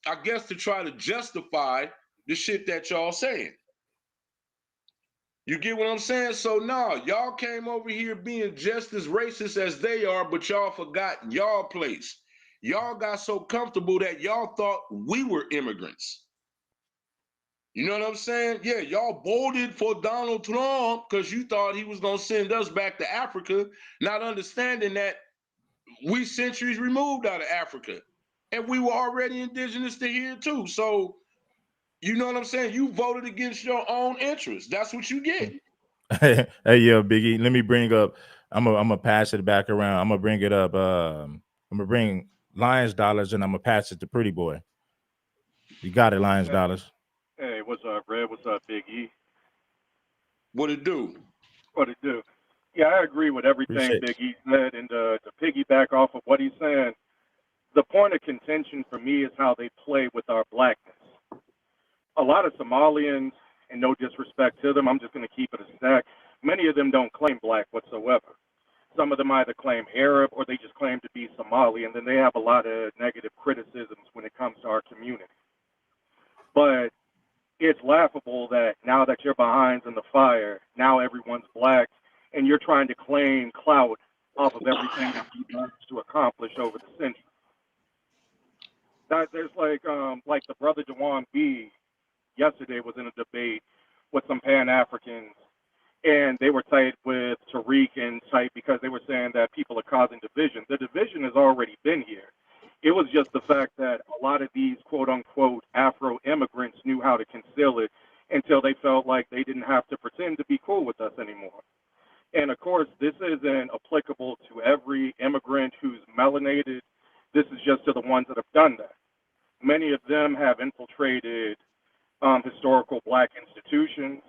I guess, to try to justify the shit that y'all saying. You get what I'm saying? So no, y'all came over here being just as racist as they are, but y'all forgot y'all place. Y'all got so comfortable that y'all thought we were immigrants. You know what I'm saying? Yeah, y'all voted for Donald Trump because you thought he was going to send us back to Africa, not understanding that we centuries removed out of Africa. And we were already indigenous to here too. So, you know what I'm saying? You voted against your own interests. That's what you get. Hey, yo, Biggie, let me bring up. I'm gonna pass it back around. I'm gonna bring it up. I'm gonna bring Lions Dollars, and I'm gonna pass it to Pretty Boy. You got it, Lions Dollars. Hey, what's up, Red? What's up, Big E? What it do? What it do? Yeah, I agree with everything Appreciate Big E said, and to piggyback off of what he's saying, the point of contention for me is how they play with our blackness. A lot of Somalians, and no disrespect to them, I'm just going to keep it a stack, many of them don't claim black whatsoever. Some of them either claim Arab or they just claim to be Somali, and then they have a lot of negative criticisms when it comes to our community. But it's laughable that now that your behind's in the fire, now everyone's black, and you're trying to claim clout off of everything that we managed to accomplish over the century. That there's like the brother Dewan B yesterday was in a debate with some Pan Africans, and they were tight with Tariq and tight because they were saying that people are causing division. The division has already been here. It was just the fact that a lot of these quote unquote Afro immigrants knew how to conceal it until they felt like they didn't have to pretend to be cool with us anymore. And of course, this isn't applicable to every immigrant who's melanated. This is just to the ones that have done that. Many of them have infiltrated historical black institutions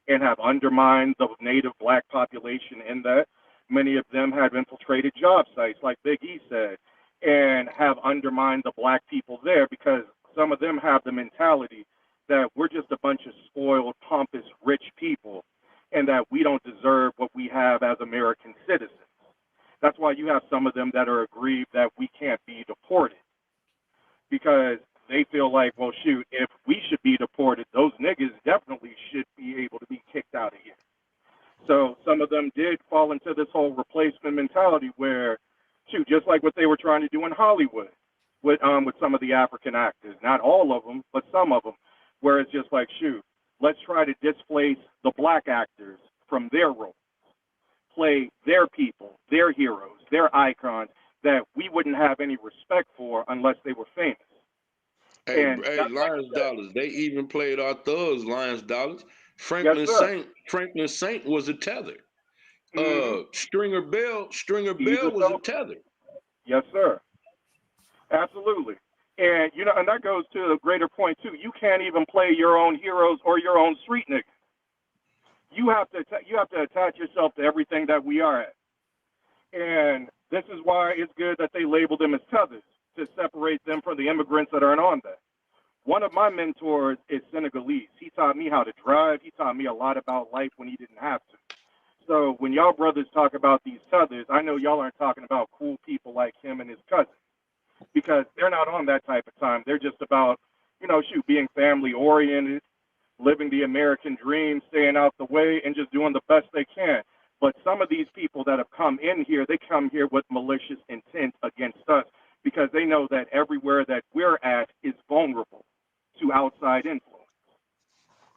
and have undermined the native black population in that. Many of them have infiltrated job sites, like Big E said, and have undermined the black people there because some of them have the mentality that we're just a bunch of spoiled, pompous, rich people and that we don't deserve what we have as American citizens. That's why you have some of them that are aggrieved that we can't be deported because they feel like, well, shoot, if we should be deported, those niggas definitely should be able to be kicked out of here. So some of them did fall into this whole replacement mentality where, shoot, just like what they were trying to do in Hollywood with some of the African actors, not all of them, but some of them, where it's just like, shoot, let's try to displace the black actors from their roles, play their people, their heroes, their icons that we wouldn't have any respect for unless they were famous. Hey, Lions Dollars. They even played our thugs, Lions Dollars. Franklin Saint was a tether. Stringer Bell was a tether. Yes, sir. Absolutely. And and that goes to a greater point too. You can't even play your own heroes or your own street niggas. You have to attach yourself to everything that we are at. And this is why it's good that they label them as tethers to separate them from the immigrants that aren't on that. One of my mentors is Senegalese. He taught me how to drive. He taught me a lot about life when he didn't have to. So when y'all brothers talk about these tethers, I know y'all aren't talking about cool people like him and his cousin because they're not on that type of time. They're just about, being family oriented, living the American dream, staying out the way, and just doing the best they can. But some of these people that have come in here, they come here with malicious intent against us because they know that everywhere that we're at is vulnerable to outside influence.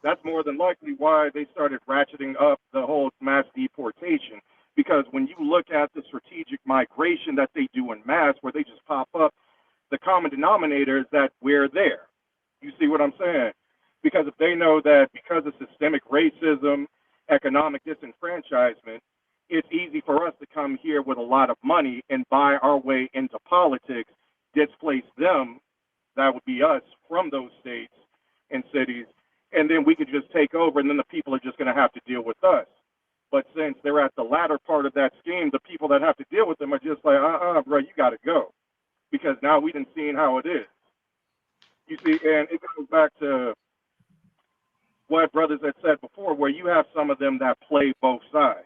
That's more than likely why they started ratcheting up the whole mass deportation, because when you look at the strategic migration that they do in mass, where they just pop up, the common denominator is that we're there. You see what I'm saying? Because if they know that because of systemic racism, economic disenfranchisement, it's easy for us to come here with a lot of money and buy our way into politics, displace them, that would be us, from those states and cities, and then we could just take over, and then the people are just going to have to deal with us. But since they're at the latter part of that scheme, the people that have to deal with them are just like, bro, you got to go. Because now we done seen how it is. You see, and it goes back to what brothers had said before, where you have some of them that play both sides.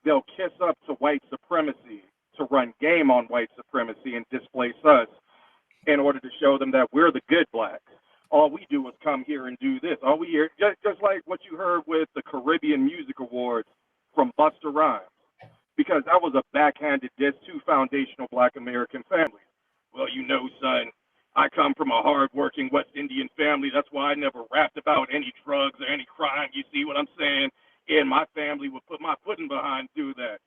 They'll kiss up to white supremacy to run game on white supremacy and displace us in order to show them that we're the good blacks. All we do is come here and do this. All we hear, just like what you heard with the Caribbean Music Awards from Busta Rhymes, because that was a backhanded diss to foundational black American families. Well, son, I come from a hard-working West Indian family. That's why I never rapped about any drugs or any crime. You see what I'm saying? And my family would put my footing behind do that.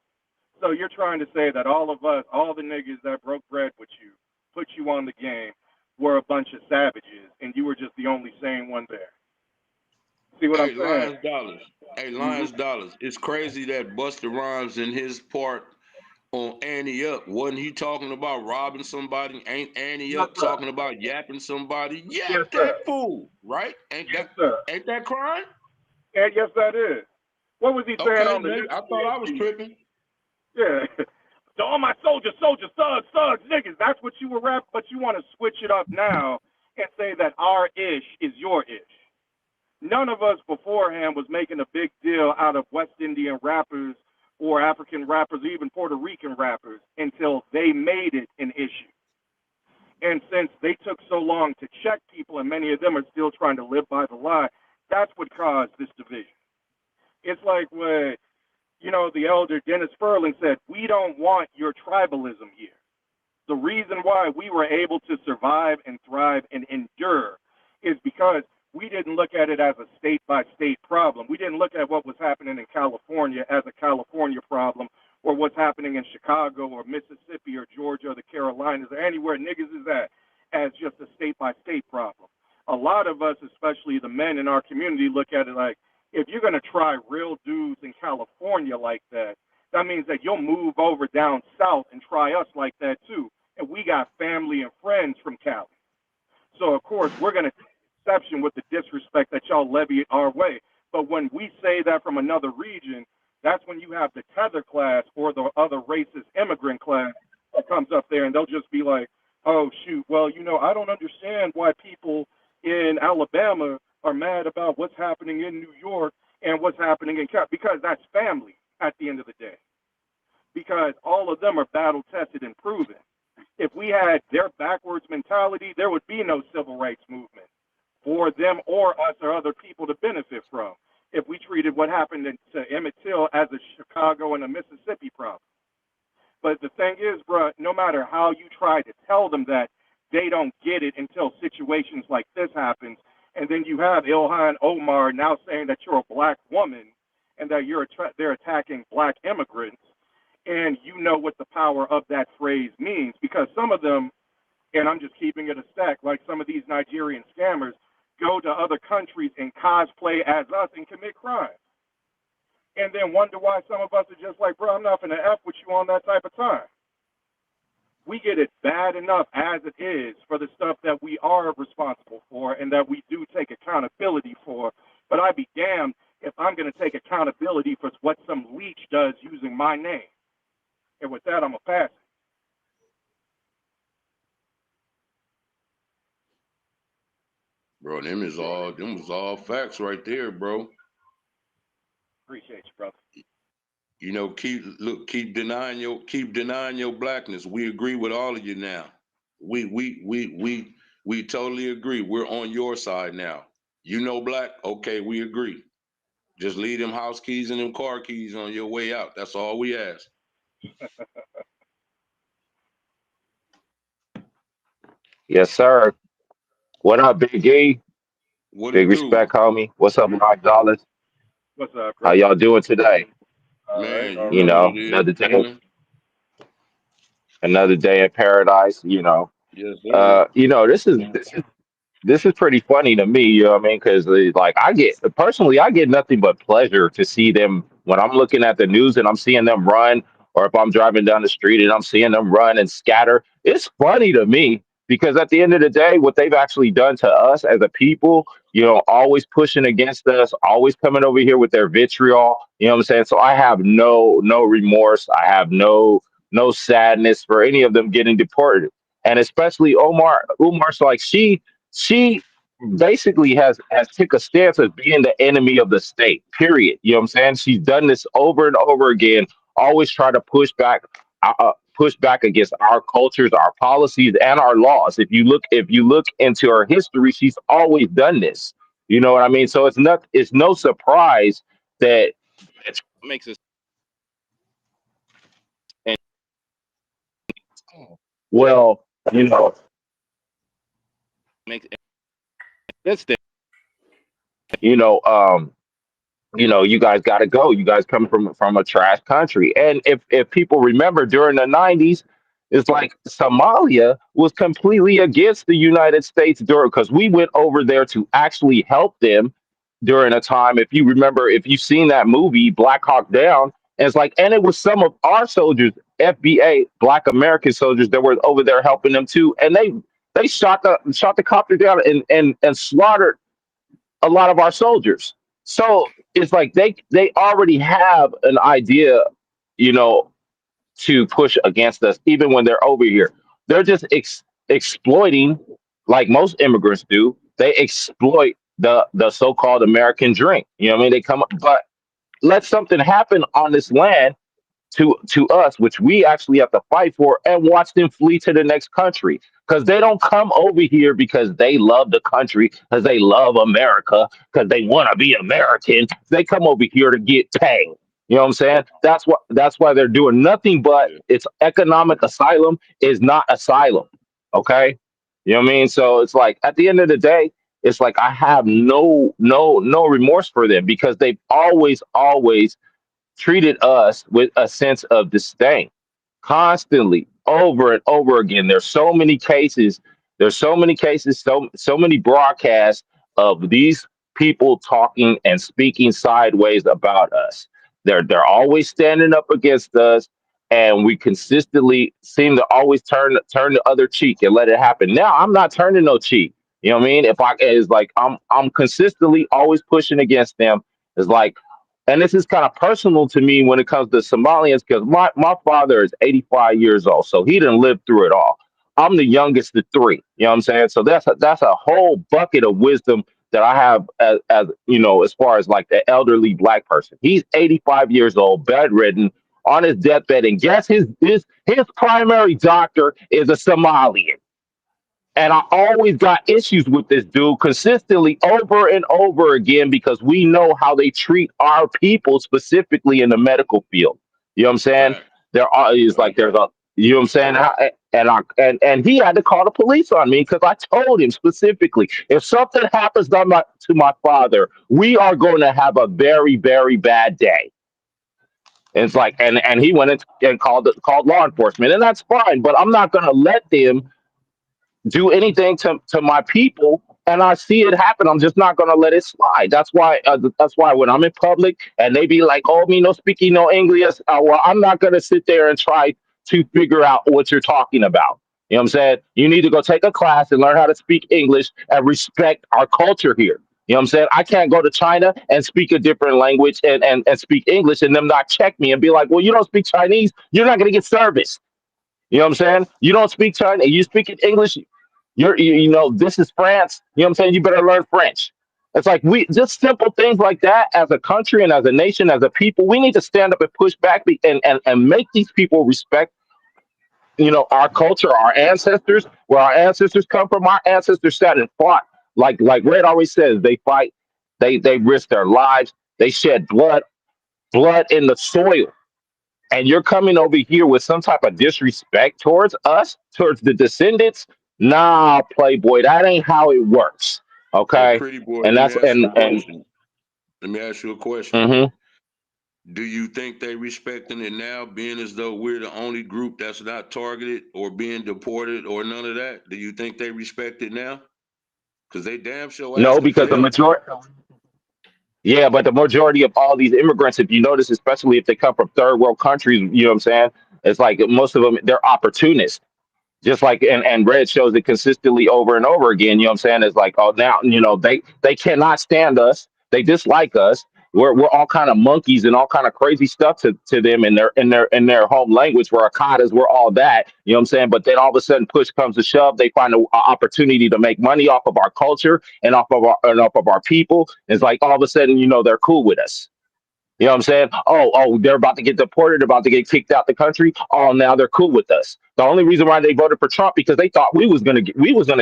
So you're trying to say that all of us, all the niggas that broke bread with you, put you on the game, were a bunch of savages, and you were just the only sane one there. See what I'm saying? Lions Dollars. Hey, Lions Dollars. It's crazy that Busta Rhymes in his part on Annie Up, wasn't he talking about robbing somebody? Ain't Annie Up talking about yapping somebody? Yap that fool, right? Ain't that crime? And yes, that is. What was he saying on the news? I thought I was tripping. Yeah. To all my soldiers, thugs, niggas. That's what you were rapping, but you want to switch it up now and say that our ish is your ish. None of us beforehand was making a big deal out of West Indian rappers or African rappers, or even Puerto Rican rappers, until they made it an issue. And since they took so long to check people, and many of them are still trying to live by the lie, that's what caused this division. It's like what, The elder Dennis Furling said, we don't want your tribalism here. The reason why we were able to survive and thrive and endure is because we didn't look at it as a state by state problem. We didn't look at what was happening in California as a California problem, or what's happening in Chicago or Mississippi or Georgia or the Carolinas or anywhere niggas is at as just a state by state problem. A lot of us, especially the men in our community, look at it like, if you're going to try real dudes in California like that, that means that you'll move over down south and try us like that too. And we got family and friends from Cali. So, of course, we're going to take exception with the disrespect that y'all levy our way. But when we say that from another region, that's when you have the tether class or the other racist immigrant class that comes up there, and they'll just be like, oh, shoot, well, I don't understand why people in Alabama are mad about what's happening in New York and what's happening in California, because that's family at the end of the day. Because all of them are battle tested and proven. If we had their backwards mentality, there would be no civil rights movement for them or us or other people to benefit from. If we treated what happened to Emmett Till as a Chicago and a Mississippi problem. But the thing is, bro, no matter how you try to tell them that, they don't get it until situations like this happens. And then you have Ilhan Omar now saying that you're a black woman and that they're attacking black immigrants. And you know what the power of that phrase means, because some of them, and I'm just keeping it a stack, like some of these Nigerian scammers, go to other countries and cosplay as us and commit crimes. And then wonder why some of us are just like, bro, I'm not going to F with you on that type of time. We get it bad enough as it is for the stuff that we are responsible for and that we do take accountability for. But I'd be damned if I'm going to take accountability for what some leech does using my name. And with that, I'm going to pass it. Bro, them was all facts right there, bro. Appreciate you, brother. Keep denying your blackness. We agree with all of you now. We totally agree. We're on your side now. Black, okay, we agree. Just leave them house keys and them car keys on your way out. That's all we ask. Yes, sir. What up, Big E? What Big it do? respect, homie. What's up, Mike Dollars? What's up, How bro? y'all doing today? Man, All you right. know what it is, man. Another day in paradise. Yes, sir. This is pretty funny to me, you know what I mean? Because like I get nothing but pleasure to see them when I'm looking at the news and I'm seeing them run, or if I'm driving down the street and I'm seeing them run and scatter. It's funny to me because at the end of the day, what they've actually done to us as a people, always pushing against us, always coming over here with their vitriol. You know what I'm saying? So I have no remorse. I have no sadness for any of them getting deported, and especially Umar's like she basically has took a stance as being the enemy of the state, period. You know what I'm saying? She's done this over and over again, always try to push back against our cultures, our policies, and our laws. If you look into her history, she's always done this. You know what I mean? So it's no surprise that it makes us, and well, makes sense that you know um you guys got to go. You guys come from a trash country. And if people remember during the 90s, it's like Somalia was completely against the United States during, because we went over there to actually help them during a time. If you remember, if you've seen that movie Black Hawk Down, and it's like, and it was some of our soldiers, FBA, Black American soldiers, that were over there helping them too, and they shot the copter down and slaughtered a lot of our soldiers. So it's like they already have an idea, you know, to push against us, even when they're over here. They're just exploiting, like most immigrants do. They exploit the so-called American dream. You know what I mean? They come up, but let something happen on this land to us, which we actually have to fight for, and watch them flee to the next country. Because they don't come over here because they love the country, because they love America, because they want to be American. They come over here to get paid. You know what I'm saying? That's why they're doing nothing but it's economic asylum is not asylum. Okay? You know what I mean? So it's like at the end of the day, it's like I have no remorse for them because they've always treated us with a sense of disdain constantly over and over again. There's so many cases, so many broadcasts of these people talking and speaking sideways about us. They're always standing up against us, and we consistently seem to always turn the other cheek and let it happen. Now I'm not turning no cheek. You know what I mean? If I is like I'm consistently always pushing against them. It's like and this is kind of personal to me when it comes to Somalians because my father is 85 years old, so he didn't live through it all. I'm the youngest of three. You know what I'm saying? So that's a whole bucket of wisdom that I have as as far as like the elderly black person. He's 85 years old, bedridden, on his deathbed, and guess his primary doctor is a Somalian. And I always got issues with this dude consistently over and over again because we know how they treat our people specifically in the medical field. You know what I'm saying? There are is like there's a you know what I'm saying? And he had to call the police on me because I told him specifically if something happens to my father, we are going to have a very, very bad day. And it's like and he went and called law enforcement, and that's fine, but I'm not gonna let them do anything to my people and I see it happen, I'm just not gonna let it slide. That's why when I'm in public and they be like, "Oh, me no speaking no English," well, I'm not gonna sit there and try to figure out what you're talking about. You know what I'm saying? You need to go take a class and learn how to speak English and respect our culture here. You know what I'm saying? I can't go to China and speak a different language and speak English and them not check me and be like, well, you don't speak Chinese, you're not gonna get service. You know what I'm saying? You don't speak Chinese, you speak in English. This is France. You know what I'm saying? You better learn French. It's like we just simple things like that as a country and as a nation, as a people, we need to stand up and push back and make these people respect, our culture, our ancestors, where our ancestors come from. Our ancestors sat and fought. Like Red always says, they fight, they risk their lives, they shed blood in the soil and you're coming over here with some type of disrespect towards us, towards the descendants. Nah, Playboy, that ain't how it works. Hey, Okay, pretty boy, and let me that's ask you a and question. Let me ask you a question. mhm. Do you think they respecting it now, being as though we're the only group that's not targeted or being deported or none of that? Do you think they respect it now? Because they damn sure No, asking for because the help. majority. Yeah, but the majority of all these immigrants, if you notice, especially if they come from third world countries, you know what I'm saying? It's like most of them, they're opportunists. Just like and Red shows it consistently over and over again. You know what I'm saying? It's like, oh, now they cannot stand us. They dislike us. We're all kind of monkeys and all kind of crazy stuff to them in their home language. We're akatas. We're all that. You know what I'm saying? But then all of a sudden, push comes to shove. They find an opportunity to make money off of our culture and off of our people. It's like all of a sudden, they're cool with us. You know what I'm saying? Oh, they're about to get deported, about to get kicked out the country. Oh, now they're cool with us. The only reason why they voted for Trump because they thought we was gonna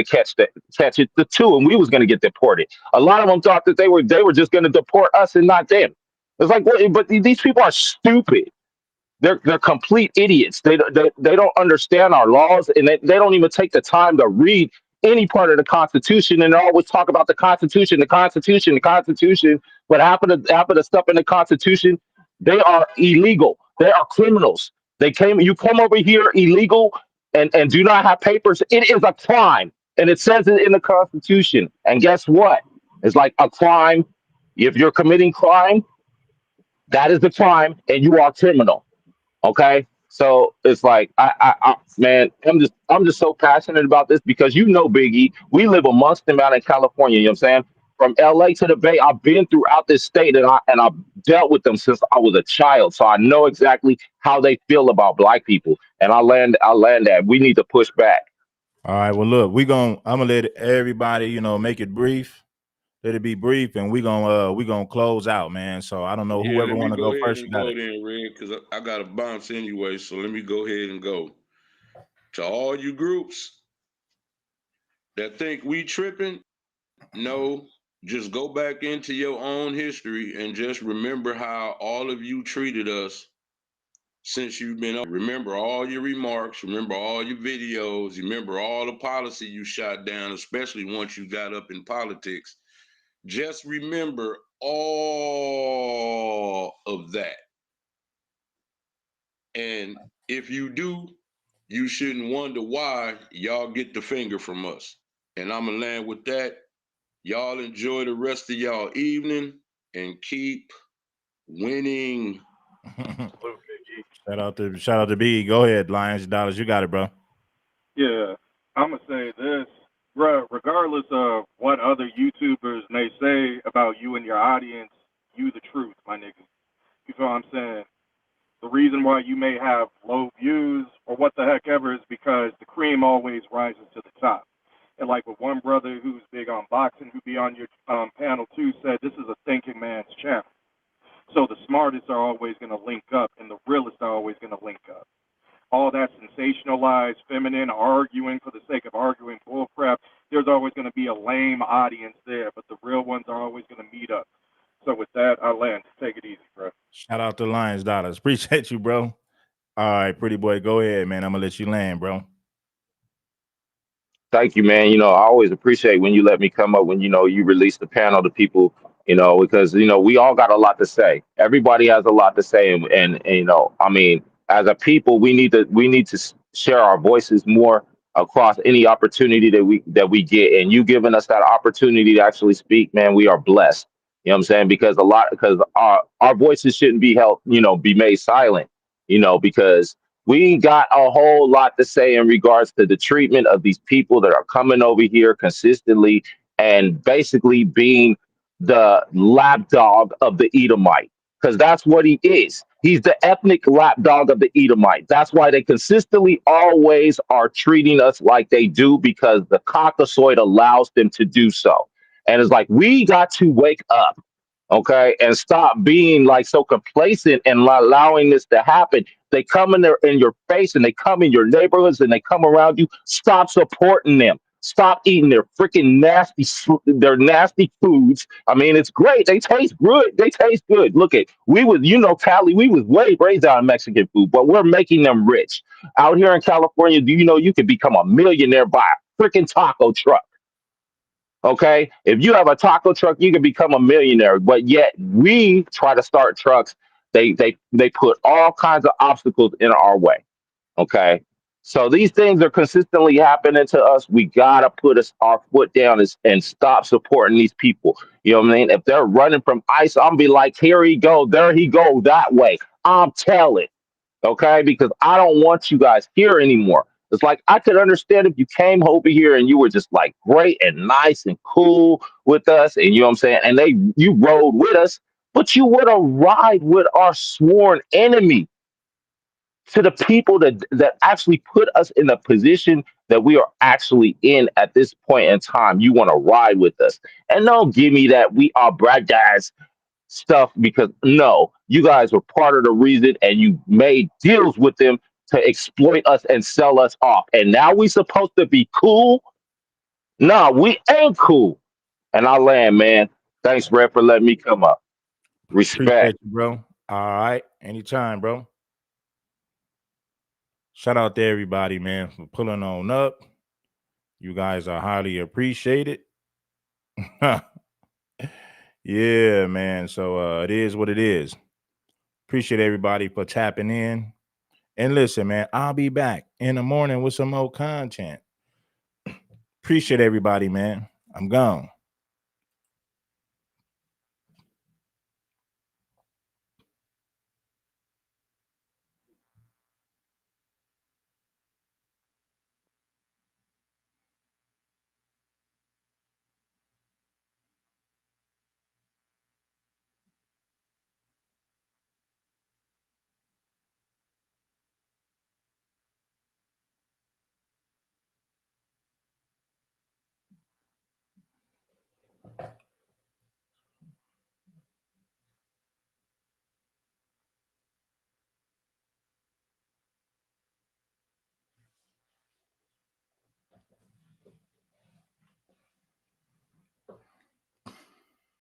catch it the two, and we was gonna get deported. A lot of them thought that they were just gonna deport us and not them. It's like, but these people are stupid. They're complete idiots. They don't understand our laws, and they don't even take the time to read any part of the Constitution. And they always talk about the Constitution, the Constitution, the Constitution. But half of the stuff in the Constitution, they are illegal. They are criminals. You come over here illegal and do not have papers. It is a crime, and it says it in the Constitution. And guess what? It's like a crime. If you're committing crime, that is the crime, and you are criminal. Okay. So it's like man, I'm just so passionate about this because Biggie, we live amongst them out in California, you know what I'm saying? From LA to the Bay, I've been throughout this state and I've dealt with them since I was a child. So I know exactly how they feel about black people. And I land that we need to push back. All right. Well, look, I'm gonna let everybody, make it brief. Let it be brief, and we gonna close out, man. So I don't know Yeah, whoever let me want to go go ahead first. You and got go it. then, Red, because I got to bounce anyway. So let me go ahead and go. To all you groups that think we tripping, no, just go back into your own history and just remember how all of you treated us since you've been up. Remember all your remarks, remember all your videos, remember all the policy you shot down, especially once you got up in politics. Just remember all of that. And if you do, you shouldn't wonder why y'all get the finger from us. And I'm gonna land with that. Y'all enjoy the rest of y'all evening and keep winning. Shout out to B. Go ahead, Lions Dollars. You got it, bro. Yeah, I'm gonna say this, bro. Regardless of what other YouTubers may say about you and your audience, you the truth, my nigga. You feel what I'm saying? The reason why you may have low views or what the heck ever is because the cream always rises to the top. And like with one brother who's big on boxing, who be on your panel too, said this is a thinking man's channel. So the smartest are always going to link up, and the realest are always going to link up. All that sensationalized, feminine, arguing for the sake of arguing bullcrap, there's always going to be a lame audience there, but the real ones are always going to meet up. So with that, I land. Take it easy, bro. Shout out to Lions Dollars. Appreciate you, bro. All right, pretty boy, go ahead, man. I'm gonna let you land, bro. Thank you, man. I always appreciate when you let me come up when, you release the panel to people, because, we all got a lot to say. Everybody has a lot to say. I mean, as a people, we need to share our voices more across any opportunity that we get. And you giving us that opportunity to actually speak, man, we are blessed. You know what I'm saying? Because our voices shouldn't be held, be made silent, because we got a whole lot to say in regards to the treatment of these people that are coming over here consistently and basically being the lapdog of the Edomite, because that's what he is. He's the ethnic lapdog of the Edomite. That's why they consistently always are treating us like they do, because the Caucasoid allows them to do so. And it's like, we got to wake up, okay, and stop being like so complacent and allowing this to happen. They come in your face, and they come in your neighborhoods, and they come around you. Stop supporting them. Stop eating their freaking their nasty foods. I mean, it's great. They taste good. They taste good. Look at Cali. We was way raised on Mexican food, but we're making them rich out here in California. Do you know you can become a millionaire by a freaking taco truck? Okay, if you have a taco truck, you can become a millionaire. But yet we try to start trucks. They put all kinds of obstacles in our way. Okay, so these things are consistently happening to us. We gotta put our foot down and stop supporting these people. You know what I mean? If they're running from ICE, I'm be like, here he go, there he go, that way. I'm telling. Okay, because I don't want you guys here anymore. It's like, I could understand if you came over here and you were just like great and nice and cool with us, and you know what I'm saying, and you rode with us, but you would have ride with our sworn enemy, to the people that actually put us in the position that we are actually in at this point in time. You want to ride with us, and don't give me that we are bad guys stuff, because no, you guys were part of the reason, and you made deals with them to exploit us and sell us off. And now we supposed to be cool? No, we ain't cool. And I land, man. Thanks, Red, for letting me come up. Respect. Appreciate you, bro. All right, anytime, bro. Shout out to everybody, man, for pulling on up. You guys are highly appreciated. Yeah, man. So it is what it is. Appreciate everybody for tapping in. And listen, man, I'll be back in the morning with some more content. Appreciate everybody, man. I'm gone.